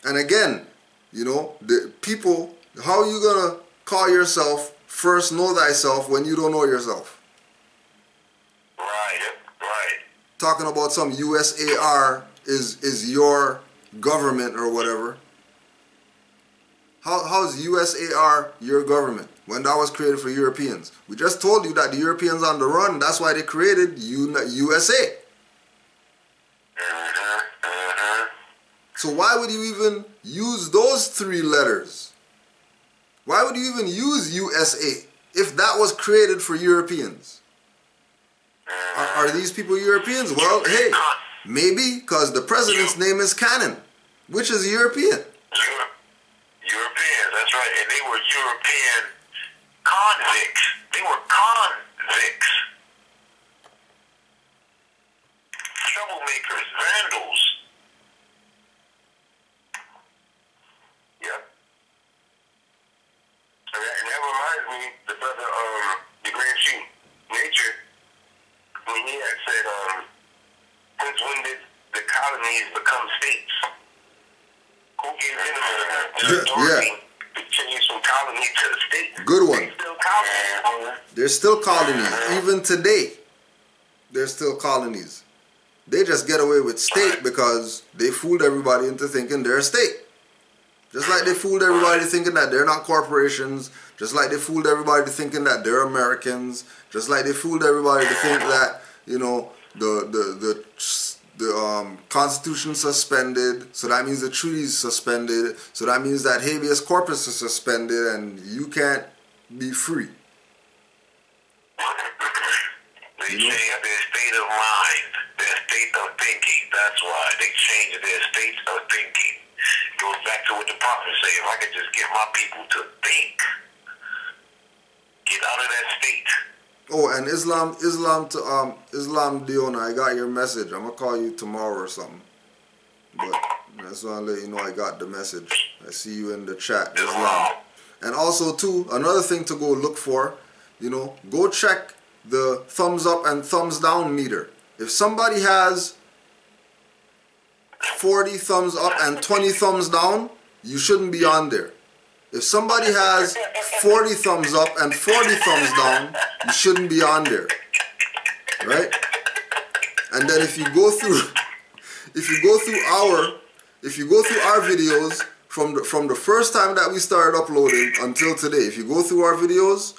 And again, you know, the people, how are you gonna call yourself first know thyself when you don't know yourself? Right. Talking about some USAR is your government or whatever. How's USAR your government when that was created for Europeans? We just told you that the Europeans on the run, that's why they created USA. So why would you even use those three letters? Why would you even use USA if that was created for Europeans? Are these people Europeans? Well, hey, maybe because the president's name is Canaan, which is European. Europeans, that's right. And they were European convicts. They were convicts. Troublemakers, vandals. Yep. And that reminds me, the brother, the Grand Chief, Nature, when he had said, since when did the colonies become states? Who gave them the authority to change from colony to the state? Good one. They still colonies. They're still colonies. Even today, they're still colonies. They just get away with state because they fooled everybody into thinking they're a state. Just like they fooled everybody thinking that they're not corporations. Just like they fooled everybody thinking that they're Americans. Just like they fooled everybody to think that, you know, the Constitution suspended, so that means the treaties suspended, so that means that habeas corpus is suspended and you can't be free. They changed their state of mind, their state of thinking. That's why they changed their state of thinking. It goes back to what the prophet said. If I could just get my people to think, get out of that state. Oh, and Islam Diona, I got your message. I'm gonna call you tomorrow or something. But I just wanna let you know I got the message. I see you in the chat, Islam. And also too, another thing to go look for, you know, go check the thumbs up and thumbs down meter. If somebody has 40 thumbs up and 20 thumbs down, you shouldn't be on there. If somebody has 40 thumbs up and 40 thumbs down, you shouldn't be on there, right? And then if you go through our videos from the first time that we started uploading until today, if you go through our videos,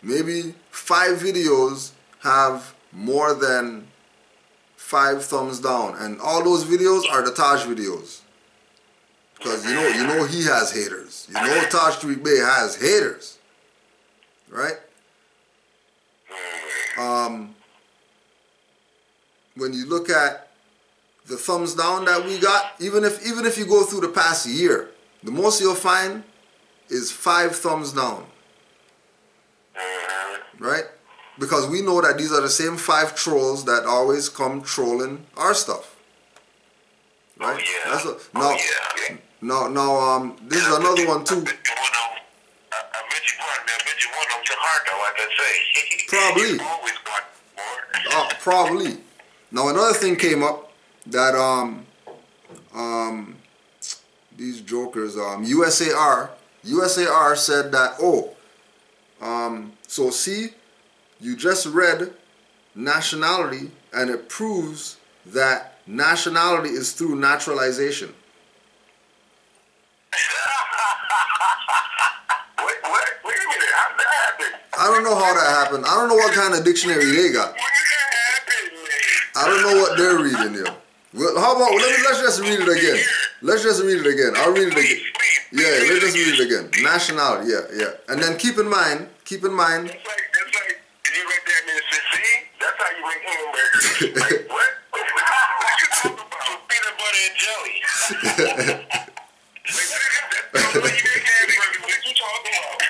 maybe 5 videos have more than 5 thumbs down, and all those videos are the Taj videos. Because you know he has haters. You know Taharka Bey has haters. Right? When you look at the thumbs down that we got, even if you go through the past year, the most you'll find is 5 thumbs down. Right? Because we know that these are the same 5 trolls that always come trolling our stuff. Right? Now, this is another one too. I bet you want them Taharka, like I say. Probably. Always want more. Probably. Now another thing came up that these jokers USAR said that so see, you just read nationality and it proves that nationality is through naturalization. Wait a minute, how did that happen? I don't know how that happened. I don't know what kind of dictionary they got. When did that happen, man? I don't know what they're reading here. Well, how about let's just read it again. Let's just read it again. I'll read it again. Yeah, let's just read it again. Nationality, yeah. And then keep in mind. That's like, did you read that and said, see? That's how you make hamburgers. Like, what? What are you talking about? Peanut butter and jelly. Like, what you make hamburgers? What you talking about?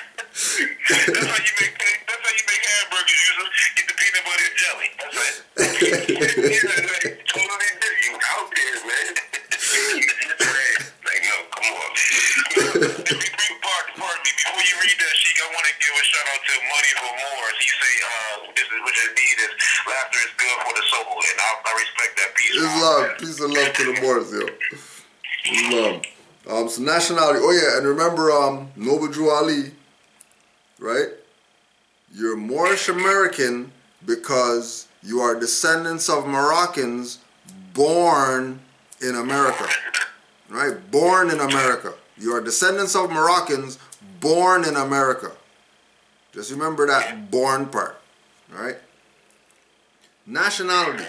Sheik, I want to give a shout out to Money for Moors. He say, this is what you need is laughter is good for the soul, and I respect that piece. Islam, peace and love to the Moors, yo. Islam. So nationality. Oh yeah, and remember, Noble Drew Ali, right? You're Moorish American because you are descendants of Moroccans born in America, right? Born in America. You are descendants of Moroccans born in America. Just remember that born part, right? Nationality.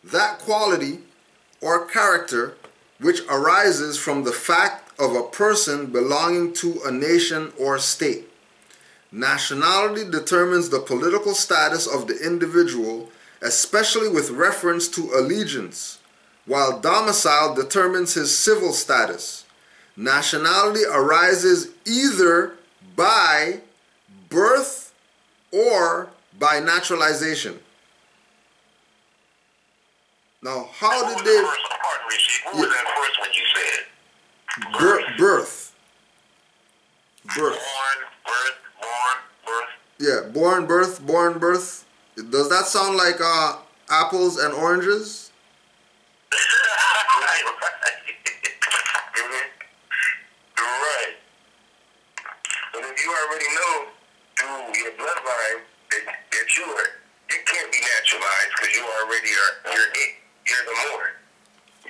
That quality or character which arises from the fact of a person belonging to a nation or state. Nationality determines the political status of the individual, especially with reference to allegiance, while domicile determines his civil status. Nationality arises either by birth or by naturalization. Now, how did they... What was that first one you said? Birth. Born, birth. Yeah, born, birth. Does that sound like apples and oranges? Right. And if you already know through your bloodline that you can't be naturalized because you already are. You're the Moor.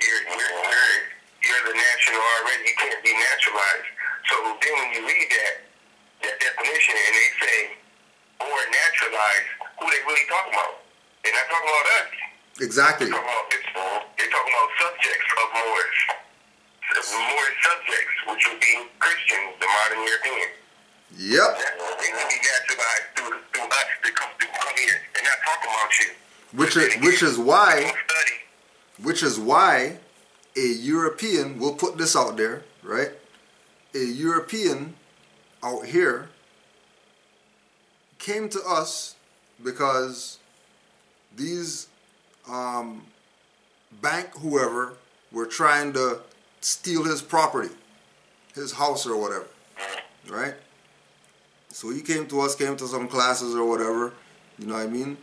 You're the national already. You can't be naturalized. So then when you read that definition and they say or naturalized, who they really talking about? They're not talking about us. Exactly. They're talking about subjects of Moors. Moorish subjects, which would be Christians, the modern European. Yep. They can be naturalized through us to come here. They're not talking about you. Which is why a European, we'll put this out there, right? A European out here came to us because these bank whoever were trying to steal his property, his house or whatever, right? So he came to us, came to some classes or whatever, you know what I mean?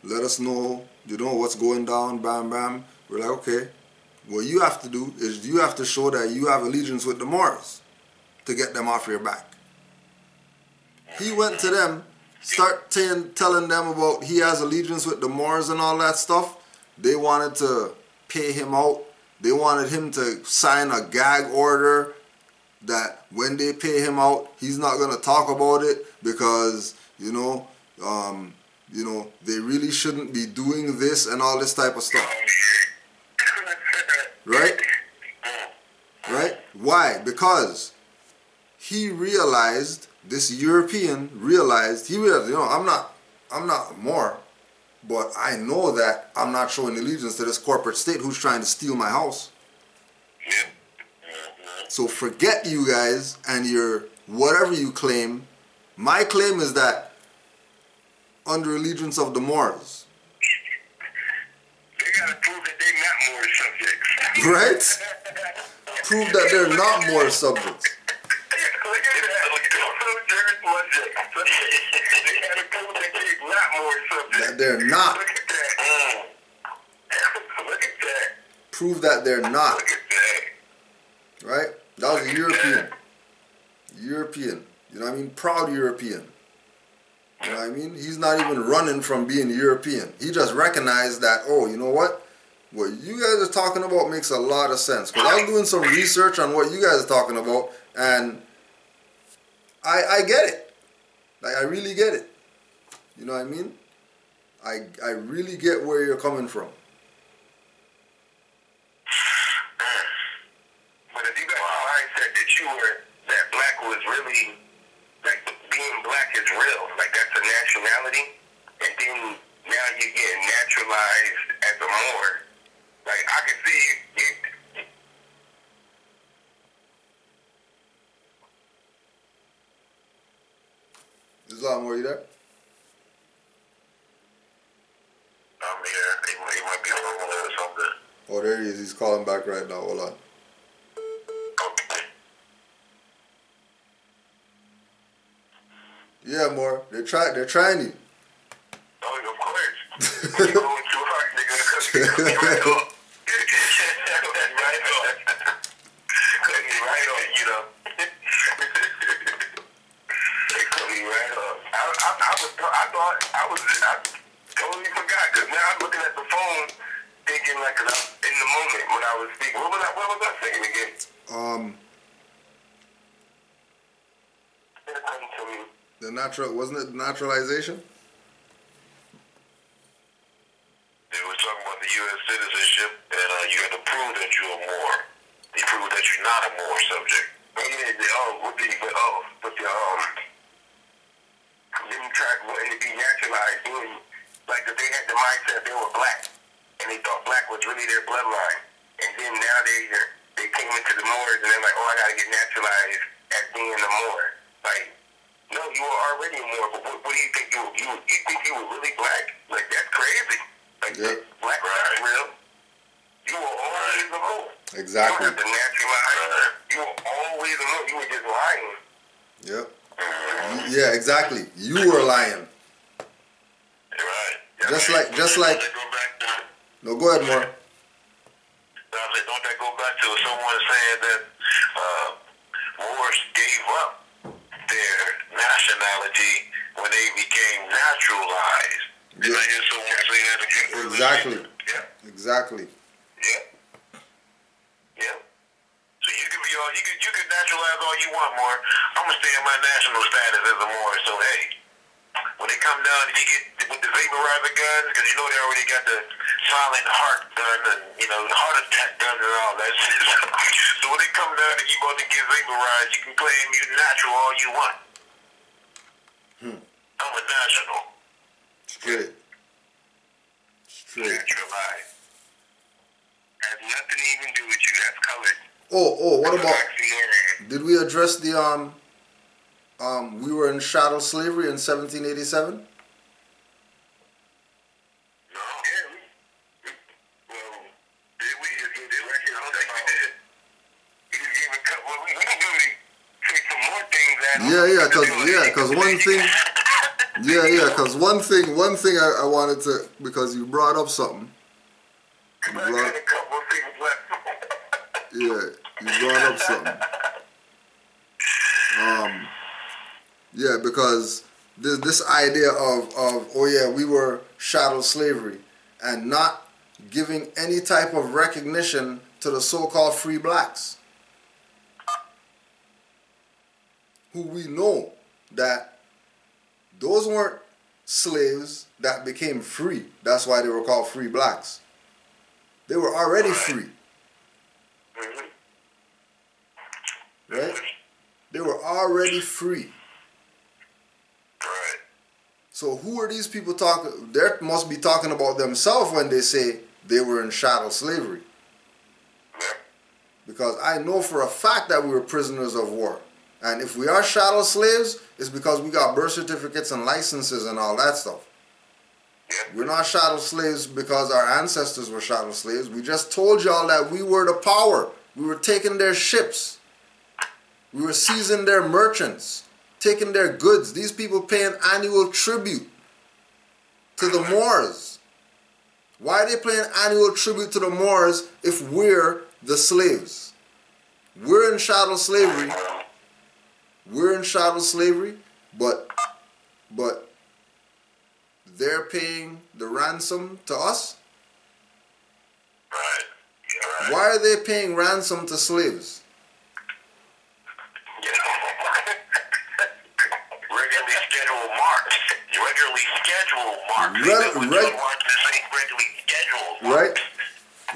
Let us know, what's going down, bam, bam. We're like, okay, what you have to do is you have to show that you have allegiance with the Moors to get them off your back. He went to them, telling them about he has allegiance with the Moors and all that stuff. They wanted to pay him out. They wanted him to sign a gag order that when they pay him out, he's not going to talk about it because, they really shouldn't be doing this and all this type of stuff. Right? Right? Why? Because he realized, this European realized, I'm not Moor, but I know that I'm not showing allegiance to this corporate state who's trying to steal my house. So forget you guys and your whatever you claim. My claim is that under allegiance of the Moors. They gotta prove that they're not Moorish subjects. Right? Prove that they're not Moorish subjects. Look at that. They gotta prove that they're not Moorish subjects. That they're not. Look at that. Look at that. Prove that they're not. Look at that. Right? That was a European. European. You know what I mean? Proud European. You know what I mean? He's not even running from being European. He just recognized that, oh, you know what? What you guys are talking about makes a lot of sense. Because I was doing some research on what you guys are talking about, and I get it. Like, I really get it. You know what I mean? I really get where you're coming from. But if you got the mindset that black was really, like, being black is real, like that's a nationality, and then now you're getting naturalized as a Moor. Like, I can see you. Islam, were you there? I'm here. He might be home or something. Oh, there he is. He's calling back right now. Hold on. Okay. Yeah, more. They're trying you. Oh, of course. When you're going too hard, they're gonna cut me right off. Cut me right off. Cut me right off, you know. They cut me right off. I totally forgot, because now I'm looking at the phone thinking like, 'cause I'm in the moment when I was speaking. What was I saying again? It couldn't tell me. Wasn't it naturalization? They were talking about the U.S. citizenship, and you had to prove that you're a Moor. You prove that you're not a Moor subject. But didn't try wanting to be naturalized, doing like if they had the mindset they were black, and they thought black was really their bloodline, and then now they came into the Moors and they're like, oh, I gotta get naturalized as being a Moor. Like, no, you were already a Moor, but what do you think you think you were really black? Like, that's crazy. Like, black is real. You were always a Moor. Exactly. You were the naturalized. You were always a Moor. You were just lying. Yep. Yeah, exactly. You were lying. Right. Just like. No, go ahead, more. Don't that go back to someone saying that Moors gave up their nationality when they became naturalized? Did I hear someone say that again? Exactly. Yeah. Exactly. Yeah. Yeah. So you can naturalize all you want, Moor. I'm gonna stay in my national status as a Moor. So hey, when they come down and you get with the vaporizer guns, because you know they already got the silent heart gun and the heart attack gun and all that shit. So when they come down and you about to get vaporized, you can claim you natural all you want. I'm a national. Straight. Naturalized. Has nothing to even do with you. That's colored. Oh, what about? Did we address the we were in chattel slavery in 1787? No. Yeah. Well, did we just get direction? I don't think we did. We just gave a couple. We can do it. Take some more things. Because one thing I wanted to, because you brought up something. I got a couple of things left. You brought up something. Yeah, because this idea of we were chattel slavery and not giving any type of recognition to the so-called free blacks, who we know that those weren't slaves that became free. That's why they were called free blacks. They were already free. Right? They were already free. Right. So who are these people talking? They must be talking about themselves when they say they were in chattel slavery. Yeah. Because I know for a fact that we were prisoners of war. And if we are chattel slaves, it's because we got birth certificates and licenses and all that stuff. Yeah. We're not chattel slaves because our ancestors were chattel slaves. We just told y'all that we were the power. We were taking their ships. We were seizing their merchants, taking their goods. These people paying annual tribute to the Moors. Why are they paying annual tribute to the Moors if we're the slaves? We're in chattel slavery. We're in chattel slavery, but they're paying the ransom to us? Right. Yeah, right. Why are they paying ransom to slaves? Regularly scheduled marks. Right?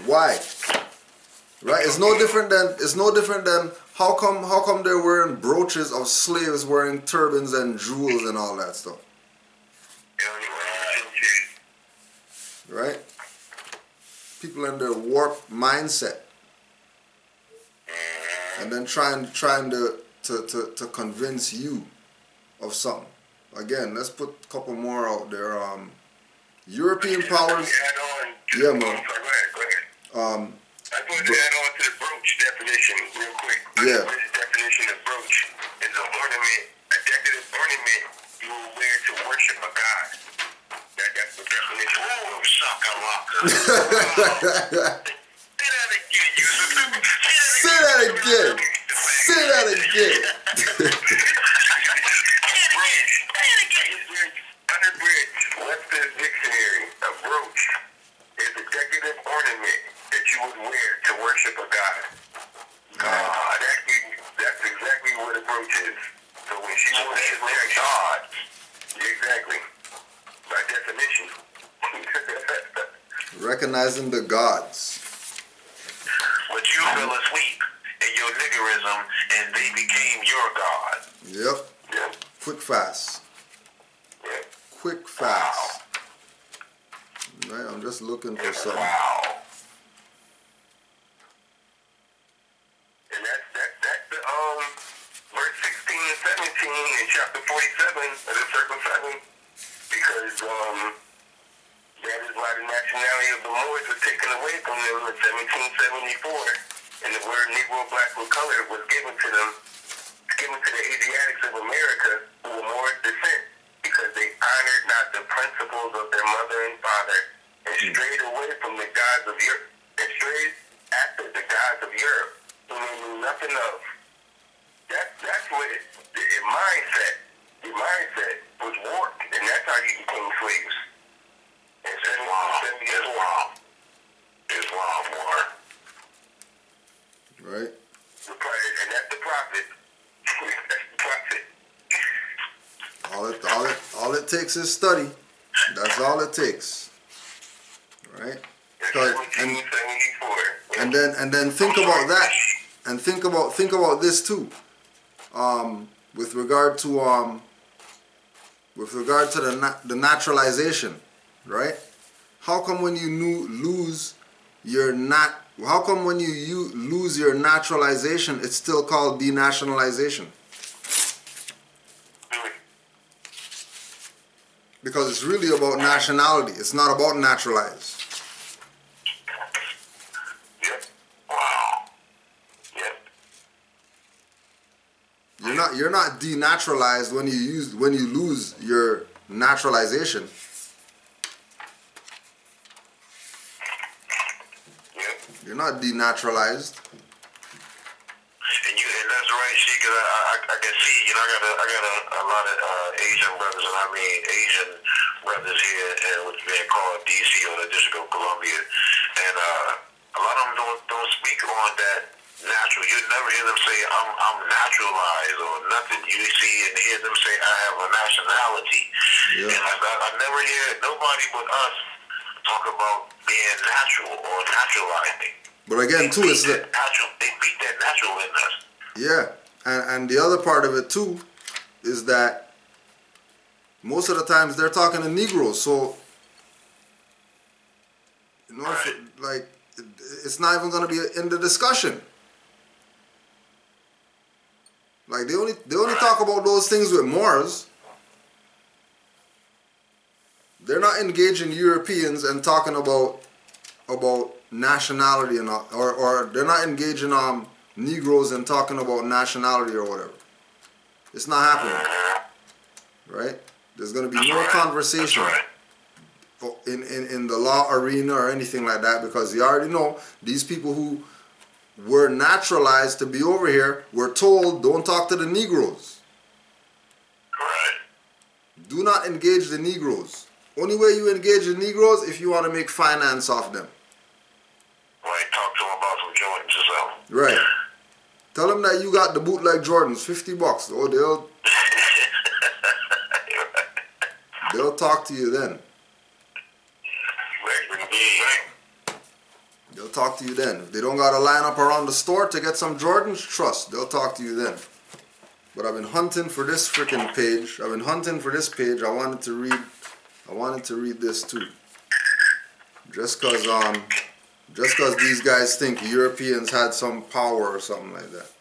Why? Right? It's no different than how come they're wearing brooches of slaves wearing turbans and jewels and all that stuff? Right? People in their warped mindset. And then trying to convince you of something. Again, let's put a couple more out there. European powers. Yeah, man. Go ahead. I just wanted to add on to the brooch definition real quick. Yeah. The definition of brooch is an ornament, a decorative ornament you were wear to worship a god. That's the definition. Oh, shakalaka. Say that again, Yusuf. Say that again. Say that again. Under Bridge, Webster's Dictionary, a brooch is a decorative ornament that you would wear to worship a god. That's exactly what a brooch is. So when she wore that god, exactly, by definition. Recognizing the gods. But you fell asleep in your niggerism and they became your god. Yep. Yep. Quick fast. Yep. Quick fast. Right, I'm just looking for something. Wow. And that's the verse 16 and 17 in chapter 47 of the Circle 7, because that is why the nationality of the Moors was taken away from them in 1774, and the word Negro, Black, and Colored was given to them, given to the Asiatics of America who were Moorish descent, because they honored not the principles of their mother and father, and strayed away from the gods of Europe, and strayed after the gods of Europe, whom they knew nothing of. That's what the mindset was warped, and that's how you became slaves. And Islam, war. Right. And that's the prophet. That's the prophet. All it takes is study. That's all it takes. Right? And then think about that. And think about this too. With regard to the naturalization, right? How come when you lose your naturalization, it's still called denationalization? Because it's really about nationality. It's not about naturalized. Yep. Wow. Yep. You're not denaturalized when you lose your naturalization. Yep. You're not denaturalized. And that's right, Sheik. I can see. I got a lot of Asian brothers, and I mean Asian brothers here, and what's being called DC or the District of Columbia, and a lot of them don't speak on that natural. You never hear them say I'm naturalized or nothing. You see and hear them say I have a nationality, and I never hear nobody but us talk about being natural or naturalizing. But again, too, it's that natural. They beat that natural in us. Yeah, and the other part of it too is that most of the times they're talking to Negroes, so right. It's not even going to be in the discussion. Like they only talk about those things with Moors. They're not engaging Europeans and talking about nationality and or they're not engaging Negroes and talking about nationality or whatever. It's not happening, right? There's going to be no conversation in the law arena or anything like that, because you already know these people who were naturalized to be over here were told don't talk to the Negroes. Right. Do not engage the Negroes. Only way you engage the Negroes if you want to make finance off them. Right, talk to them about some Jordans or something. Right. Tell them that you got the bootleg Jordans, $50. Oh, they'll talk to you then. They'll talk to you then. If they don't got to line up around the store to get some Jordans, trust, they'll talk to you then. But I've been hunting for this freaking page. I wanted to read this too. Just cause these guys think Europeans had some power or something like that.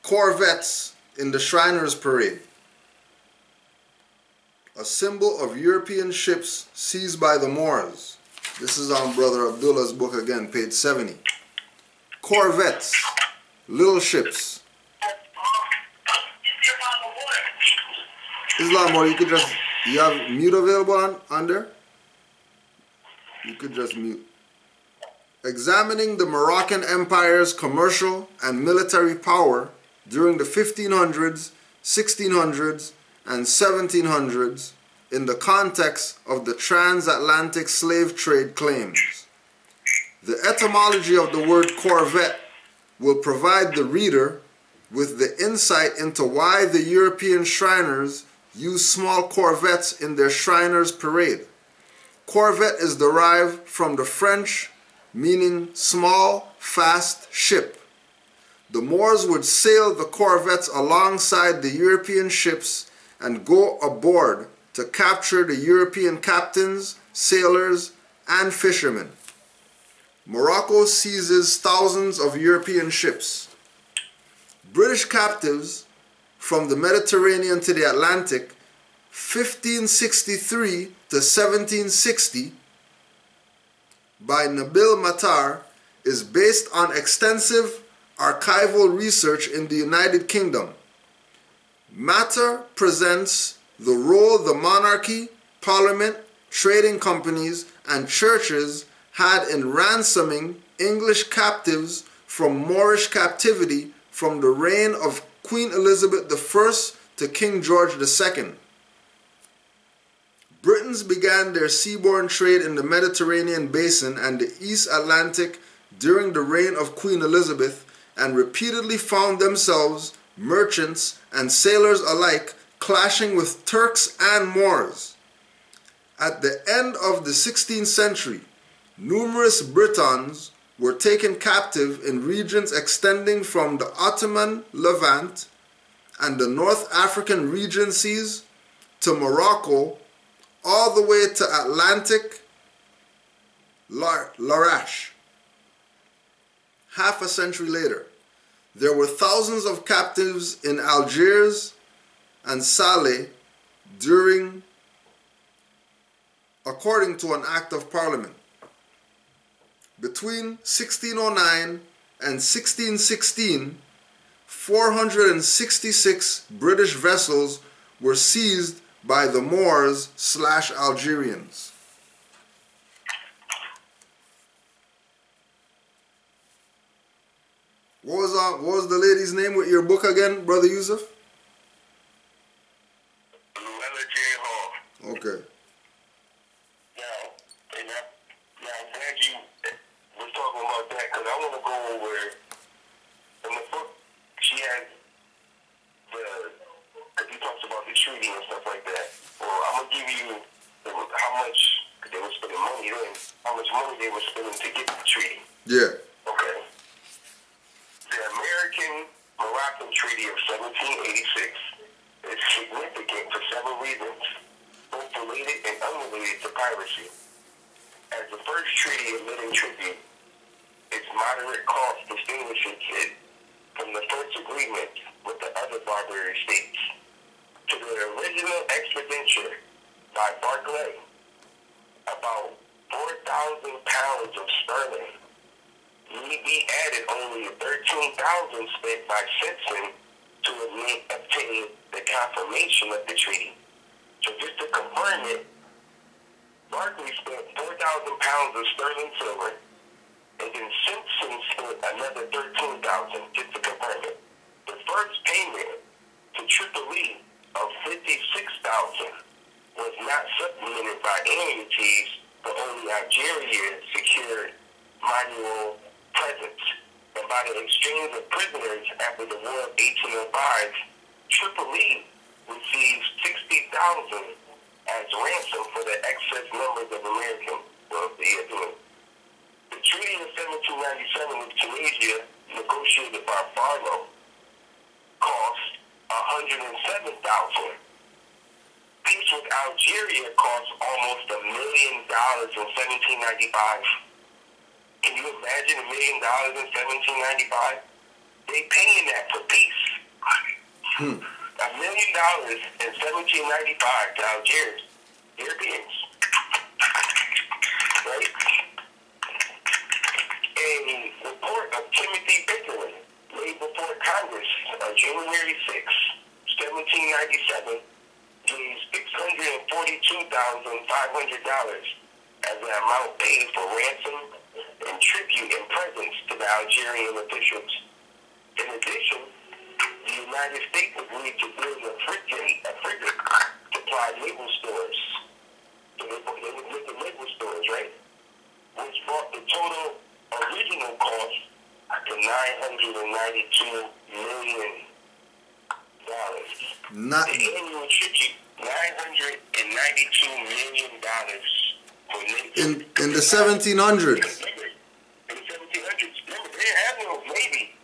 Corvettes in the Shriners Parade. A symbol of European ships seized by the Moors. This is on Brother Abdullah's book again, page 70. Corvettes, little ships. Islam, or you could just, you have mute available on there? You could just mute. Examining the Moroccan Empire's commercial and military power during the 1500s, 1600s, and 1700s in the context of the transatlantic slave trade claims. The etymology of the word corvette will provide the reader with the insight into why the European Shriners use small corvettes in their Shriners' parade. Corvette is derived from the French meaning small, fast ship. The Moors would sail the corvettes alongside the European ships and go aboard to capture the European captains, sailors, and fishermen. Morocco seizes thousands of European ships. British captives from the Mediterranean to the Atlantic, 1563 to 1760, by Nabil Matar, is based on extensive archival research in the United Kingdom. Matar presents the role the monarchy, parliament, trading companies, and churches had in ransoming English captives from Moorish captivity from the reign of Queen Elizabeth I to King George II. Britons began their seaborne trade in the Mediterranean basin and the East Atlantic during the reign of Queen Elizabeth and repeatedly found themselves, merchants and sailors alike, clashing with Turks and Moors. At the end of the 16th century, numerous Britons were taken captive in regions extending from the Ottoman Levant and the North African regencies to Morocco, all the way to Atlantic Larash. Half a century later, there were thousands of captives in Algiers and Saleh according to an act of parliament. Between 1609 and 1616, 466 British vessels were seized by the Moors/Algerians. What was the lady's name with your book again, Brother Yusuf? Luella J. Hall. Okay. Now, I'm glad you was talking about that, because I want to go over, in the book, she has because he talks about the treaty and stuff like that. Well, I'm going to give you how much they were spending money then, how much money they were spending to get the treaty. Yeah. Okay. The American-Moroccan Treaty of 1786 is significant for several reasons, both related and unrelated to piracy. As the first treaty admitting tribute, its moderate cost distinguishes it from the first agreement with the other Barbary states. To the original expenditure by Barclay, about 4,000 pounds of sterling, need be added only 13,000 spent by Simpson to obtain the confirmation of the treaty. So just to confirm it, Barclay spent 4,000 pounds of sterling silver, and then Simpson spent another 13,000 just to confirm it. The first payment to Tripoli of 56,000 was not supplemented by annuities, but only Algeria secured manual presence. And by the exchange of prisoners after the War of 1805, Tripoli received 60,000 as ransom for the excess numbers of Americans. The Treaty of 1797 with Tunisia, negotiated by Barlow, cost $107,000. Peace with Algeria cost almost $1 million in 1795. Can you imagine $1 million in 1795? They paying that for peace. $1 million in 1795 to Algiers, Europeans, right? January 6, 1797, gave $642,500 as an amount paid for ransom and tribute and presents to the Algerian officials. In addition, the United States agreed to build a frigate to supply naval stores. So they would make the naval stores, right? Which brought the total original cost to $992 million. The annual tribute, $992 million for naval. In the 1700s. In the 1700s, remember, they didn't have no Navy,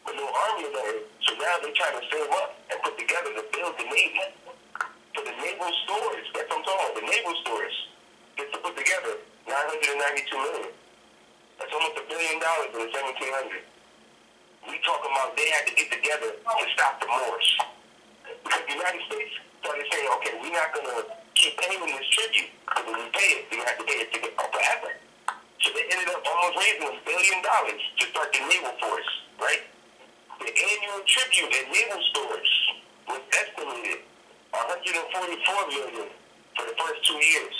but no Army there. So now they're trying to save up and put together to build the Navy. For the naval stores, that's what I'm talking about, the naval stores. Just to put together $992 million. That's almost $1 billion in the 1700s. We talking about they had to get together to stop the Moors. Because the United States started saying, okay, we're not going to keep paying this tribute. Because when we pay it, we're going to have to pay it to get forever. So they ended up almost raising $1 billion to start the naval force, right? The annual tribute at naval stores was estimated $144 million for the first 2 years.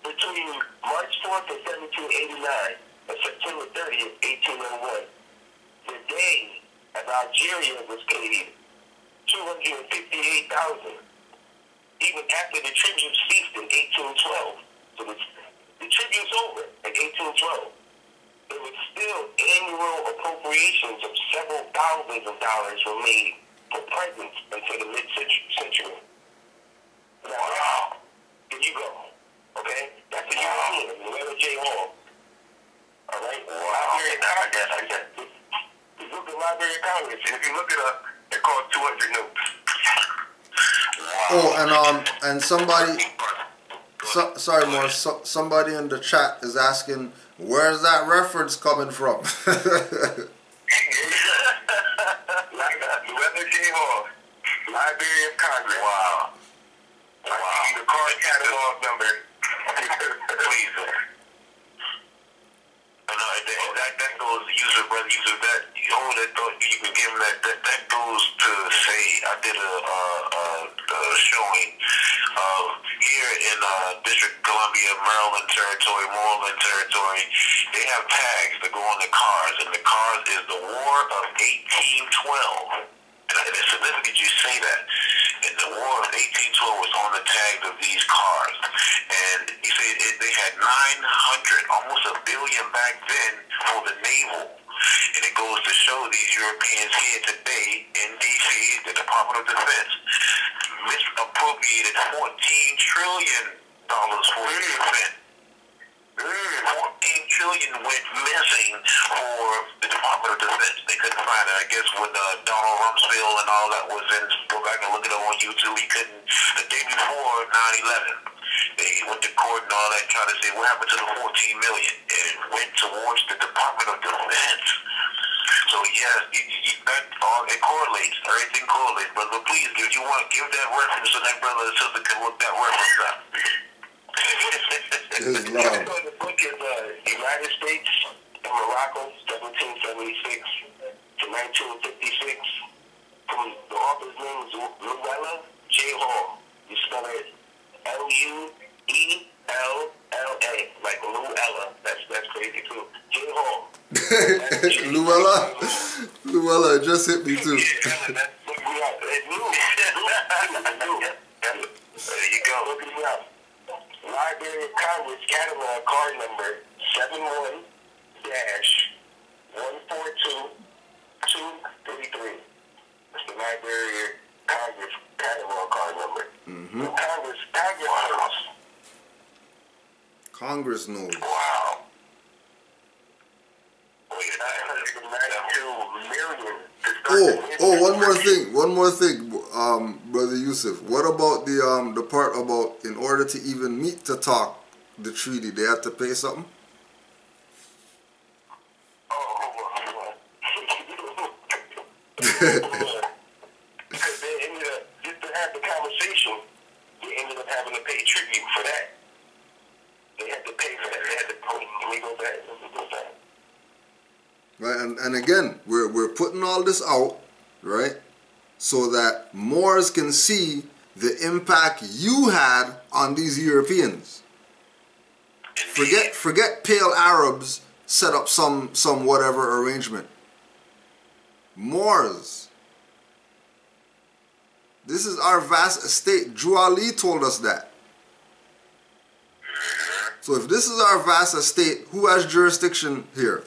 Between March 4th of 1789 and September 30th, 1801, the day of Algeria was paid $258,000. Even after the tribute ceased in 1812, so the tribute's over in 1812. There was still annual appropriations of several thousands of dollars were made for presents until the mid-century. Now, there you go. Okay? That's the European, Loretta J. Hall. All right? Library of Congress. You look at Library of Congress, and if you look it up, they're called 200 notes. Oh, and somebody, sorry, Morris, somebody in the chat is asking, where's that reference coming from? Loretta J. Hall, Library of Congress. Wow. The card catalog number. Please. That goes, user that, that thought you can give him that goes to say, I did a showing here in District of Columbia, Maryland Territory, Moreland Territory. They have tags that go on the cars, and the cars is the War of 1812. And it's significant you say that. And the War of 1812 was on the tags of these cars. And you say they had 900, almost $1 billion back then for the naval. And it goes to show these Europeans here today in D.C., the Department of Defense, misappropriated $14 trillion for the defense. $14 trillion went missing for the Department of Defense. They couldn't find it. I guess when Donald Rumsfeld and all that was in, go back and look it up on YouTube, he couldn't, the day before 9/11, they went to court and all that, trying to say what happened to the $14 million, and it went towards the Department of Defense. So yes, that all, it correlates, everything correlates, brother. Please, if you want to give that reference so that brother and sister can look that reference up. The book is United States and Morocco, 1776 to 1956. From the author's name is Luella J. Hall. You spell it Luella, like Luella. That's crazy too. J. Hall. Luella, it just hit me too. There you go. Look it up. Library of Congress catalog card number 71-142233. That's the Library of Congress catalog card number. Mm-hmm. Congress knows. Wow. $992 million. One more thing, Brother Yusuf. What about the part about in order to even meet to talk the treaty, they have to pay something? Because they ended up, just to have the conversation, they ended up having to pay tribute for that. They had to pay for that. They had to pay. Let me go back. Right, and again, we're putting all this out, right, so that Moors can see the impact you had on these Europeans. Forget pale Arabs set up some whatever arrangement. Moors. This is our vast estate. Drew Ali told us that. So if this is our vast estate, who has jurisdiction here?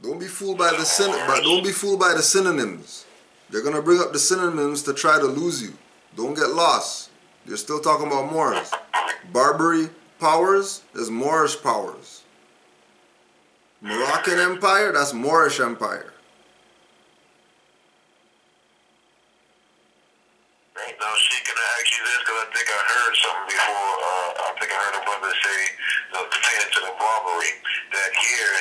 Don't be fooled by the synonyms. They're gonna bring up the synonyms to try to lose you. Don't get lost. You're still talking about Moors. Barbary powers, there's Moorish powers. Moroccan Empire, that's Moorish Empire. Now, she can I ask you this because I think I heard something before. I think I heard a brother say, pertaining to the Barbary, that here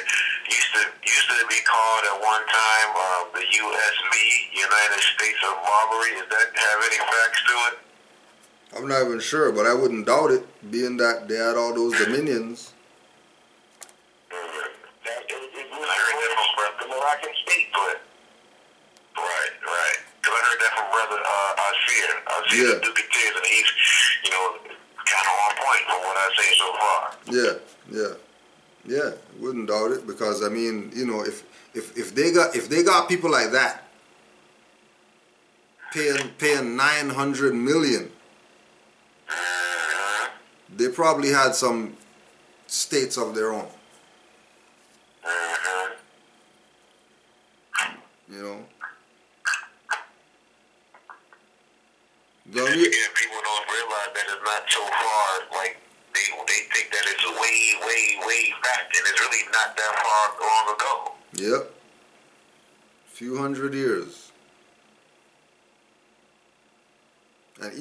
used to be called at one time the USB, United States of Barbary. Does that have any facts to it? I'm not even sure, but I wouldn't doubt it, being that they had all those dominions. That is the Moroccan state, but right. Because I heard that from brother Asir the Duke of Tears, and he's, kind of on point from what I've seen so far. Yeah, wouldn't doubt it, because I mean, if they got people like that paying 900 million, they probably had some states of their own. People don't realize that it's not so far. Like they think that it's way back, and it's really not that far long ago. Yep. Few hundred years. And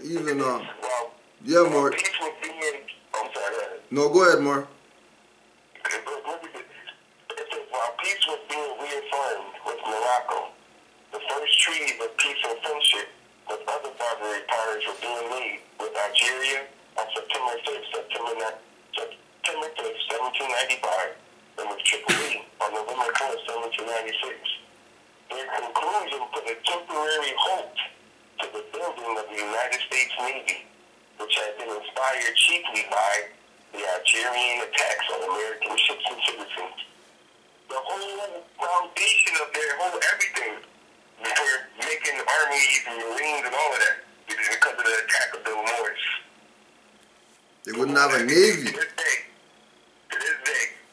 even yeah, more. I'm sorry. No, go ahead, more. While peace was being reaffirmed with Morocco, the first treaties of peace and friendship with other Barbary powers were being made with Algeria on September 5th, 1795, and with Tripoli on November 4th, 1796. Their conclusion put a temporary halt to the building of the United States Navy, which had been inspired chiefly by the Algerian attacks on American ships and citizens. The whole foundation of their whole everything for making armies and marines and all of that is because of the attack of the Moors. They wouldn't have a navy. To this day,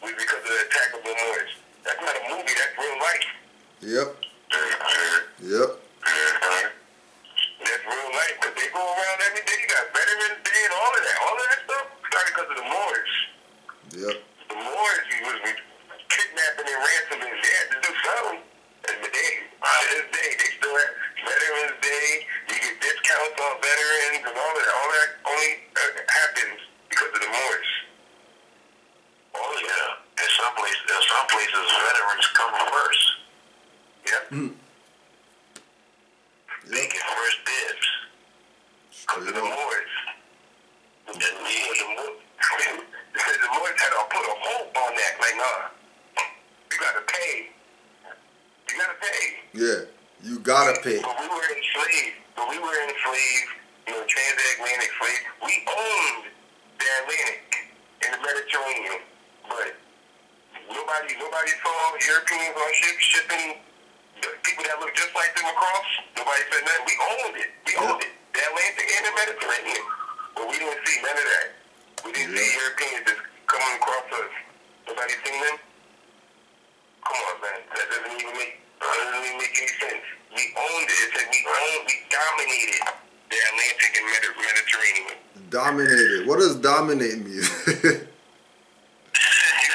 was because of the attack of the Moors. That's not a movie, that's real life. Yep. That's real life, because they go around every day. You got Veterans Day and all of that stuff started because of the Moors. Yep. The Moors was kidnapping and ransoming. They had to do something. And to this day, they still have Veterans Day. You get discounts on veterans and all of that. All that only happens because of the Moors. Oh yeah. In some places, veterans come first. Yep. They get first dibs because of the Moors. And the Moors had to put a hold on that. Like, nah, you gotta pay. Yeah, you gotta pay. But we were enslaved, transatlantic slaves. We owned the Atlantic and the Mediterranean, but nobody saw Europeans on ships shipping people that looked just like them across. Nobody said nothing. We owned it. The Atlantic and the Mediterranean. But we didn't see none of that. We didn't see Europeans just coming across us. Nobody seen them? Come on, man. That doesn't even make any sense. We owned it. It said we dominated the Atlantic and Mediterranean. Dominated? What does dominate mean?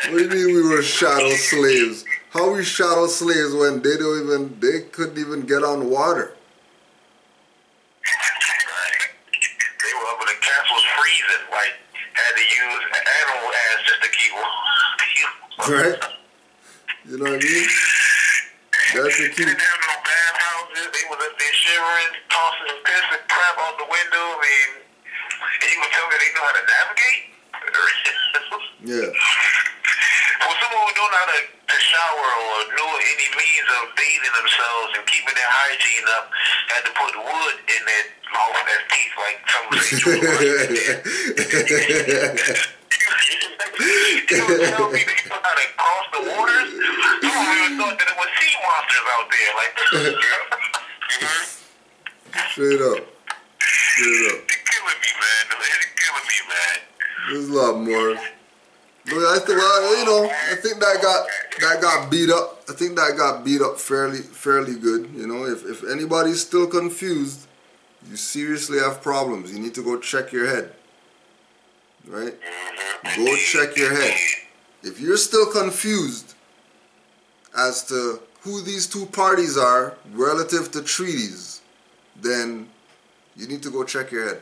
What do you mean we were chattel slaves? How we chattel slaves when they couldn't even get on water? Right. They were up in the castles freezing, like had to use animal ass just to keep warm. Right? You know what I mean? That's the key. There were no bathhouses. They was up there shivering. tossing piss and crap out the window. I mean, and you gonna tell me they know how to navigate? Yeah. For someone who don't know how to shower or know any means of bathing themselves and keeping their hygiene up, had to put wood in their mouth and their teeth like some say. You don't tell me they know how to cross the waters? I even thought that it was sea monsters out there. Like, Straight up. Straight up. It's killing me, man. It's killing me, man. There's a lot more. But I think, well, you know, I think that got beat up. I think that got beat up fairly good. You know, if anybody's still confused, you seriously have problems. You need to go check your head. Right? Go check your head. If you're still confused as to who these two parties are relative to treaties, then you need to go check your head.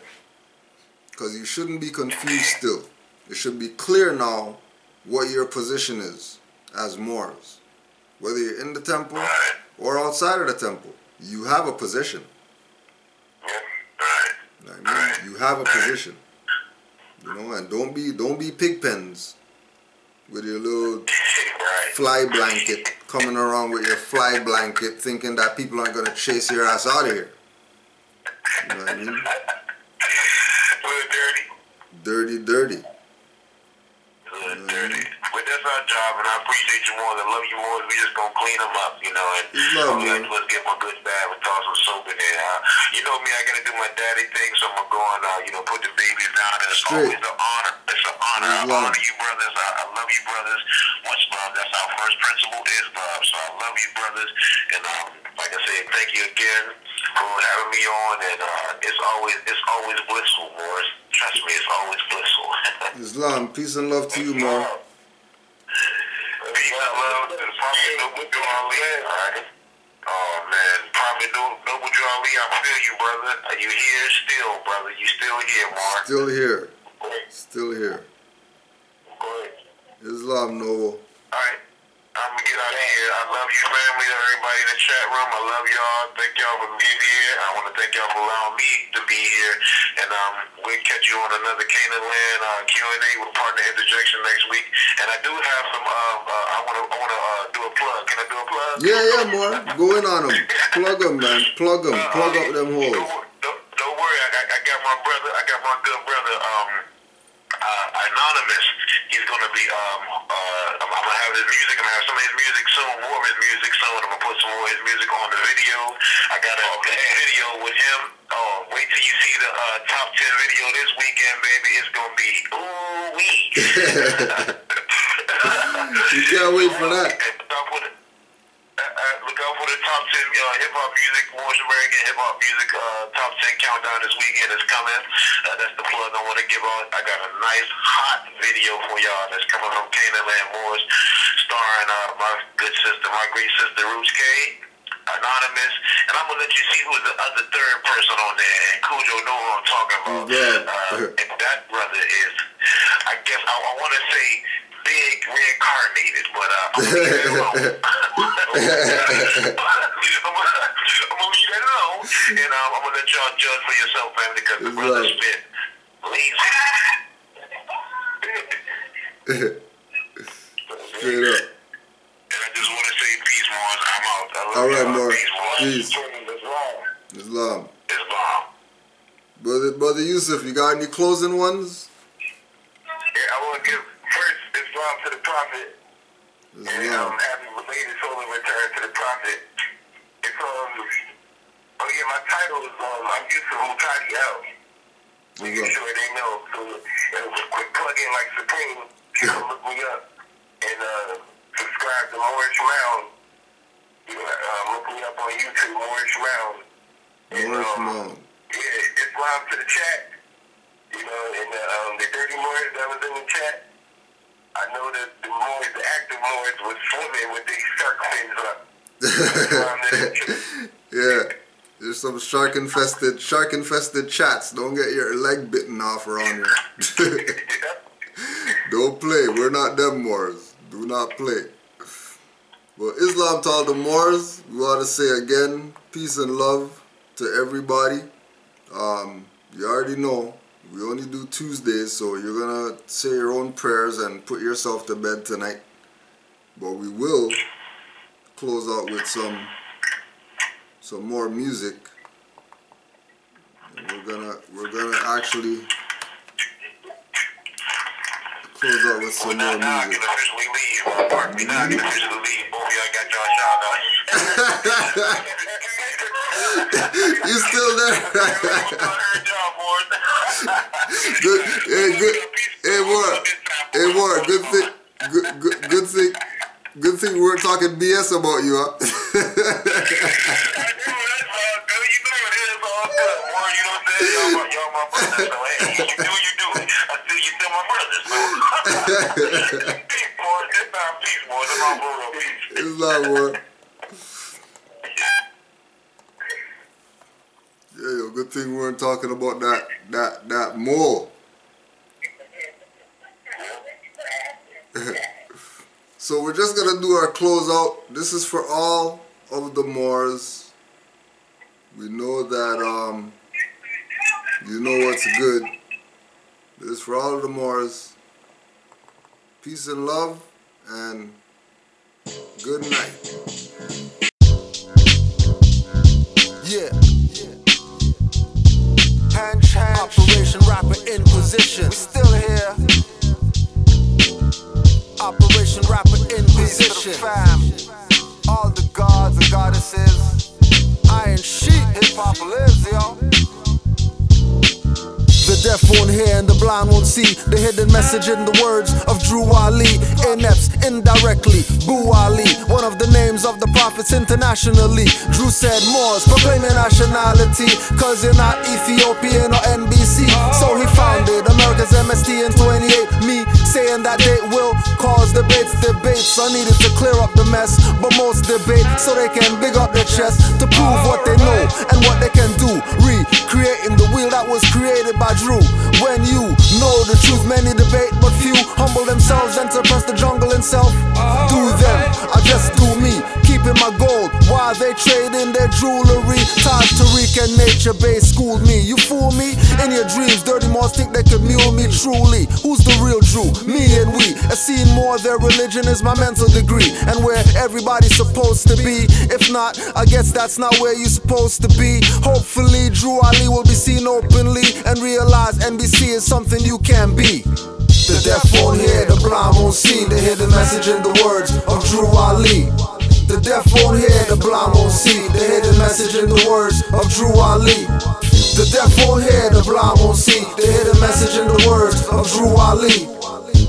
Because you shouldn't be confused still. It should be clear now what your position is as Moors. Whether you're in the temple or outside of the temple, you have a position. I mean, you have a position. You know, and don't be pig pens with your little fly blanket, coming around with your fly blanket thinking that people aren't gonna chase your ass out of here. You know what I mean? Dirty. Dirty. But that's our job, and I appreciate you more. I love you more. We just gonna clean them up, you know. And let's get my good bath and toss some soap in there. You know me, I gotta do my daddy thing, so I'm gonna go and you know, put the babies down. And it's always an honor. It's an honor. I honor you, brothers. I love you, brothers. Much love. That's our first principle is love. So I love you, brothers. And like I said, thank you again for having me on. And it's always blissful, Morris. Trust me, it's always blissful. Islam, peace and love to you, man. Peace and love to the Prophet Noble Ali. Oh man, Prophet Noble Ali, I feel you, brother. Are you here still, brother? You still here, Mark? Still here. Still here. Go ahead. Islam, Noble. Alright. I'm gonna get out of here. I love you, family, everybody in the chat room. I love y'all. Thank y'all for being here. I want to thank y'all for allowing me to be here. And we'll catch you on another Canaanland Q&A with partner interjection next week. And I do have some. I want to do a plug. Can I do a plug? Yeah, more. Go in on them. Plug them, man. Plug them. Plug up them holes. Don't worry. I got my brother. I got my good brother. Anonymous. He's gonna be I'm gonna have his music. I'm gonna have some of his music soon, more of his music soon. I'm gonna put some more of his music on the video. I got a video with him. Wait till you see the top 10 video this weekend, baby. It's gonna be ooh-wee. You can't wait for that. Look out for the top 10 hip-hop music, Moorish American hip-hop music top 10 countdown this weekend is coming. That's the plug I want to give out. I got a nice, hot video for y'all that's coming from Canaanland Moorish, starring my good sister, my great sister, Roots K, Anonymous, and I'm going to let you see who's the other third person on there, and Cujo know who I'm talking about. And that brother is, I guess, I want to say, big reincarnated, but I'm gonna leave that alone. I'm gonna leave that alone, and I'm gonna let y'all judge for yourself, man, because the brother spit lazy. Straight up. And I just want to say peace, Mars. I'm out. I love alright, y'all. Mars. Peace. Islam. Islam. Brother Yusuf, you got any closing ones? Yeah, I want to give first Islam to the Prophet. And happy belated solar return to the Prophet. It's my title is I'm Yusuf Mutadi L. Making sure they know. So it was a quick plug-in like Supreme. You can look me up and subscribe to Moorish Mound. Look me up on YouTube, Moorish Mound. Moorish Mound. Yeah, Islam to the chat. You know, and the dirty Moors that was in the chat. I know that the Moors, the active Moors, was swimming with these shark fins up. Yeah, there's some shark infested chats. Don't get your leg bitten off around here. Don't play. We're not them Moors. Do not play. Well, Islam to all the Moors. We want to say again, peace and love. to everybody. You already know, we only do Tuesdays, so you're going to say your own prayers and put yourself to bed tonight. But we will close out with some more music. And we're gonna actually close out with some more music. You still there? Good. Hey, good. Hey, Ward. Good thing we weren't talking BS about you, huh? It's not war. Yeah, yo, good thing we weren't talking about that mole. So we're just gonna do our closeout. This is for all of the Moors. We know that you know what's good. This is for all of the Moors. Peace and love, and good night. Yeah. Operation Rapper in position. We still here. Operation Rapper in position. Fam. All the gods and goddesses. Iron Sheep. Hip Hop lives, yo. The deaf won't hear and the blind won't see the hidden message in the words of Drew Ali. Inepts indirectly, Boo Ali, one of the names of the prophets internationally. Drew said Moors, proclaim your nationality, cause you're not Ethiopian or NBC. So he founded America's MST in 28. Me saying that they will cause debates are needed to clear up the mess. But most debate so they can big up their chest to prove what they know and what they can do. Recreating the wheel that was created by Drew. When you know the truth, many debate, but few humble themselves and suppress the jungle itself. Do them, I just do me, keeping my gold while they trade in their jewelry. Taj Tariq and Nature Bay schooled me. You fool me in your dreams. Dirty Moors think they could mule me. Truly, who's the real Drew? Me and we. A scene more, their religion is my mental degree, and where everybody's supposed to be. If not, I guess that's not where you're supposed to be. Hopefully, Drew Ali will be seen openly and realize NBC is something you can be. The deaf won't hear, the blind won't see the hidden message in the words of Drew Ali. The deaf won't hear, the blind won't see the hidden message in the words of Drew Ali. The deaf won't hear, the blind won't see the hidden message in the words of Drew Ali.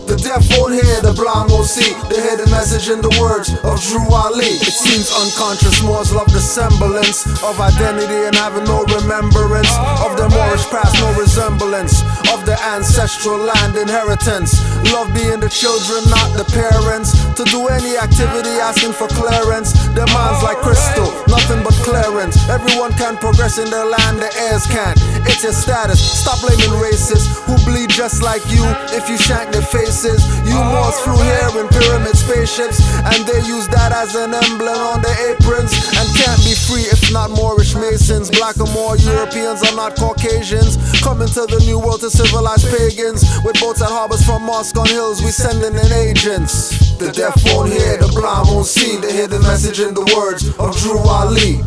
The deaf won't hear, the blind won't see the hidden message in the words of Drew Ali. It seems unconscious Moors love the semblance of identity and having no remembrance of their Moorish past, no resemblance of their ancestral land inheritance. Love being the children, not the parents. To do any activity asking for clearance. Their minds like crystal, nothing but clearance. Everyone can progress in their land, the heirs can't. It's your status, stop blaming racists who bleed just like you if you shank their faces. You Moors flew here in pyramid spaceships, and they use that as an emblem on their aprons, and can't be free if not Moorish Masons. Black or more Europeans are not Caucasians, coming to the new world to civilize pagans. With boats at harbors from mosque on hills, we sending in agents. The deaf won't hear, the blind won't see the hidden message in the words of Drew Ali.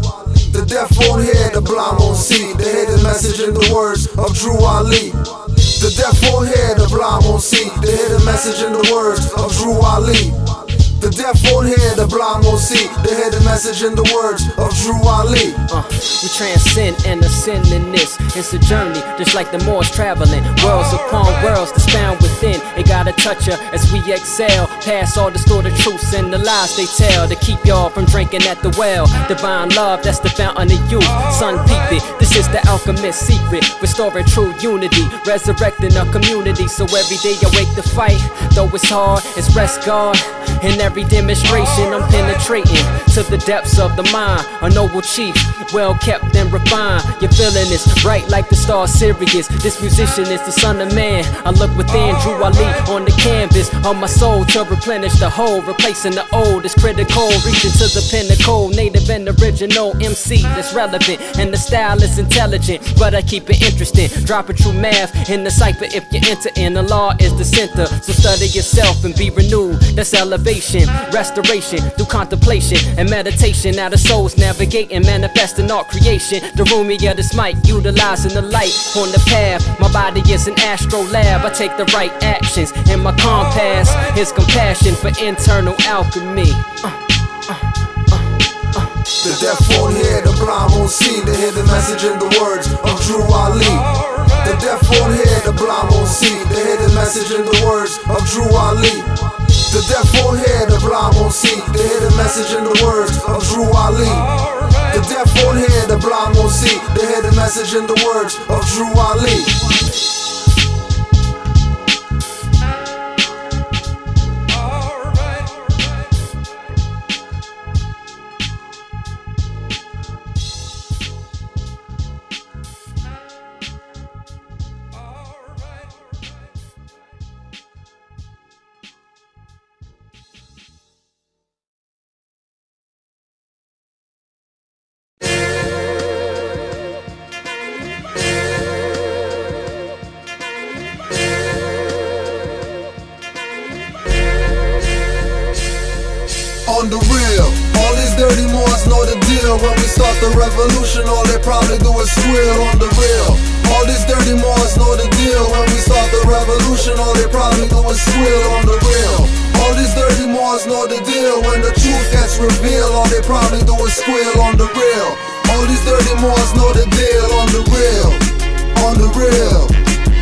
The deaf won't hear, the blind won't see the hidden message in the words of Drew Ali. The deaf won't hear, the blind won't see the hidden message in the words of Drew Ali. The deaf won't hear, the blind won't see the hidden message in the words of Drew Ali. We transcend and ascend in this. It's a journey, just like the Moors traveling. Worlds upon worlds to span within. It gotta touch her as we exhale. Past all distorted truths and the lies they tell to keep y'all from drinking at the well. Divine love, that's the fountain of youth. Sun peep it, this is the alchemist's secret. Restoring true unity, resurrecting a community. So every day awake to fight. Though it's hard, it's rest guard. In every demonstration, I'm penetrating to the depths of the mind. A noble chief, well kept and refined. You're feeling this, bright like the star Sirius. This musician is the son of man. I look within, drew Ali on the canvas of my soul to replenish the whole, replacing the old. It's critical, reaching to the pinnacle. Native and original MC that's relevant, and the style is intelligent, but I keep it interesting. Dropping true math in the cipher if you enter in. The law is the center, so study yourself and be renewed. That's elevation, restoration through contemplation and meditation. Now the soul's navigating, manifesting all creation. The room of this mic, utilizing the light on the path. My body is an astro lab. I take the right actions, and my compass is compassion for internal alchemy. The deaf won't hear, the blind won't see. They hear the message in the words of Drew Ali. The deaf won't hear, the blind won't see. They hear the message in the words of Drew Ali. The deaf won't hear, the blind won't see. They hear the message in the words of Drew Ali. The deaf won't hear, the blind won't see. They hear the message in the words of Drew Ali. On the real, all these dirty Moors know the deal. When we start the revolution, all they probably do is squeal. On the real, all these dirty Moors know the deal. When we start the revolution, all they probably do is squeal. On the real, all these dirty Moors know the deal. When the truth gets revealed, all they probably do is squeal. On the real, all these dirty Moors know the deal. On the real, on the real.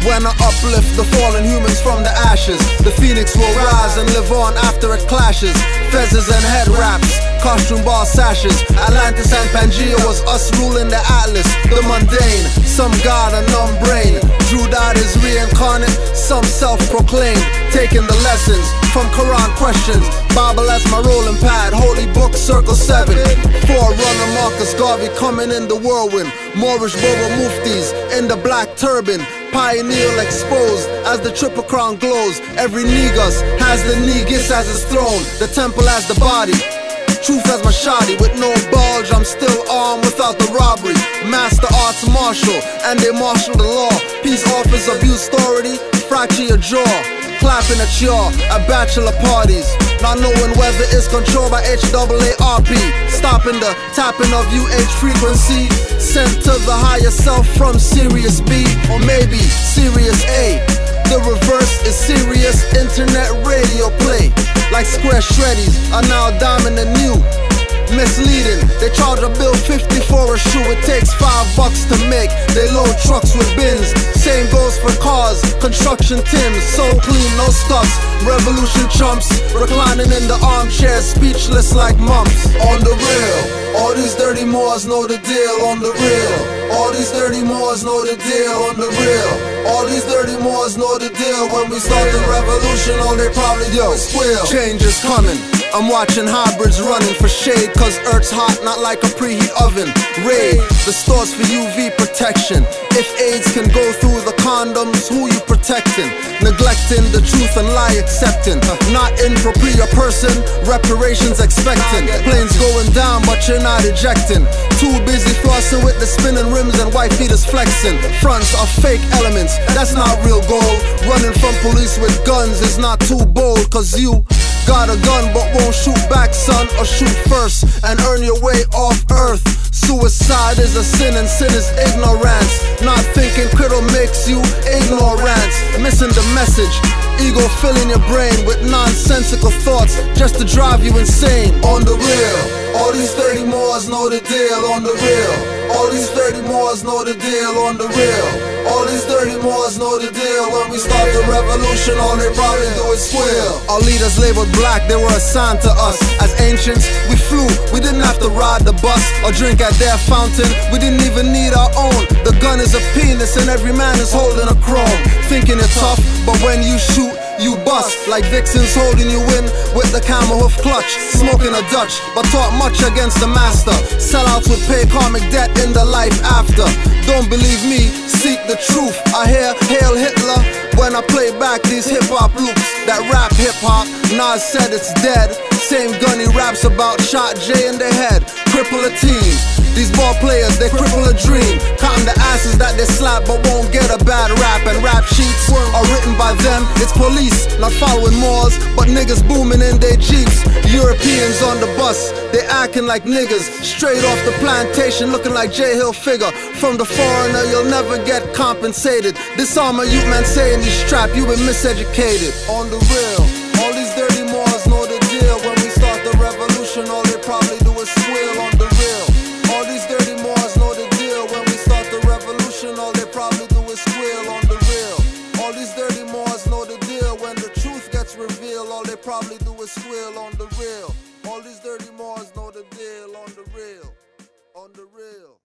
When I uplift the fallen humans from the ashes, the phoenix will rise and live on after it clashes. Fezzes and head wraps, costume ball sashes. Atlantis and Pangea was us ruling the atlas. The mundane, some god and numb brain. Drew died is reincarnate, some self-proclaimed. Taking the lessons from Quran questions. Bible as my rolling pad, holy book circle 7. Forerunner Marcus Garvey coming in the whirlwind. Moorish Boba Muftis in the black turban. Pioneer exposed as the triple crown glows. Every negus has the negus as its throne. The temple as the body, truth as my shoddy. With no bulge, I'm still armed without the robbery. Master arts martial, and they marshal the law. Peace offers abuse authority, fracture your jaw. Clapping at y'all at bachelor parties. Not knowing whether it's controlled by HAARP. Stopping the tapping of UH frequency. Sent to the higher self from Sirius B, or maybe Sirius A. The reverse is serious internet radio play. Like square shreddies are now diamond and new. Misleading, they charge a bill 50 for a shoe. It takes $5 to make. They load trucks with bins. Same goes for cars, construction Tims. So clean, no scuffs. Revolution chumps, reclining in the armchair, speechless like mumps. On the real, all these dirty Moors know the deal. On the real, all these dirty Moors know the deal. On the real, all these dirty Moors know the deal. When we start the revolution, all they probably do is squeal. Change is coming. I'm watching hybrids running for shade, cause Earth's hot, not like a preheat oven. Raid the stores for UV protection. If AIDS can go through the condoms, who you protecting? Neglecting the truth and lie accepting. Not in propria person, reparations expecting. Planes going down but you're not ejecting. Too busy flossing with the spinning rims and white feet is flexing. Fronts are fake elements, that's not real gold. Running from police with guns is not too bold, cause you got a gun but won't shoot back, son, or shoot first and earn your way off earth. Suicide is a sin and sin is ignorance. Not thinking critical makes you ignorant. Missing the message, ego filling your brain with nonsensical thoughts just to drive you insane. On the real, all these 30 Moors know the deal. On the real, All these dirty Moors know the deal on the real. All these dirty Moors know the deal. When we start the revolution, all they probably do is squeal. Our leaders labeled black, they were assigned to us. As ancients, we flew, we didn't have to ride the bus or drink at their fountain. We didn't even need our own. The gun is a penis and every man is holding a chrome. Thinking it's tough, but when you shoot, you bust. Like vixens holding you in with the camel hoof clutch. Smoking a Dutch, but taught much against the master. Sellouts would pay karmic debt in the life after. Don't believe me, seek the truth. I hear Hail Hitler when I play back these hip-hop loops. That rap hip-hop, Nas said it's dead. Same gun he raps about, shot Jay in the head. Cripple a team. These ball players, they cripple a dream. Counting the asses that they slap but won't get a bad rap. And rap sheets are written by them. It's police, not following Moors, but niggas booming in their Jeeps. Europeans on the bus, they acting like niggas. Straight off the plantation, looking like J Hill figure. From the foreigner, you'll never get compensated. Disarm a youth man saying he's strapped, you been miseducated. On the real, all these dirty Moors know the deal. When we start the revolution, all they probably do is squeal. On the real, all these dirty Moors know the deal. When we start the revolution, all they probably do is squeal. On the real, all these dirty Moors know the deal. When the truth gets revealed, all they probably do is squeal. On the real, all these dirty Moors know the deal. On the real, on the real.